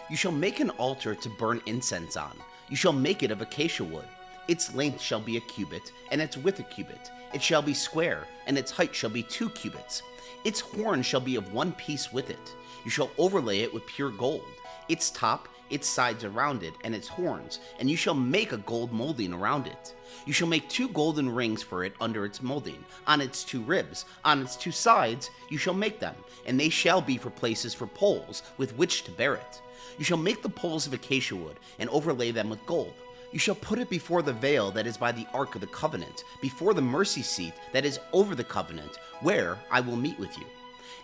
You shall make an altar to burn incense on. You shall make it of acacia wood. Its length shall be a cubit, and its width a cubit. It shall be square, and its height shall be 2 cubits. Its horn shall be of 1 piece with it. You shall overlay it with pure gold, its top, its sides around it, and its horns, and you shall make a gold molding around it. You shall make 2 golden rings for it under its molding, on its 2 ribs, on its 2 sides you shall make them, and they shall be for places for poles with which to bear it. You shall make the poles of acacia wood, and overlay them with gold. You shall put it before the veil that is by the ark of the covenant, before the mercy seat that is over the covenant, where I will meet with you.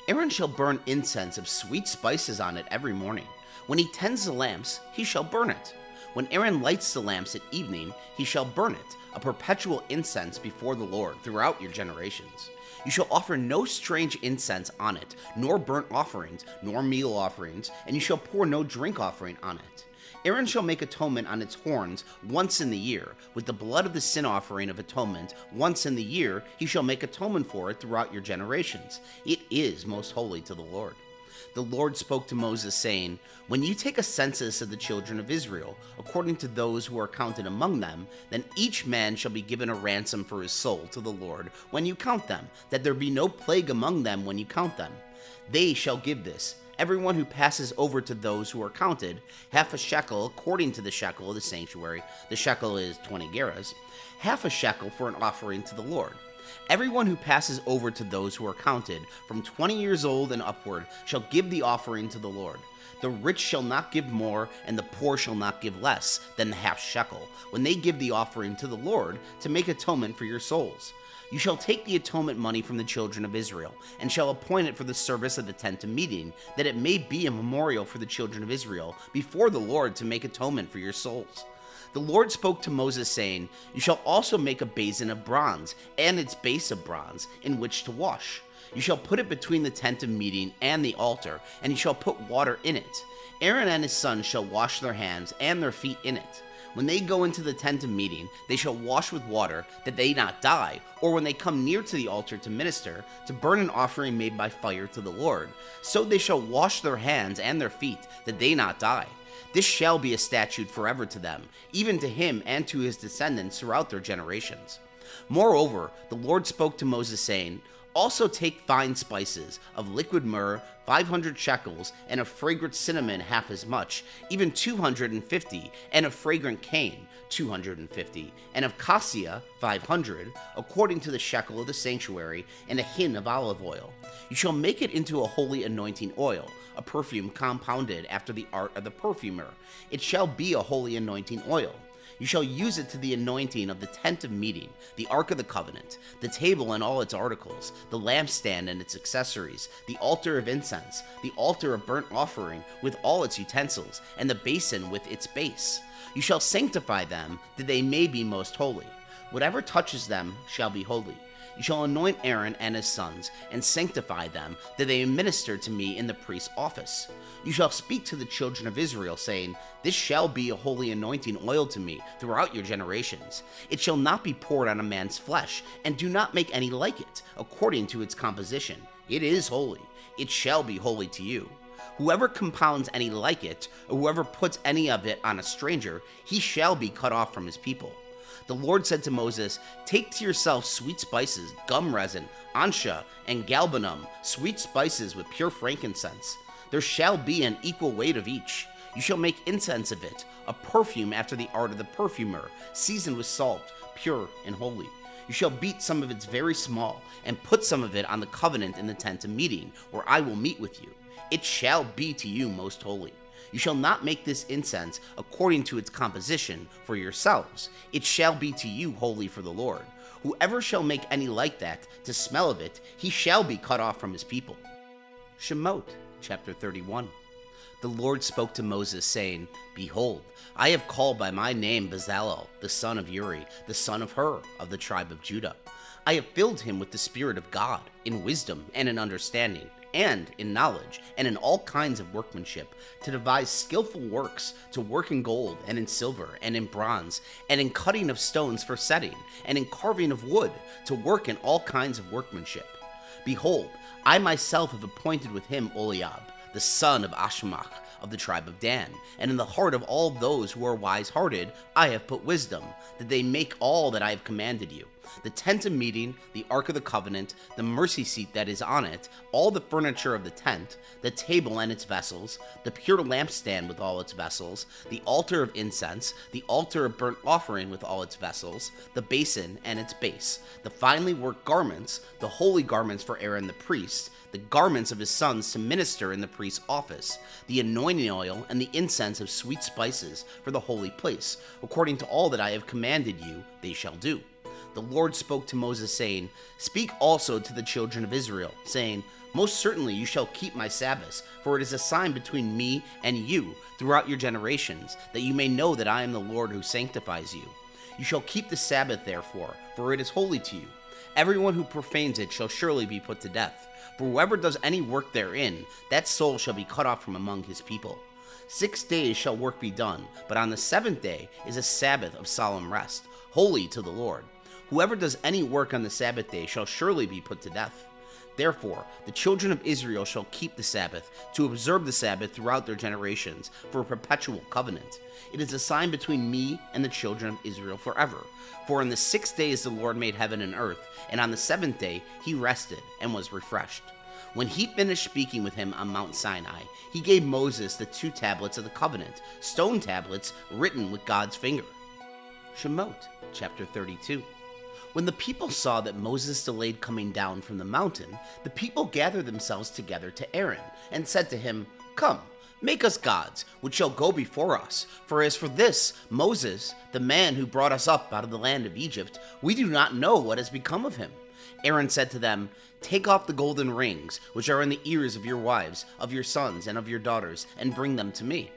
Aaron shall burn incense of sweet spices on it every morning. When he tends the lamps, he shall burn it. When Aaron lights the lamps at evening, he shall burn it, a perpetual incense before the Lord throughout your generations. You shall offer no strange incense on it, nor burnt offerings, nor meal offerings, and you shall pour no drink offering on it. Aaron shall make atonement on its horns once in the year. With the blood of the sin offering of atonement once in the year, he shall make atonement for it throughout your generations. It is most holy to the Lord. The Lord spoke to Moses, saying, When you take a census of the children of Israel, according to those who are counted among them, then each man shall be given a ransom for his soul to the Lord when you count them, that there be no plague among them when you count them. They shall give this, everyone who passes over to those who are counted, half a shekel according to the shekel of the sanctuary. The shekel is 20 gerahs, half a shekel for an offering to the Lord. Everyone who passes over to those who are counted, from 20 years old and upward, shall give the offering to the Lord. The rich shall not give more, and the poor shall not give less than the half shekel, when they give the offering to the Lord to make atonement for your souls. You shall take the atonement money from the children of Israel, and shall appoint it for the service of the tent of meeting, that it may be a memorial for the children of Israel before the Lord to make atonement for your souls. The Lord spoke to Moses, saying, You shall also make a basin of bronze, and its base of bronze, in which to wash. You shall put it between the tent of meeting and the altar, and you shall put water in it. Aaron and his sons shall wash their hands and their feet in it. When they go into the tent of meeting, they shall wash with water, that they not die, or when they come near to the altar to minister, to burn an offering made by fire to the Lord. So they shall wash their hands and their feet, that they not die. This shall be a statute forever to them, even to him and to his descendants throughout their generations. Moreover, the Lord spoke to Moses, saying, Also take fine spices, of liquid myrrh, 500 shekels, and of fragrant cinnamon half as much, even 250, and of fragrant cane, 250, and of cassia, 500, according to the shekel of the sanctuary, and a hin of olive oil. You shall make it into a holy anointing oil, a perfume compounded after the art of the perfumer. It shall be a holy anointing oil. You shall use it to the anointing of the tent of meeting, the ark of the covenant, the table and all its articles, the lampstand and its accessories, the altar of incense, the altar of burnt offering with all its utensils, and the basin with its base. You shall sanctify them, that they may be most holy. Whatever touches them shall be holy. You shall anoint Aaron and his sons, and sanctify them, that they may minister to me in the priest's office. You shall speak to the children of Israel, saying, This shall be a holy anointing oil to me throughout your generations. It shall not be poured on a man's flesh, and do not make any like it, according to its composition. It is holy. It shall be holy to you. Whoever compounds any like it, or whoever puts any of it on a stranger, he shall be cut off from his people. The Lord said to Moses, Take to yourself sweet spices, gum resin, ansha, and galbanum, sweet spices with pure frankincense. There shall be an equal weight of each. You shall make incense of it, a perfume after the art of the perfumer, seasoned with salt, pure and holy. You shall beat some of it very small, and put some of it on the covenant in the tent of meeting, where I will meet with you. It shall be to you most holy. You shall not make this incense according to its composition for yourselves. It shall be to you holy for the Lord. Whoever shall make any like that, to smell of it, he shall be cut off from his people. Shemot, chapter 31. The Lord spoke to Moses, saying, Behold, I have called by my name Bezalel, the son of Uri, the son of Hur, of the tribe of Judah. I have filled him with the Spirit of God, in wisdom and in understanding, and in knowledge, and in all kinds of workmanship, to devise skillful works, to work in gold, and in silver, and in bronze, and in cutting of stones for setting, and in carving of wood, to work in all kinds of workmanship. Behold, I myself have appointed with him Oliab, the son of Ashmach, of the tribe of Dan, and in the heart of all those who are wise-hearted I have put wisdom, that they make all that I have commanded you. The tent of meeting, the ark of the covenant, the mercy seat that is on it, all the furniture of the tent, the table and its vessels, the pure lampstand with all its vessels, the altar of incense, the altar of burnt offering with all its vessels, the basin and its base, the finely worked garments, the holy garments for Aaron the priest, the garments of his sons to minister in the priest's office, the anointing oil and the incense of sweet spices for the holy place, according to all that I have commanded you, they shall do. the Lord spoke to Moses, saying, Speak also to the children of Israel, saying, Most certainly you shall keep my Sabbaths, for it is a sign between me and you throughout your generations, that you may know that I am the Lord who sanctifies you. You shall keep the Sabbath, therefore, for it is holy to you. Everyone who profanes it shall surely be put to death. For whoever does any work therein, that soul shall be cut off from among his people. 6 days shall work be done, but on the 7th day is a Sabbath of solemn rest, holy to the Lord. Whoever does any work on the Sabbath day shall surely be put to death. Therefore, the children of Israel shall keep the Sabbath, to observe the Sabbath throughout their generations, for a perpetual covenant. It is a sign between me and the children of Israel forever. For in the 6 days the Lord made heaven and earth, and on the 7th day he rested and was refreshed. When he finished speaking with him on Mount Sinai, he gave Moses the 2 tablets of the covenant, stone tablets written with God's finger. Shemot, chapter 32. When the people saw that Moses delayed coming down from the mountain, the people gathered themselves together to Aaron, and said to him, Come, make us gods, which shall go before us. For as for this, Moses, the man who brought us up out of the land of Egypt, we do not know what has become of him. Aaron said to them, Take off the golden rings, which are in the ears of your wives, of your sons, and of your daughters, and bring them to me.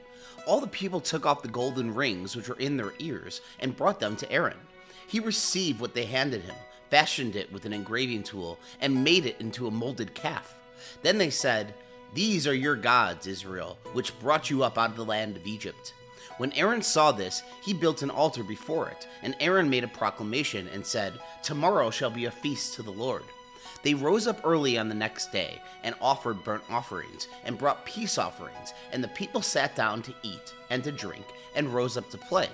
All the people took off the golden rings which were in their ears, and brought them to Aaron. He received what they handed him, fashioned it with an engraving tool, and made it into a molded calf. Then they said, These are your gods, Israel, which brought you up out of the land of Egypt. When Aaron saw this, he built an altar before it, and Aaron made a proclamation and said, Tomorrow shall be a feast to the Lord. They rose up early on the next day, and offered burnt offerings, and brought peace offerings, and the people sat down to eat and to drink, and rose up to play.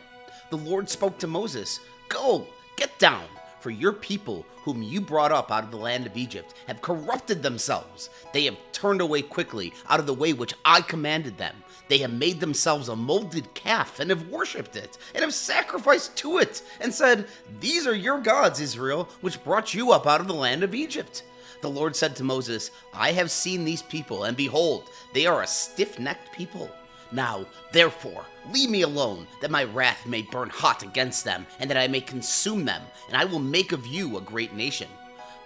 The Lord spoke to Moses, Go, get down, for your people, whom you brought up out of the land of Egypt, have corrupted themselves. They have turned away quickly out of the way which I commanded them. They have made themselves a molded calf, and have worshipped it, and have sacrificed to it, and said, These are your gods, Israel, which brought you up out of the land of Egypt. The Lord said to Moses, I have seen these people, and behold, they are a stiff-necked people. Now, therefore, leave me alone, that my wrath may burn hot against them, and that I may consume them, and I will make of you a great nation.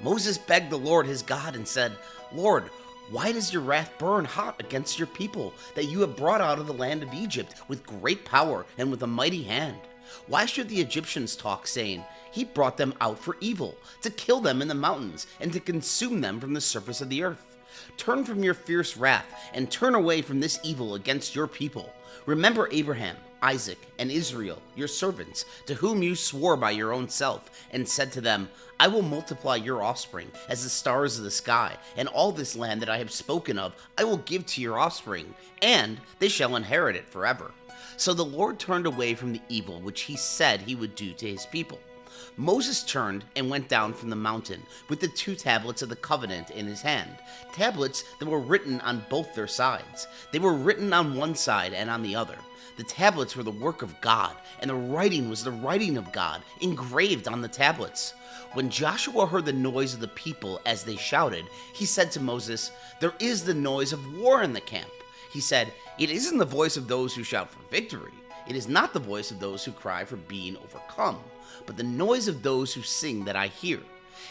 Moses begged the Lord his God and said, Lord, why does your wrath burn hot against your people, that you have brought out of the land of Egypt with great power and with a mighty hand? Why should the Egyptians talk, saying, He brought them out for evil, to kill them in the mountains, and to consume them from the surface of the earth? Turn from your fierce wrath, and turn away from this evil against your people. Remember Abraham, Isaac, and Israel, your servants, to whom you swore by your own self, and said to them, I will multiply your offspring as the stars of the sky, and all this land that I have spoken of I will give to your offspring, and they shall inherit it forever. So the Lord turned away from the evil which he said he would do to his people. Moses turned and went down from the mountain with the 2 tablets of the covenant in his hand, tablets that were written on both their sides. They were written on one side and on the other. The tablets were the work of God, and the writing was the writing of God, engraved on the tablets. When Joshua heard the noise of the people as they shouted, he said to Moses, There is the noise of war in the camp. He said, It isn't the voice of those who shout for victory. It is not the voice of those who cry for being overcome, but the noise of those who sing that I hear.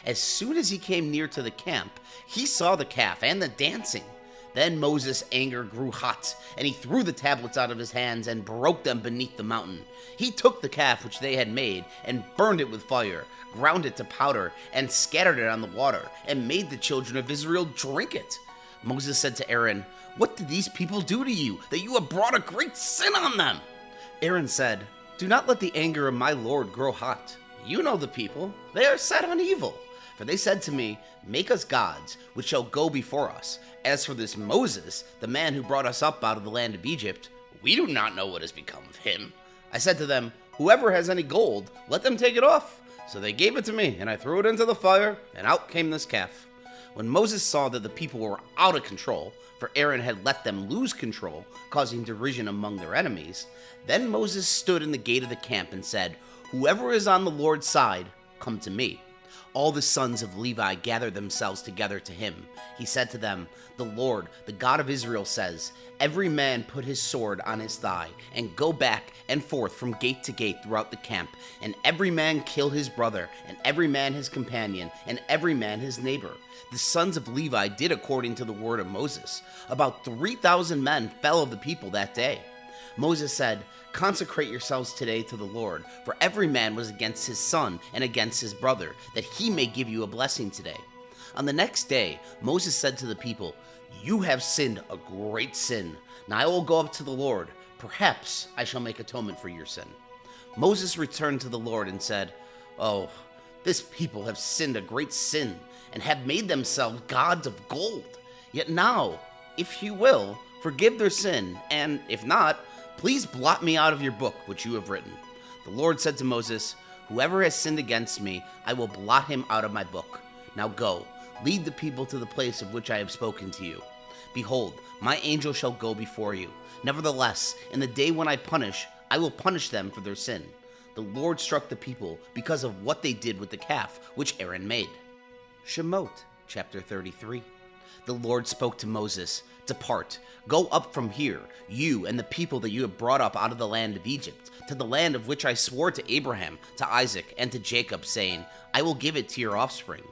As soon as he came near to the camp, he saw the calf and the dancing. Then Moses' anger grew hot, and he threw the tablets out of his hands and broke them beneath the mountain. He took the calf which they had made and burned it with fire, ground it to powder, and scattered it on the water, and made the children of Israel drink it. Moses said to Aaron, What did these people do to you, that you have brought a great sin on them? Aaron said, Do not let the anger of my Lord grow hot. You know the people, they are set on evil. For they said to me, Make us gods, which shall go before us. As for this Moses, the man who brought us up out of the land of Egypt, we do not know what has become of him. I said to them, Whoever has any gold, let them take it off. So they gave it to me, and I threw it into the fire, and out came this calf. When Moses saw that the people were out of control, for Aaron had let them lose control, causing derision among their enemies, then Moses stood in the gate of the camp and said, Whoever is on the Lord's side, come to me. all the sons of Levi gathered themselves together to him. He said to them, "The Lord, the God of Israel says, every man put his sword on his thigh, and go back and forth from gate to gate throughout the camp, and every man kill his brother, and every man his companion, and every man his neighbor." The sons of Levi did according to the word of Moses. About 3,000 men fell of the people that day. Moses said, "Consecrate yourselves today to the Lord, for every man was against his son and against his brother, that he may give you a blessing today." On the next day, Moses said to the people, "You have sinned a great sin. Now I will go up to the Lord. Perhaps I shall make atonement for your sin." Moses returned to the Lord and said, "Oh, this people have sinned a great sin and have made themselves gods of gold. Yet now, if you will, forgive their sin, and if not, please blot me out of your book which you have written." The Lord said to Moses, "Whoever has sinned against me, I will blot him out of my book. Now go, lead the people to the place of which I have spoken to you. Behold, my angel shall go before you. Nevertheless, in the day when I punish, I will punish them for their sin." The Lord struck the people because of what they did with the calf which Aaron made. Shemot, chapter 33. The Lord spoke to Moses, "Depart, go up from here, you and the people that you have brought up out of the land of Egypt, to the land of which I swore to Abraham, to Isaac, and to Jacob, saying, I will give it to your offspring.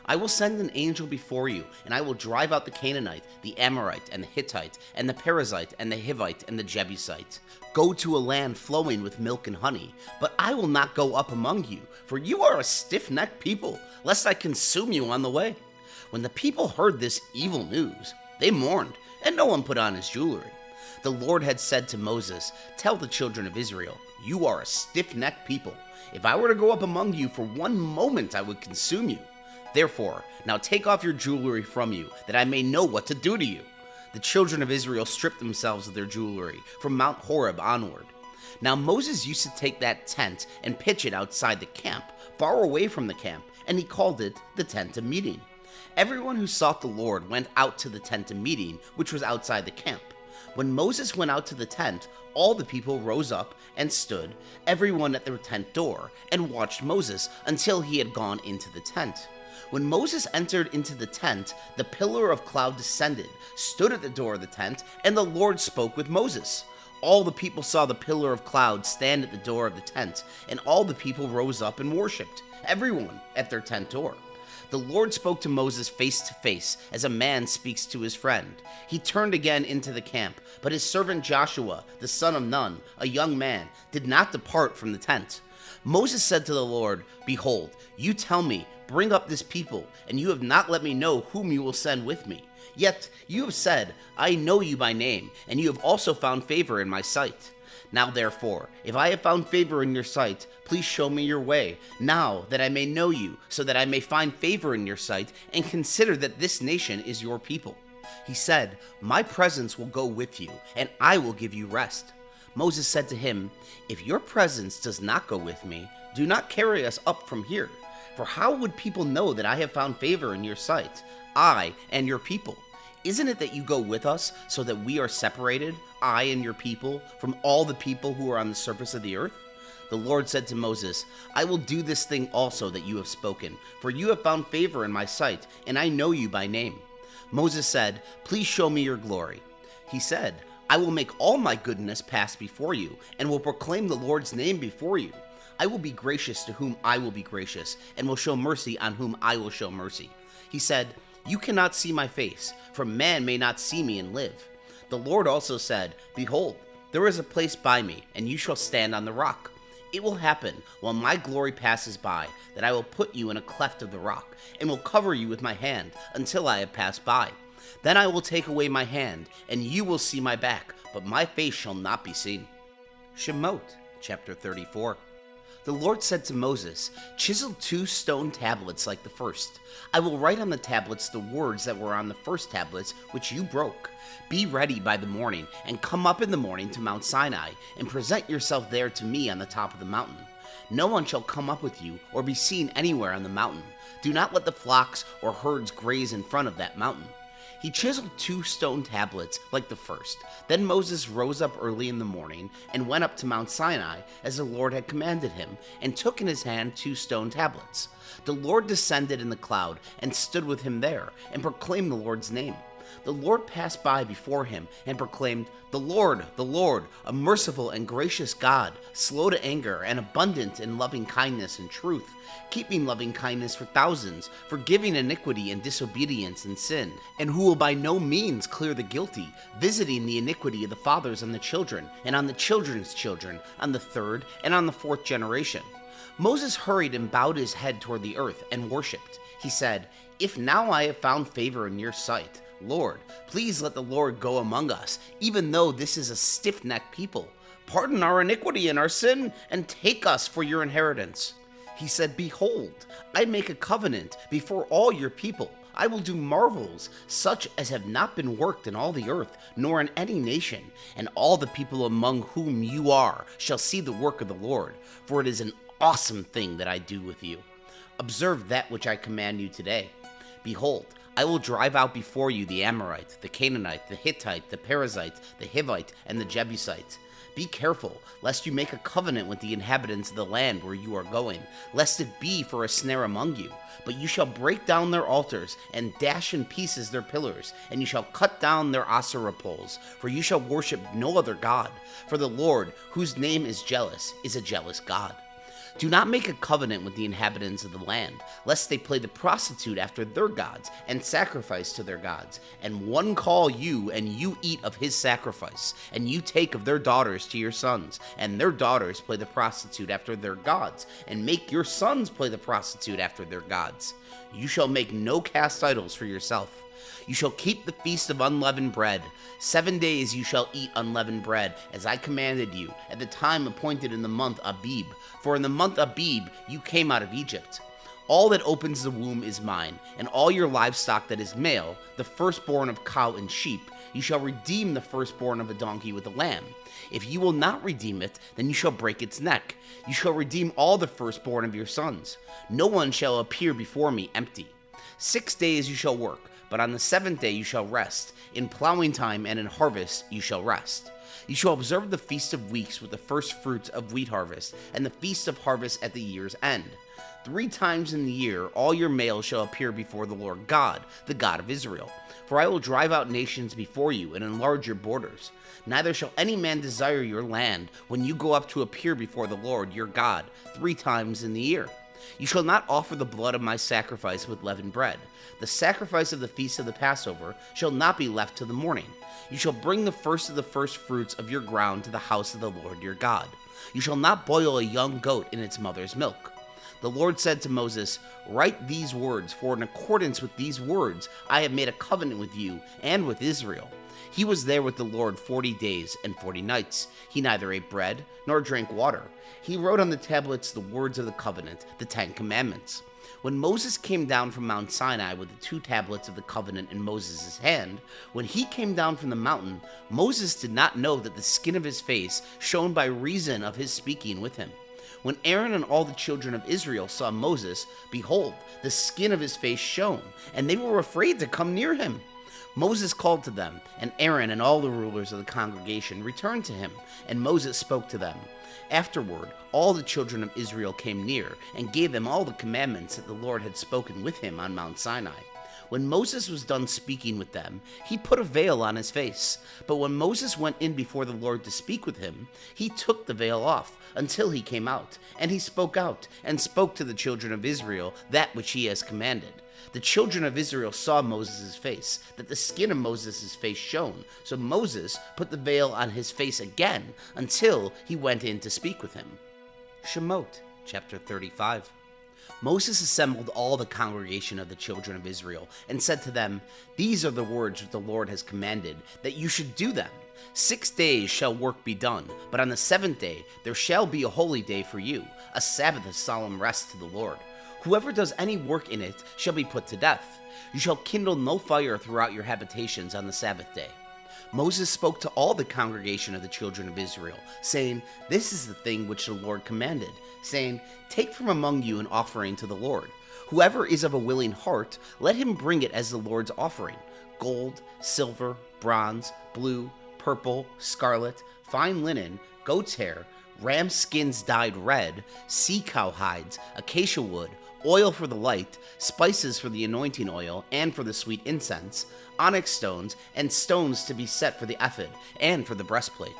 I will send an angel before you, and I will drive out the Canaanite, the Amorite, and the Hittite, and the Perizzite, and the Hivite, and the Jebusite. Go to a land flowing with milk and honey, but I will not go up among you, for you are a stiff-necked people, lest I consume you on the way." When the people heard this evil news, they mourned, and no one put on his jewelry. The Lord had said to Moses, "Tell the children of Israel, you are a stiff-necked people. If I were to go up among you for one moment, I would consume you. Therefore, now take off your jewelry from you, that I may know what to do to you." The children of Israel stripped themselves of their jewelry from Mount Horeb onward. Now Moses used to take that tent and pitch it outside the camp, far away from the camp, and he called it the tent of meeting. Everyone who sought the Lord went out to the tent of meeting, which was outside the camp. When Moses went out to the tent, all the people rose up and stood, everyone at their tent door, and watched Moses until he had gone into the tent. When Moses entered into the tent, the pillar of cloud descended, stood at the door of the tent, and the Lord spoke with Moses. All the people saw the pillar of cloud stand at the door of the tent, and all the people rose up and worshipped, everyone at their tent door. The Lord spoke to Moses face to face, as a man speaks to his friend. He turned again into the camp, but his servant Joshua, the son of Nun, a young man, did not depart from the tent. Moses said to the Lord, "Behold, you tell me, bring up this people, and you have not let me know whom you will send with me. Yet you have said, I know you by name, and you have also found favor in my sight. Now therefore, if I have found favor in your sight, please show me your way, now that I may know you, so that I may find favor in your sight, and consider that this nation is your people." He said, "My presence will go with you, and I will give you rest." Moses said to him, "If your presence does not go with me, do not carry us up from here. For how would people know that I have found favor in your sight, I and your people? Isn't it that you go with us so that we are separated, I and your people, from all the people who are on the surface of the earth?" The Lord said to Moses, "I will do this thing also that you have spoken, for you have found favor in my sight, and I know you by name." Moses said, "Please show me your glory." He said, "I will make all my goodness pass before you, and will proclaim the Lord's name before you. I will be gracious to whom I will be gracious, and will show mercy on whom I will show mercy." He said, "You cannot see my face, for man may not see me and live." The Lord also said, "Behold, there is a place by me, and you shall stand on the rock. It will happen, while my glory passes by, that I will put you in a cleft of the rock, and will cover you with my hand until I have passed by. Then I will take away my hand, and you will see my back, but my face shall not be seen." Shemot, chapter 34. The Lord said to Moses, "Chisel 2 stone tablets like the first. I will write on the tablets the words that were on the first tablets which you broke. Be ready by the morning, and come up in the morning to Mount Sinai, and present yourself there to me on the top of the mountain. No one shall come up with you, or be seen anywhere on the mountain. Do not let the flocks or herds graze in front of that mountain. He chiseled 2 stone tablets like the first. Then Moses rose up early in the morning and went up to Mount Sinai as the Lord had commanded him, and took in his hand 2 stone tablets. The Lord descended in the cloud and stood with him there, and proclaimed the Lord's name. The Lord passed by before him and proclaimed, the Lord, a merciful and gracious God, slow to anger and abundant in loving kindness and truth, keeping loving kindness for thousands, forgiving iniquity and disobedience and sin, and who will by no means clear the guilty, visiting the iniquity of the fathers on the children, and on the children's children, on the 3rd and on the 4th generation. Moses hurried and bowed his head toward the earth and worshipped. He said, If now I have found favor in your sight, Lord, please let the Lord go among us, even though this is a stiff-necked people. Pardon our iniquity and our sin, and take us for your inheritance. He said, Behold, I make a covenant before all your people. I will do marvels, such as have not been worked in all the earth, nor in any nation, and all the people among whom you are shall see the work of the Lord, for it is an awesome thing that I do with you. Observe that which I command you today. Behold, I will drive out before you the Amorite, the Canaanite, the Hittite, the Perizzite, the Hivite, and the Jebusite. Be careful, lest you make a covenant with the inhabitants of the land where you are going, lest it be for a snare among you. But you shall break down their altars, and dash in pieces their pillars, and you shall cut down their Asherah poles, for you shall worship no other God. For the Lord, whose name is jealous, is a jealous God. Do not make a covenant with the inhabitants of the land, lest they play the prostitute after their gods, and sacrifice to their gods. And one call you, and you eat of his sacrifice, and you take of their daughters to your sons, and their daughters play the prostitute after their gods, and make your sons play the prostitute after their gods. You shall make no cast idols for yourself. You shall keep the feast of unleavened bread. 7 days you shall eat unleavened bread, as I commanded you, at the time appointed in the month Abib. For in the month Abib you came out of Egypt. All that opens the womb is mine, and all your livestock that is male, the firstborn of cow and sheep, you shall redeem the firstborn of a donkey with a lamb. If you will not redeem it, then you shall break its neck. You shall redeem all the firstborn of your sons. No one shall appear before me empty. 6 days you shall work, but on the 7th day you shall rest. In plowing time and in harvest you shall rest. You shall observe the Feast of Weeks with the first fruits of wheat harvest, and the Feast of Harvest at the year's end. 3 times in the year all your males shall appear before the Lord God, the God of Israel. For I will drive out nations before you and enlarge your borders. Neither shall any man desire your land when you go up to appear before the Lord your God 3 times in the year. You shall not offer the blood of my sacrifice with leavened bread. The sacrifice of the feast of the Passover shall not be left to the morning. You shall bring the first of the first fruits of your ground to the house of the Lord your God. You shall not boil a young goat in its mother's milk. The Lord said to Moses, Write these words, for in accordance with these words I have made a covenant with you and with Israel. He was there with the Lord 40 days and 40 nights. He neither ate bread nor drank water. He wrote on the tablets the words of the covenant, the 10 commandments. When Moses came down from Mount Sinai with the 2 tablets of the covenant in Moses' hand, when he came down from the mountain, Moses did not know that the skin of his face shone by reason of his speaking with him. When Aaron and all the children of Israel saw Moses, behold, the skin of his face shone, and they were afraid to come near him. Moses called to them, and Aaron and all the rulers of the congregation returned to him, and Moses spoke to them. Afterward, all the children of Israel came near, and gave them all the commandments that the Lord had spoken with him on Mount Sinai. When Moses was done speaking with them, he put a veil on his face. But when Moses went in before the Lord to speak with him, he took the veil off until he came out. And he spoke out, and spoke to the children of Israel that which he has commanded. The children of Israel saw Moses' face, that the skin of Moses' face shone. So Moses put the veil on his face again until he went in to speak with him. Shemot, chapter 35. Moses assembled all the congregation of the children of Israel and said to them, These are the words which the Lord has commanded, that you should do them. 6 days shall work be done, but on the 7th day there shall be a holy day for you, a Sabbath of solemn rest to the Lord. Whoever does any work in it shall be put to death. You shall kindle no fire throughout your habitations on the Sabbath day. Moses spoke to all the congregation of the children of Israel, saying, This is the thing which the Lord commanded, saying, Take from among you an offering to the Lord. Whoever is of a willing heart, let him bring it as the Lord's offering: gold, silver, bronze, blue, purple, scarlet, fine linen, goat's hair, ram skins dyed red, sea cow hides, acacia wood, oil for the light, spices for the anointing oil and for the sweet incense, onyx stones, and stones to be set for the ephod and for the breastplate.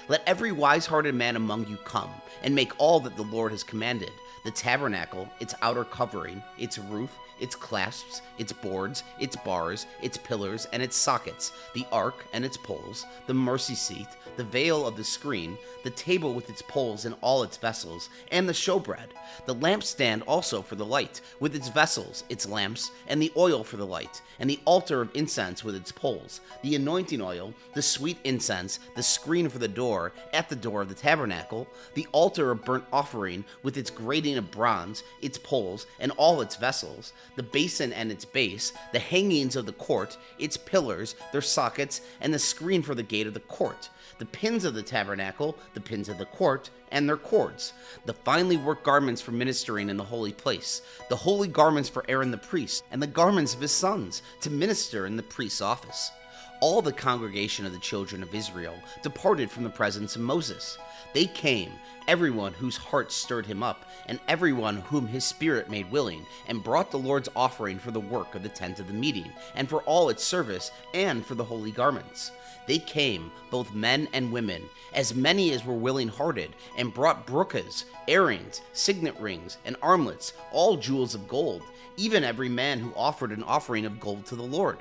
Let every wise-hearted man among you come, and make all that the Lord has commanded: the tabernacle, its outer covering, its roof, its clasps, its boards, its bars, its pillars, and its sockets, the ark and its poles, the mercy seat, the veil of the screen, the table with its poles and all its vessels, and the showbread, the lampstand also for the light, with its vessels, its lamps, and the oil for the light, and the altar of incense with its poles, the anointing oil, the sweet incense, the screen for the door, at the door of the tabernacle, the altar of burnt offering with its grating of bronze, its poles, and all its vessels, the basin and its base, the hangings of the court, its pillars, their sockets, and the screen for the gate of the court, the pins of the tabernacle, the pins of the court, and their cords, the finely worked garments for ministering in the holy place, the holy garments for Aaron the priest, and the garments of his sons to minister in the priest's office. All the congregation of the children of Israel departed from the presence of Moses. They came, everyone whose heart stirred him up, and everyone whom his spirit made willing, and brought the Lord's offering for the work of the tent of the meeting, and for all its service, and for the holy garments. They came, both men and women, as many as were willing-hearted, and brought brooches, earrings, signet rings, and armlets, all jewels of gold, even every man who offered an offering of gold to the Lord.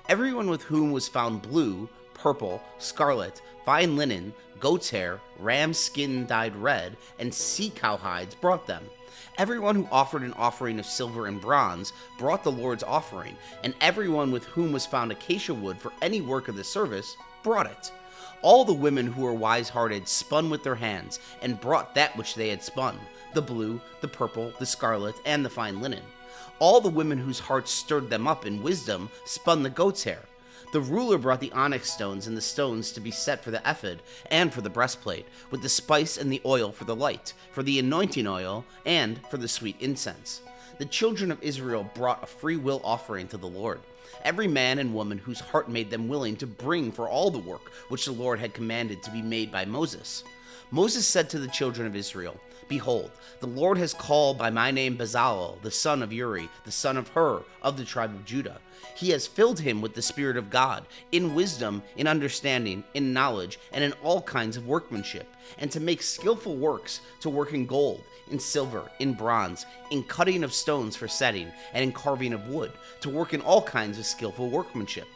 Everyone with whom was found blue, purple, scarlet, fine linen, goat's hair, ram skin dyed red, and sea cow hides brought them. Everyone who offered an offering of silver and bronze brought the Lord's offering, and everyone with whom was found acacia wood for any work of the service brought it. All the women who were wise-hearted spun with their hands, and brought that which they had spun: the blue, the purple, the scarlet, and the fine linen. All the women whose hearts stirred them up in wisdom spun the goat's hair. The ruler brought the onyx stones and the stones to be set for the ephod and for the breastplate, with the spice and the oil for the light, for the anointing oil, and for the sweet incense. The children of Israel brought a free will offering to the Lord, every man and woman whose heart made them willing to bring for all the work which the Lord had commanded to be made by Moses. Moses said to the children of Israel, Behold, the Lord has called by my name Bezalel, the son of Uri, the son of Hur, of the tribe of Judah. He has filled him with the Spirit of God, in wisdom, in understanding, in knowledge, and in all kinds of workmanship, and to make skillful works, to work in gold, in silver, in bronze, in cutting of stones for setting, and in carving of wood, to work in all kinds of skillful workmanship.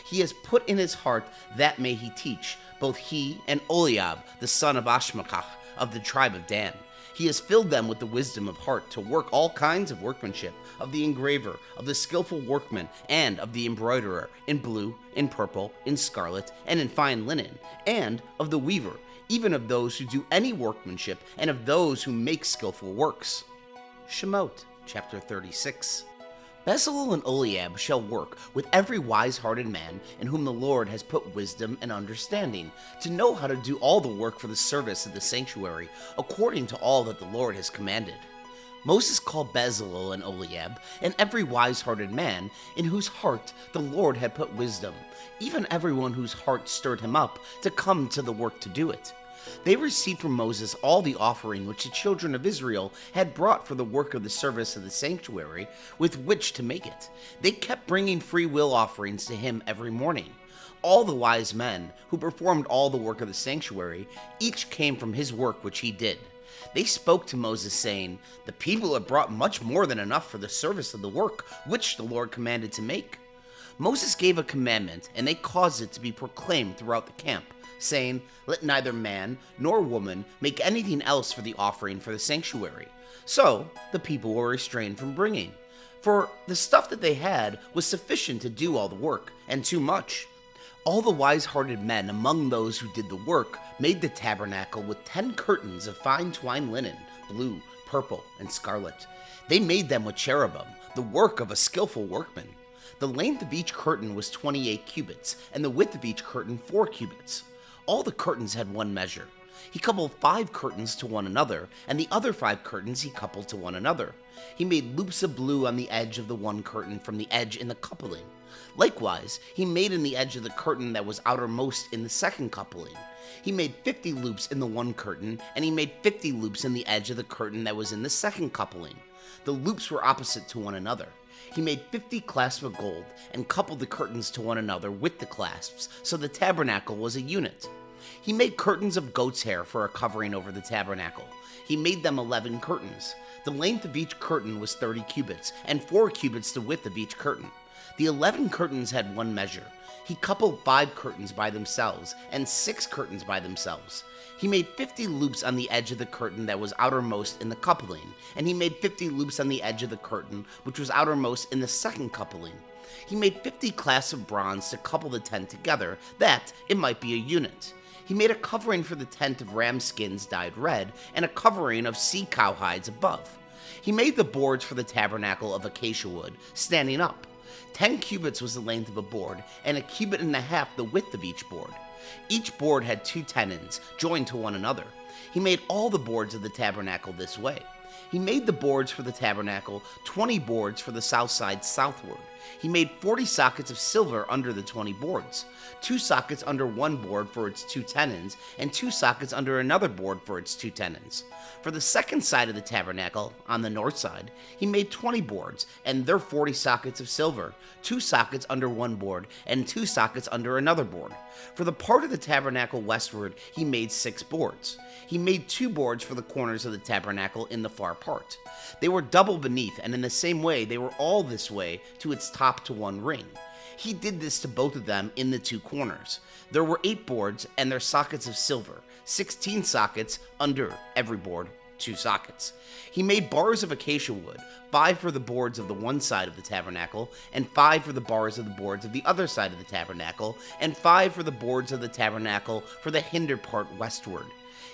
He has put in his heart that may he teach, both he and Oliab, the son of Ashmakach, of the tribe of Dan. He has filled them with the wisdom of heart to work all kinds of workmanship, of the engraver, of the skillful workman, and of the embroiderer, in blue, in purple, in scarlet, and in fine linen, and of the weaver, even of those who do any workmanship, and of those who make skillful works. Shemot, chapter 36. Bezalel and Oliab shall work with every wise-hearted man in whom the Lord has put wisdom and understanding, to know how to do all the work for the service of the sanctuary, according to all that the Lord has commanded. Moses called Bezalel and Oliab, and every wise-hearted man in whose heart the Lord had put wisdom, even everyone whose heart stirred him up to come to the work to do it. They received from Moses all the offering which the children of Israel had brought for the work of the service of the sanctuary, with which to make it. They kept bringing free will offerings to him every morning. All the wise men who performed all the work of the sanctuary, each came from his work which he did. They spoke to Moses, saying, The people have brought much more than enough for the service of the work which the Lord commanded to make. Moses gave a commandment, and they caused it to be proclaimed throughout the camp, saying, Let neither man nor woman make anything else for the offering for the sanctuary. So the people were restrained from bringing, for the stuff that they had was sufficient to do all the work, and too much. All the wise-hearted men among those who did the work made the tabernacle with 10 curtains of fine twined linen, blue, purple, and scarlet. They made them with cherubim, the work of a skillful workman. The length of each curtain was 28 cubits, and the width of each curtain 4 cubits. All the curtains had one measure. He coupled 5 curtains to one another, and the other 5 curtains he coupled to one another. He made loops of blue on the edge of the one curtain from the edge in the coupling. Likewise, he made in the edge of the curtain that was outermost in the second coupling. He made 50 loops in the one curtain, and he made 50 loops in the edge of the curtain that was in the second coupling. The loops were opposite to one another. He made 50 clasps of gold, and coupled the curtains to one another with the clasps, so the tabernacle was a unit. He made curtains of goat's hair for a covering over the tabernacle. He made them 11 curtains. The length of each curtain was 30 cubits, and 4 cubits the width of each curtain. The 11 curtains had one measure. He coupled 5 curtains by themselves, and 6 curtains by themselves. He made 50 loops on the edge of the curtain that was outermost in the coupling, and he made 50 loops on the edge of the curtain which was outermost in the second coupling. He made 50 clasps of bronze to couple the tent together, that it might be a unit. He made a covering for the tent of ram skins dyed red, and a covering of sea cow hides above. He made the boards for the tabernacle of acacia wood, standing up. 10 cubits was the length of a board, and a cubit and a half the width of each board. Each board had 2 tenons, joined to one another. He made all the boards of the tabernacle this way. He made the boards for the tabernacle, 20 boards for the south side southward. He made 40 sockets of silver under the 20 boards, 2 sockets under one board for its 2 tenons, and 2 sockets under another board for its 2 tenons. For the second side of the tabernacle, on the north side, he made 20 boards, and their 40 sockets of silver, 2 sockets under one board, and 2 sockets under another board. For the part of the tabernacle westward, he made 6 boards. He made 2 boards for the corners of the tabernacle in the far part. They were double beneath, and in the same way they were all this way to its top to one ring. He did this to both of them in the 2 corners. There were 8 boards, and their sockets of silver, 16 sockets under every board, 2 sockets. He made bars of acacia wood, 5 for the boards of the one side of the tabernacle, and 5 for the bars of the boards of the other side of the tabernacle, and 5 for the boards of the tabernacle for the hinder part westward.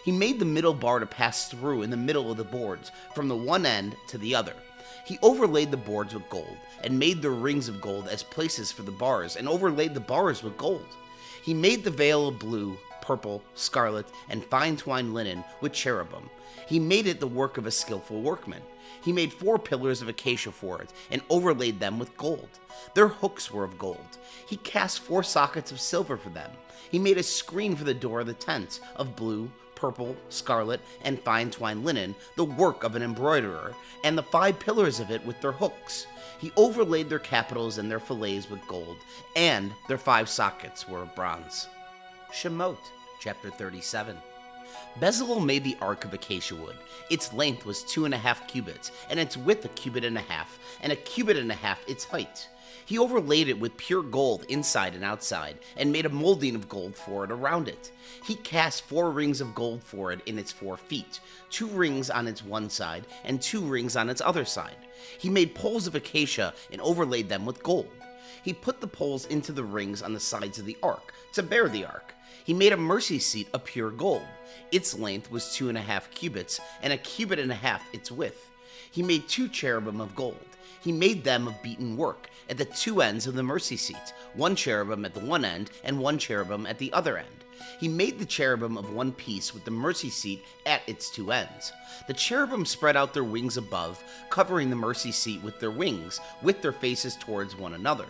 He made the middle bar to pass through in the middle of the boards, from the one end to the other. He overlaid the boards with gold, and made their rings of gold as places for the bars, and overlaid the bars with gold. He made the veil of blue, purple, scarlet, and fine twined linen with cherubim. He made it the work of a skillful workman. He made 4 pillars of acacia for it, and overlaid them with gold. Their hooks were of gold. He cast 4 sockets of silver for them. He made a screen for the door of the tent, of blue, purple, scarlet, and fine twined linen, the work of an embroiderer, and the 5 pillars of it with their hooks. He overlaid their capitals and their fillets with gold, and their 5 sockets were of bronze. Shemot, chapter 37. Bezalel made the ark of acacia wood. Its length was 2.5 cubits, and its width a cubit and a half, and a cubit and a half its height. He overlaid it with pure gold inside and outside, and made a molding of gold for it around it. He cast 4 rings of gold for it in its 4 feet, 2 rings on its one side, and 2 rings on its other side. He made poles of acacia and overlaid them with gold. He put the poles into the rings on the sides of the ark, to bear the ark. He made a mercy seat of pure gold. Its length was 2.5 cubits, and a cubit and a half its width. He made 2 cherubim of gold. He made them of beaten work, at the 2 ends of the mercy seat, 1 cherubim at the one end, and 1 cherubim at the other end. He made the cherubim of one piece with the mercy seat at its 2 ends. The cherubim spread out their wings above, covering the mercy seat with their wings, with their faces towards one another.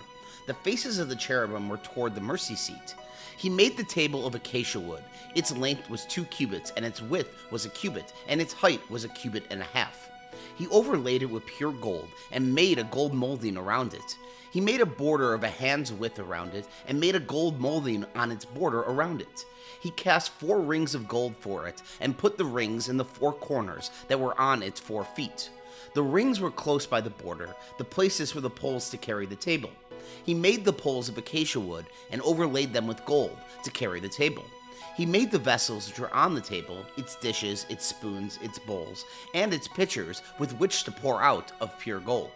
The faces of the cherubim were toward the mercy seat. He made the table of acacia wood. Its length was 2 cubits, and its width was a cubit, and its height was a cubit and a half. He overlaid it with pure gold, and made a gold molding around it. He made a border of a hand's width around it, and made a gold molding on its border around it. He cast 4 rings of gold for it, and put the rings in the 4 corners that were on its 4 feet. The rings were close by the border, the places for the poles to carry the table. He made the poles of acacia wood, and overlaid them with gold, to carry the table. He made the vessels which were on the table, its dishes, its spoons, its bowls, and its pitchers with which to pour out of pure gold.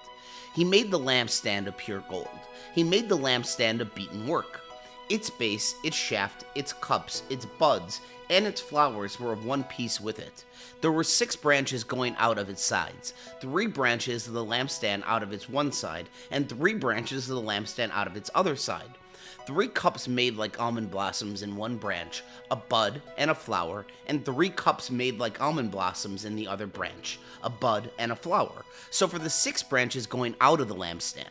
He made the lampstand of pure gold. He made the lampstand of beaten work. Its base, its shaft, its cups, its buds, and its flowers were of one piece with it. There were 6 branches going out of its sides, 3 branches of the lampstand out of its one side, and 3 branches of the lampstand out of its other side. 3 cups made like almond blossoms in one branch, a bud and a flower, and 3 cups made like almond blossoms in the other branch, a bud and a flower. So for the 6 branches going out of the lampstand.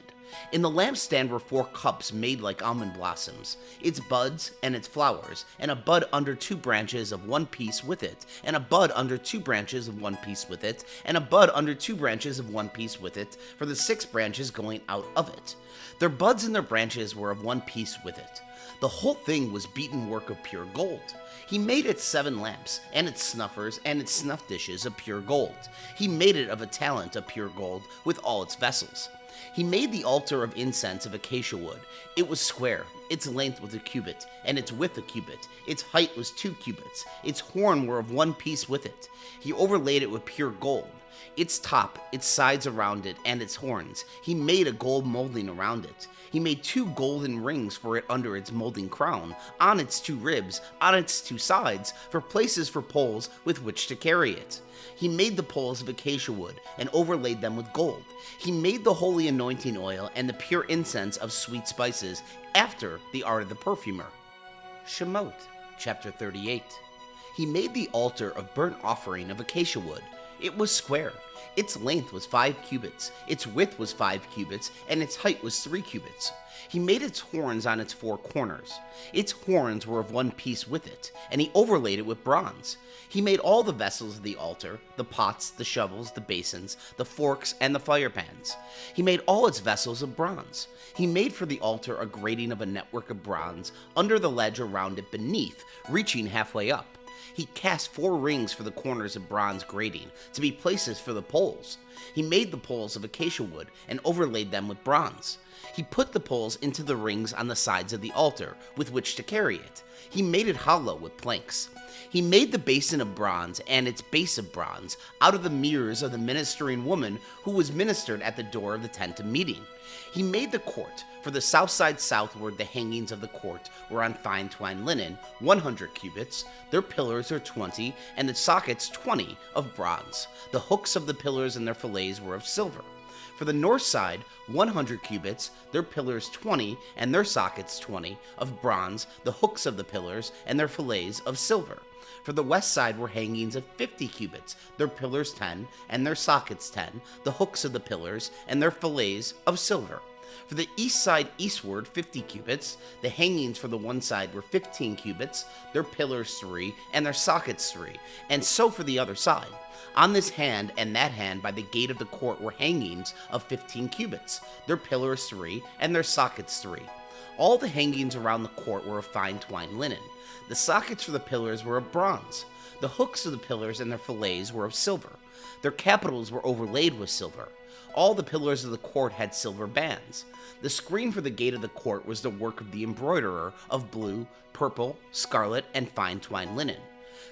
In the lampstand were 4 cups made like almond blossoms, its buds and its flowers, and a bud under 2 branches of one piece with it, and a bud under 2 branches of one piece with it, and a bud under 2 branches of one piece with it, for the 6 branches going out of it. Their buds and their branches were of one piece with it. The whole thing was beaten work of pure gold. He made its 7 lamps, and its snuffers, and its snuff dishes of pure gold. He made it of a talent of pure gold, with all its vessels. He made the altar of incense of acacia wood. It was square, its length was a cubit, and its width a cubit. Its height was 2 cubits. Its horn were of one piece with it. He overlaid it with pure gold. Its top, its sides around it, and its horns. He made a gold molding around it. He made 2 golden rings for it under its molding crown, on its 2 ribs, on its 2 sides, for places for poles with which to carry it. He made the poles of acacia wood, and overlaid them with gold. He made the holy anointing oil and the pure incense of sweet spices, after the art of the perfumer. Shemot, chapter 38. He made the altar of burnt offering of acacia wood. It was square. Its length was 5 cubits, its width was 5 cubits, and its height was 3 cubits. He made its horns on its 4 corners. Its horns were of one piece with it, and he overlaid it with bronze. He made all the vessels of the altar, the pots, the shovels, the basins, the forks, and the fire pans. He made all its vessels of bronze. He made for the altar a grating of a network of bronze, under the ledge around it beneath, reaching halfway up. He cast 4 rings for the corners of bronze grating, to be places for the poles. He made the poles of acacia wood, and overlaid them with bronze. He put the poles into the rings on the sides of the altar, with which to carry it. He made it hollow with planks. He made the basin of bronze and its base of bronze out of the mirrors of the ministering woman who was ministered at the door of the tent of meeting. He made the court. For the south side southward, the hangings of the court were on fine twined linen, 100 cubits. Their pillars are 20, and the sockets 20 of bronze. The hooks of the pillars and their fillets were of silver. For the north side, 100 cubits, their pillars 20, and their sockets 20, of bronze, the hooks of the pillars, and their fillets of silver. For the west side were hangings of 50 cubits, their pillars 10, and their sockets 10, the hooks of the pillars, and their fillets of silver. For the east side eastward 50 cubits, the hangings for the one side were 15 cubits, their pillars 3, and their sockets 3, and so for the other side. On this hand and that hand by the gate of the court were hangings of 15 cubits, their pillars 3, and their sockets 3. All the hangings around the court were of fine twined linen. The sockets for the pillars were of bronze. The hooks of the pillars and their fillets were of silver. Their capitals were overlaid with silver. All the pillars of the court had silver bands. The screen for the gate of the court was the work of the embroiderer of blue, purple, scarlet, and fine twined linen.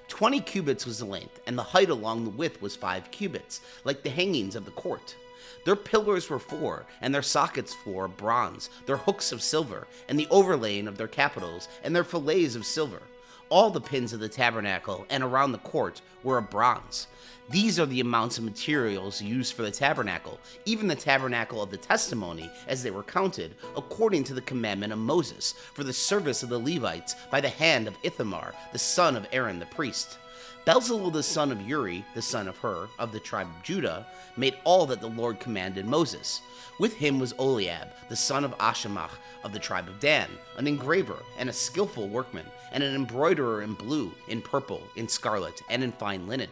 20 cubits was the length, and the height along the width was 5 cubits, like the hangings of the court. Their pillars were 4, and their sockets 4 of bronze, their hooks of silver, and the overlaying of their capitals, and their fillets of silver. All the pins of the tabernacle and around the court were of bronze. These are the amounts of materials used for the tabernacle, even the tabernacle of the testimony, as they were counted, according to the commandment of Moses, for the service of the Levites, by the hand of Ithamar, the son of Aaron the priest. Bezalel the son of Uri, the son of Hur, of the tribe of Judah, made all that the Lord commanded Moses. With him was Oliab, the son of Ashimach, of the tribe of Dan, an engraver and a skillful workman, and an embroiderer in blue, in purple, in scarlet, and in fine linen.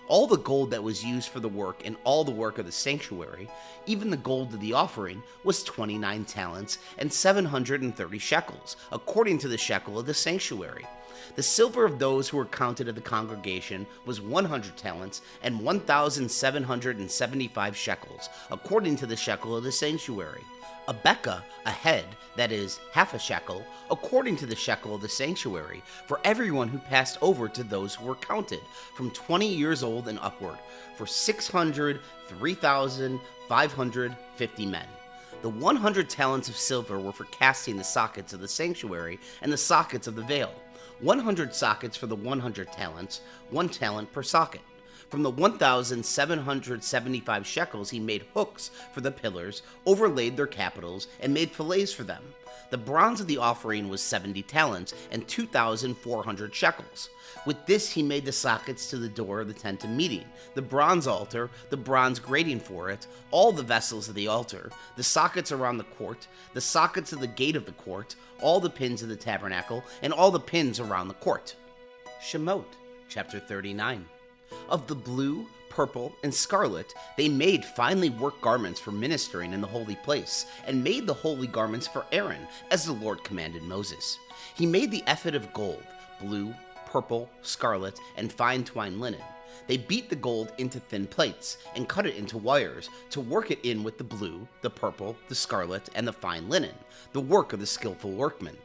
All the gold that was used for the work and all the work of the sanctuary, even the gold of the offering, was 29 talents and 730 shekels, according to the shekel of the sanctuary. The silver of those who were counted of the congregation was 100 talents and 1,775 shekels, according to the shekel of the sanctuary. A beka, a head, that is, half a shekel, according to the shekel of the sanctuary, for everyone who passed over to those who were counted, from 20 years old and upward, for 603,550 men. The 100 talents of silver were for casting the sockets of the sanctuary and the sockets of the veil. 100 sockets for the 100 talents, 1 talent per socket. From the 1,775 shekels he made hooks for the pillars, overlaid their capitals, and made fillets for them. The bronze of the offering was 70 talents and 2,400 shekels. With this he made the sockets to the door of the tent of meeting, the bronze altar, the bronze grating for it, all the vessels of the altar, the sockets around the court, the sockets of the gate of the court, all the pins of the tabernacle, and all the pins around the court. Shemot, chapter 39. Of the blue, purple, and scarlet, they made finely worked garments for ministering in the holy place, and made the holy garments for Aaron, as the Lord commanded Moses. He made the ephod of gold, blue, purple, scarlet, and fine twined linen. They beat the gold into thin plates, and cut it into wires, to work it in with the blue, the purple, the scarlet, and the fine linen, the work of the skillful workmen.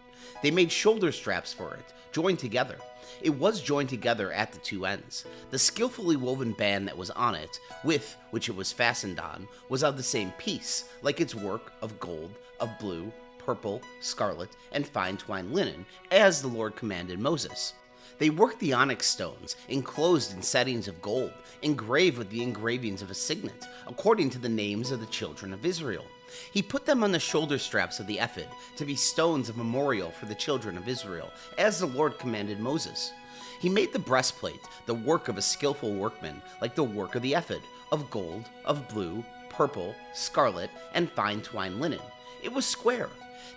They made shoulder straps for it, joined together. It was joined together at the two ends. The skillfully woven band that was on it, with which it was fastened on, was of the same piece, like its work of gold, of blue, purple, scarlet, and fine twined linen, as the Lord commanded Moses. They worked the onyx stones, enclosed in settings of gold, engraved with the engravings of a signet, according to the names of the children of Israel. He put them on the shoulder straps of the ephod, to be stones of memorial for the children of Israel, as the Lord commanded Moses. He made the breastplate, the work of a skillful workman, like the work of the ephod, of gold, of blue, purple, scarlet, and fine twined linen. It was square.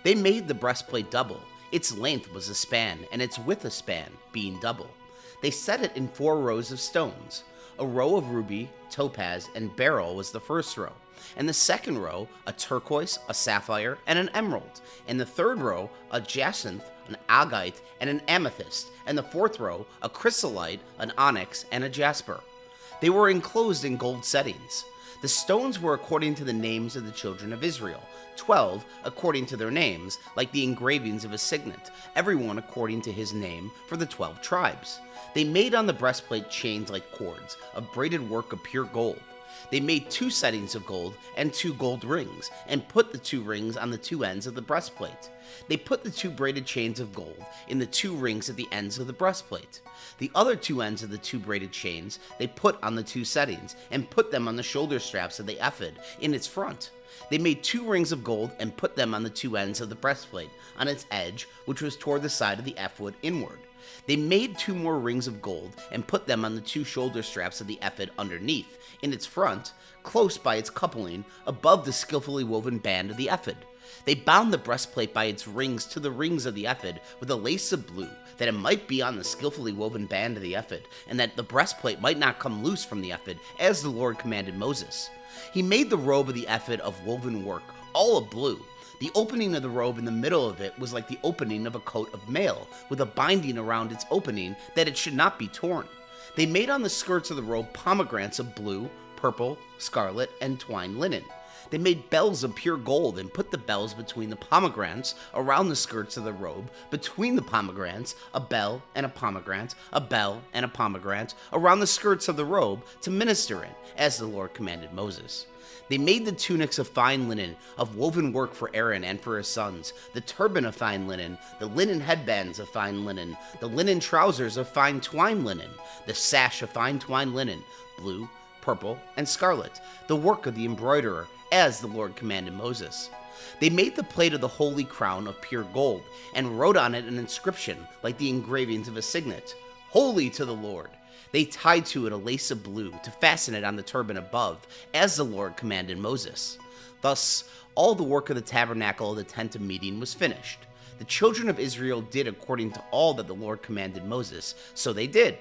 They made the breastplate double. Its length was a span, and its width a span, being double. They set it in 4 rows of stones. A row of ruby, topaz, and beryl was the first row, and the second row a turquoise, a sapphire, and an emerald, and the third row a jacinth, an agate, and an amethyst, and the fourth row a chrysolite, an onyx, and a jasper. They were enclosed in gold settings. The stones were according to the names of the children of Israel, 12 according to their names, like the engravings of a signet, everyone according to his name for the 12 tribes. They made on the breastplate chains like cords, of braided work of pure gold. They made 2 settings of gold and 2 gold rings, and put the 2 rings on the 2 ends of the breastplate. They put the 2 braided chains of gold in the 2 rings at the ends of the breastplate. The other 2 ends of the 2 braided chains they put on the 2 settings, and put them on the shoulder straps of the ephod in its front. They made 2 rings of gold and put them on the 2 ends of the breastplate, on its edge, which was toward the side of the ephod inward. They made 2 more rings of gold and put them on the 2 shoulder straps of the ephod underneath, in its front, close by its coupling, above the skillfully woven band of the ephod. They bound the breastplate by its rings to the rings of the ephod with a lace of blue, that it might be on the skillfully woven band of the ephod, and that the breastplate might not come loose from the ephod, as the Lord commanded Moses. He made the robe of the ephod of woven work, all of blue. The opening of the robe in the middle of it was like the opening of a coat of mail, with a binding around its opening that it should not be torn. They made on the skirts of the robe pomegranates of blue, purple, scarlet, and twined linen. They made bells of pure gold and put the bells between the pomegranates around the skirts of the robe, between the pomegranates, a bell and a pomegranate, a bell and a pomegranate, around the skirts of the robe to minister in, as the Lord commanded Moses. They made the tunics of fine linen, of woven work for Aaron and for his sons, the turban of fine linen, the linen headbands of fine linen, the linen trousers of fine twined linen, the sash of fine twined linen, blue, purple, and scarlet, the work of the embroiderer, as the Lord commanded Moses. They made the plate of the holy crown of pure gold, and wrote on it an inscription like the engravings of a signet, "Holy to the Lord." They tied to it a lace of blue to fasten it on the turban above, as the Lord commanded Moses. Thus, all the work of the tabernacle of the tent of meeting was finished. The children of Israel did according to all that the Lord commanded Moses, so they did.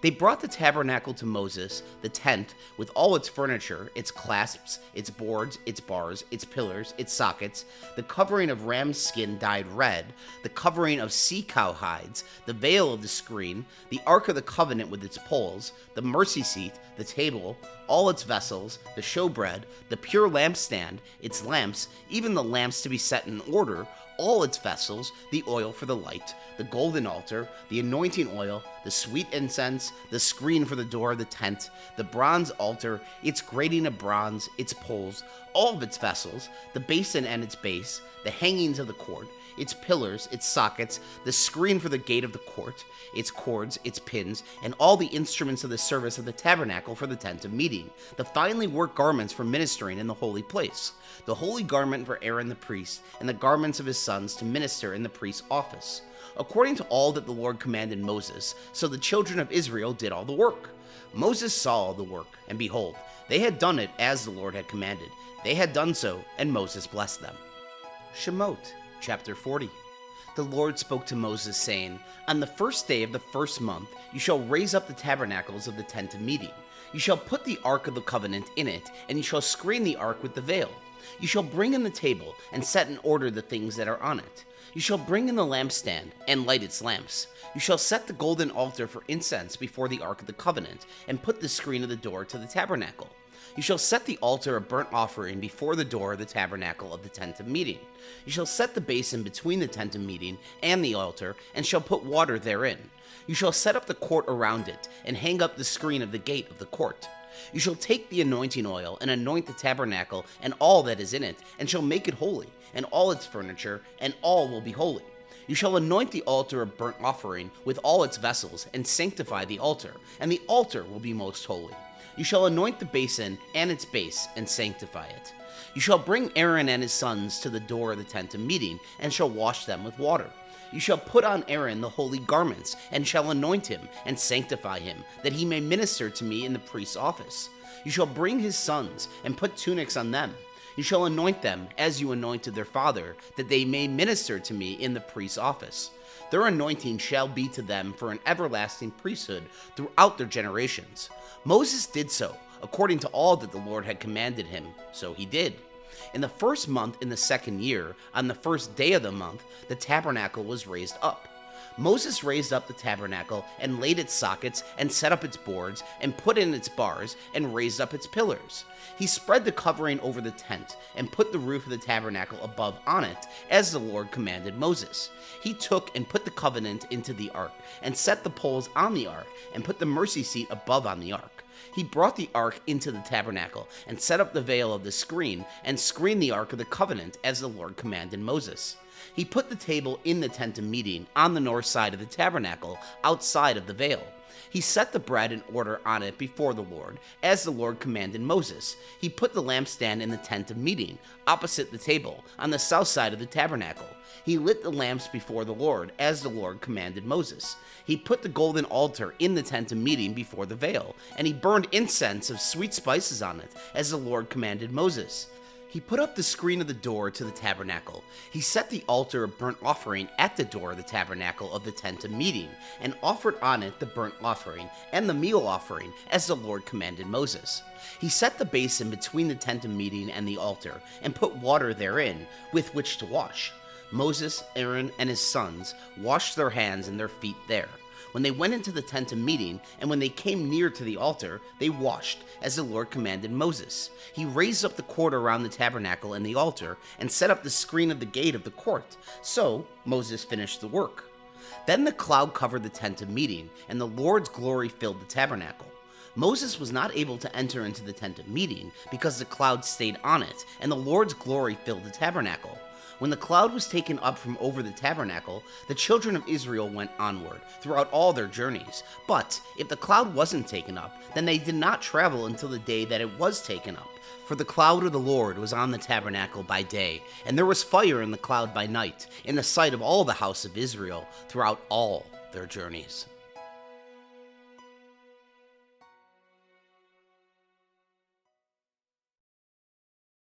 They brought the tabernacle to Moses, the tent, with all its furniture, its clasps, its boards, its bars, its pillars, its sockets, the covering of ram's skin dyed red, the covering of sea-cow hides, the veil of the screen, the ark of the covenant with its poles, the mercy seat, the table, all its vessels, the showbread, the pure lampstand, its lamps, even the lamps to be set in order, all its vessels, the oil for the light, the golden altar, the anointing oil, the sweet incense, the screen for the door of the tent, the bronze altar, its grating of bronze, its poles, all of its vessels, the basin and its base, the hangings of the court, its pillars, its sockets, the screen for the gate of the court, its cords, its pins, and all the instruments of the service of the tabernacle for the tent of meeting, the finely worked garments for ministering in the holy place, the holy garment for Aaron the priest, and the garments of his sons to minister in the priest's office, according to all that the Lord commanded Moses. So the children of Israel did all the work. Moses saw all the work, and behold, they had done it as the Lord had commanded. They had done so, and Moses blessed them. Shemot, chapter 40. The Lord spoke to Moses, saying, On the first day of the first month you shall raise up the tabernacles of the tent of meeting. You shall put the ark of the covenant in it, and you shall screen the ark with the veil. You shall bring in the table, and set in order the things that are on it. You shall bring in the lampstand, and light its lamps. You shall set the golden altar for incense before the ark of the covenant, and put the screen of the door to the tabernacle. You shall set the altar of burnt offering before the door of the tabernacle of the tent of meeting. You shall set the basin between the tent of meeting and the altar, and shall put water therein. You shall set up the court around it, and hang up the screen of the gate of the court. You shall take the anointing oil, and anoint the tabernacle, and all that is in it, and shall make it holy, and all its furniture, and all will be holy. You shall anoint the altar of burnt offering with all its vessels, and sanctify the altar, and the altar will be most holy. You shall anoint the basin and its base, and sanctify it. You shall bring Aaron and his sons to the door of the tent of meeting, and shall wash them with water. You shall put on Aaron the holy garments, and shall anoint him, and sanctify him, that he may minister to me in the priest's office. You shall bring his sons, and put tunics on them. You shall anoint them as you anointed their father, that they may minister to me in the priest's office. Their anointing shall be to them for an everlasting priesthood throughout their generations. Moses did so, according to all that the Lord had commanded him, so he did. In the first month in the second year, on the first day of the month, the tabernacle was raised up. Moses raised up the tabernacle, and laid its sockets, and set up its boards, and put in its bars, and raised up its pillars. He spread the covering over the tent, and put the roof of the tabernacle above on it, as the Lord commanded Moses. He took and put the covenant into the ark, and set the poles on the ark, and put the mercy seat above on the ark. He brought the ark into the tabernacle, and set up the veil of the screen, and screened the ark of the covenant, as the Lord commanded Moses. He put the table in the tent of meeting on the north side of the tabernacle, outside of the veil. He set the bread in order on it before the Lord, as the Lord commanded Moses. He put the lampstand in the tent of meeting, opposite the table, on the south side of the tabernacle. He lit the lamps before the Lord, as the Lord commanded Moses. He put the golden altar in the tent of meeting before the veil, and he burned incense of sweet spices on it, as the Lord commanded Moses. He put up the screen of the door to the tabernacle. He set the altar of burnt offering at the door of the tabernacle of the tent of meeting, and offered on it the burnt offering and the meal offering, as the Lord commanded Moses. He set the basin between the tent of meeting and the altar, and put water therein, with which to wash. Moses, Aaron, and his sons washed their hands and their feet there. When they went into the tent of meeting, and when they came near to the altar, they washed, as the Lord commanded Moses. He raised up the court around the tabernacle and the altar, and set up the screen of the gate of the court. So Moses finished the work. Then the cloud covered the tent of meeting, and the Lord's glory filled the tabernacle. Moses was not able to enter into the tent of meeting, because the cloud stayed on it, and the Lord's glory filled the tabernacle. When the cloud was taken up from over the tabernacle, the children of Israel went onward throughout all their journeys. But if the cloud wasn't taken up, then they did not travel until the day that it was taken up. For the cloud of the Lord was on the tabernacle by day, and there was fire in the cloud by night, in the sight of all the house of Israel throughout all their journeys.